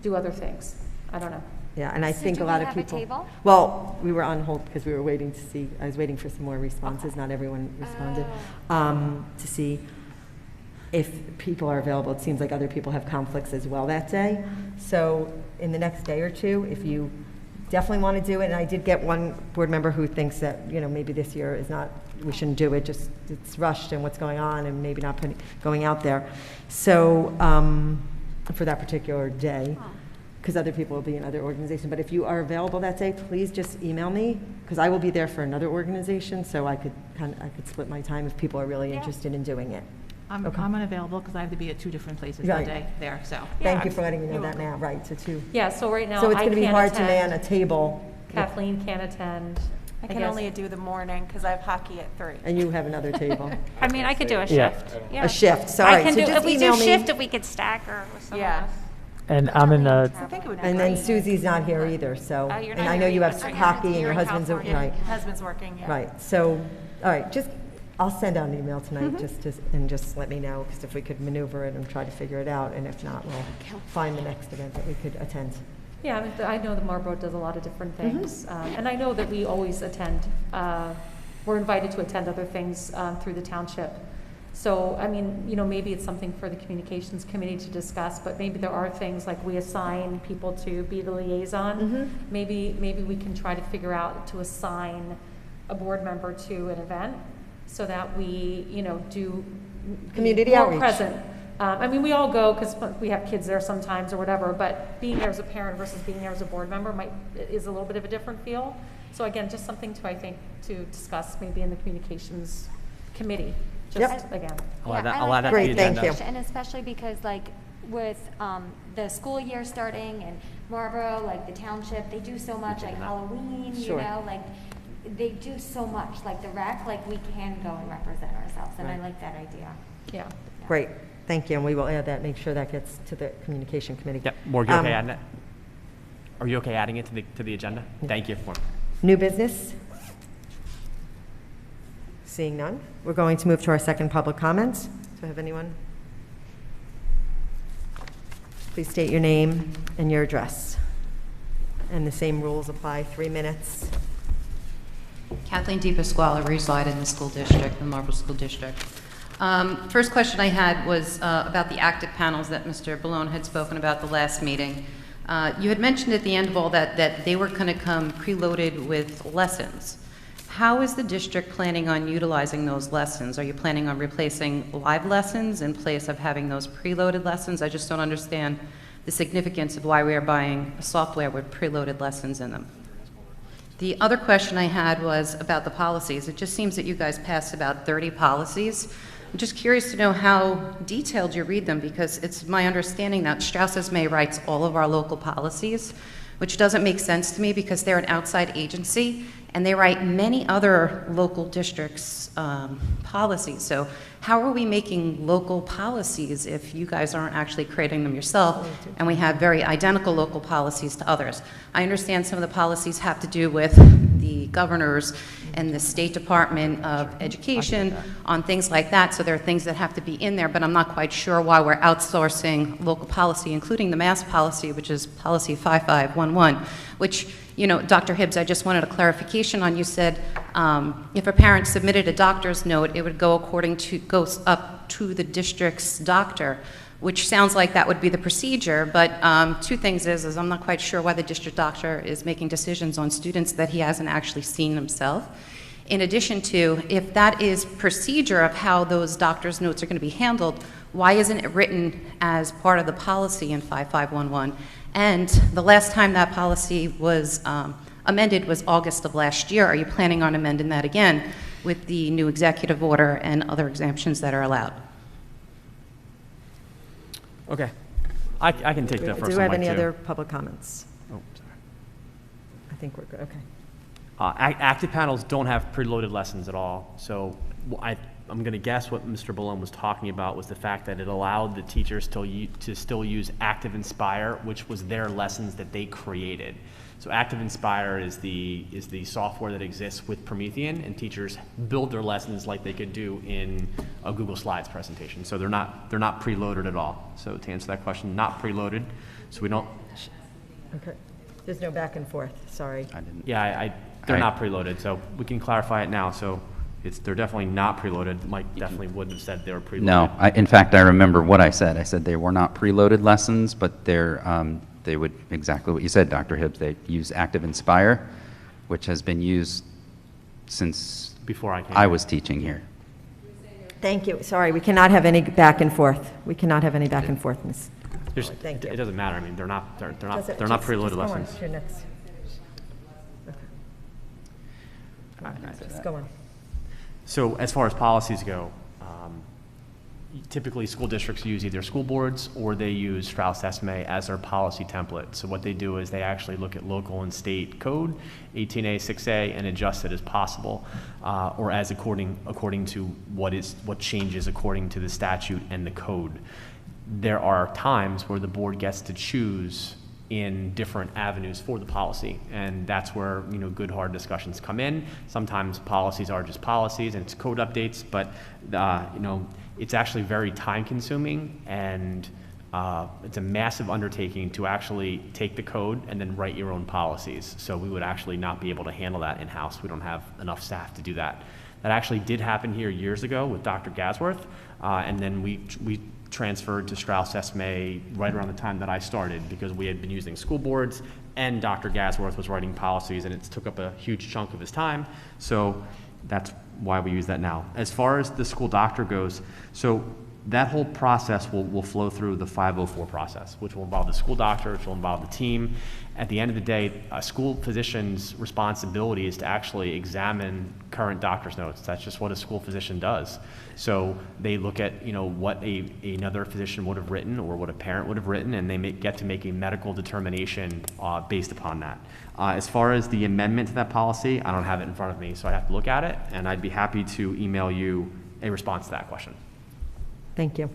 do other things. I don't know. Yeah, and I think do a lot we of have a people. table? Well, we were on hold because we were waiting to see. I was waiting for some more responses. Not everyone responded. To see if people are available. It seems like other people have conflicts as well that day. So in the next day or two, if you definitely want to do it, and I did get one board member who thinks that maybe this year is not. We shouldn't do it. Just it's rushed and what's going on, and maybe not going out there. So for that particular day. Because other people will be in other organizations. But if you are available that day, please just email me, because I will be there for another organization, so I could split my time if people are really interested in doing it. I'm unavailable because I have to be at 2 different places Right. that day there, so. Thank you for letting me know that now. Right, so 2. Yeah, so right now So it's I going to be can't hard to attend. man a table. Kathleen can't attend. I can guess. only do the morning because I have hockey at 3. And you have another table. I mean, I could do a Yeah. shift. A shift, sorry. I can So do, just if we do email me. shift, if we could stagger with someone else. And I'm in I think it would be And then great. Susie's not here either, so. You're And not I know here you have either. hockey and You're your in husband's, California. right. Husband's working, yeah. Right, so, all right, I'll send out an email tonight just let me know, because if we could maneuver it and try to figure it out, and if not, we'll find the next event that we could attend. Yeah, I mean, I know that Marlboro does a lot of different things, and I know that we always attend, we're invited to attend other things through the township. So, I mean, maybe it's something for the communications committee to discuss, but maybe there are things like we assign people to be the liaison. Maybe we can try to figure out to assign a board member to an event so that we, do Community more outreach. present. I mean, we all go because we have kids there sometimes or whatever, but being there as a parent versus being there as a board member is a little bit of a different feel. So again, just something I think, to discuss maybe in the communications committee, Yep. just again. I'll add that, I I'll like add that to Great, the agenda. thank you. And especially because like with the school year starting and Marlboro, like the township, they do so much, like Halloween, you Sure. know, like they do so much, like the rec, like we can go and represent ourselves, and I Right. like that idea. Yeah. Great, thank you, and we will add that, make sure that gets to the communication committee. Yep, Morgan, you okay adding it? Are you okay adding it to the agenda? Thank you. New business? Seeing none, we're going to move to our second public comments. Do I have anyone? Please state your name and your address. And the same rules apply, 3 minutes. Kathleen DePasquale, reside in the school district, the Marlboro School District. First question I had was about the active panels that Mr. Ballone had spoken about the last meeting. You had mentioned at the end of all that they were going to come preloaded with lessons. How is the district planning on utilizing those lessons? Are you planning on replacing live lessons in place of having those preloaded lessons? I just don't understand the significance of why we are buying software with preloaded lessons in them. The other question I had was about the policies. It just seems that you guys passed about 30 policies. I'm just curious to know how detailed you read them, because it's my understanding that Strauss Esme writes all of our local policies, which doesn't make sense to me because they're an outside agency and they write many other local districts' policies. So how are we making local policies if you guys aren't actually creating them yourself and we have very identical local policies to others? I understand some of the policies have to do with the governors and the State Department of Education on things like that, so there are things that have to be in there, but I'm not quite sure why we're outsourcing local policy, including the mass policy, which is policy 5511, which, you know, Dr. Hibbs, I just wanted a clarification on. You said if a parent submitted a doctor's note, it would go goes up to the district's doctor, which sounds like that would be the procedure, but two things is I'm not quite sure why the district doctor is making decisions on students that he hasn't actually seen himself. In addition to, if that is procedure of how those doctor's notes are going to be handled, why isn't it written as part of the policy in 5511? And the last time that policy was amended was August of last year. Are you planning on amending that again with the new executive order and other exemptions that are allowed? Okay. I can take that first one. Do we have any other public comments? Oh, sorry. I think we're good, okay. Active panels don't have preloaded lessons at all. So I'm going to guess what Mr. Ballone was talking about was the fact that it allowed the teachers to still use Active Inspire, which was their lessons that they created. So Active Inspire is the software that exists with Promethean, and teachers build their lessons like they could do in a Google Slides presentation. So they're not preloaded at all. So to answer that question, not preloaded. So we don't. Okay. There's no back and forth, sorry. I didn't. Yeah, they're not preloaded. So we can clarify it now. So they're definitely not preloaded. Mike definitely wouldn't have said they were preloaded. No, in fact, I remember what I said. I said they were not preloaded lessons, but they would, exactly what you said, Dr. Hibbs, they use Active Inspire, which has been used since before I was teaching here. Thank you, sorry, we cannot have any back and forth. We cannot have any back and forth, Ms. Thank you. It doesn't matter. I mean, they're not Just preloaded go on lessons. to your next. Okay. Just go on. So as far as policies go, typically school districts use either school boards or they use Strauss Esme as their policy template. So what they do is they actually look at local and state code, 18A, 6A, and adjust it as possible, or as according to what changes according to the statute and the code. There are times where the board gets to choose in different avenues for the policy, and that's where good hard discussions come in. Sometimes policies are just policies and it's code updates, but it's actually very time consuming, and it's a massive undertaking to actually take the code and then write your own policies. So we would actually not be able to handle that in-house. We don't have enough staff to do that. That actually did happen here years ago with Dr. Gasworth, and then we transferred to Strauss Esme right around the time that I started, because we had been using school boards and Dr. Gasworth was writing policies, and it took up a huge chunk of his time. So that's why we use that now. As far as the school doctor goes, so that whole process will flow through the 504 process, which will involve the school doctor, which will involve the team. At the end of the day, a school physician's responsibility is to actually examine current doctor's notes. That's just what a school physician does. So they look at, you know, what another physician would have written or what a parent would have written, and they get to make a medical determination based upon that. As far as the amendment to that policy, I don't have it in front of me, so I have to look at it, and I'd be happy to email you a response to that question. Thank you.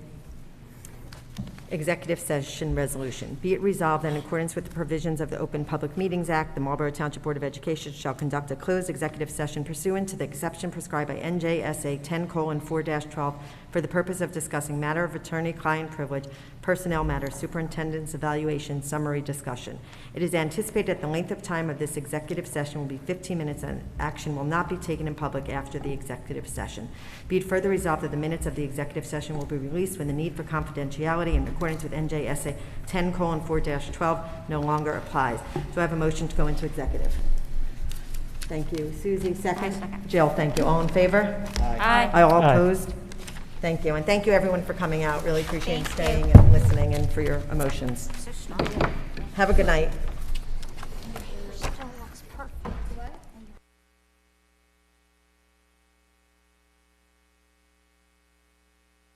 Executive session resolution. Be it resolved that in accordance with the provisions of the Open Public Meetings Act, the Marlboro Township Board of Education shall conduct a closed executive session pursuant to the exception prescribed by NJSA 10:4-12 for the purpose of discussing matter of attorney-client privilege, personnel matters, superintendent's evaluation, summary discussion. It is anticipated that the length of time of this executive session will be 15 minutes and action will not be taken in public after the executive session. Be it further resolved that the minutes of the executive session will be released when the need for confidentiality in accordance with NJSA 10:4-12 no longer applies. Do I have a motion to go into executive? Thank you. Susie, second. Jill, thank you. All in favor? Aye. All Aye. opposed? Thank you. And thank you, everyone, for coming out. Really appreciate you staying and listening and for your emotions. Have a good night.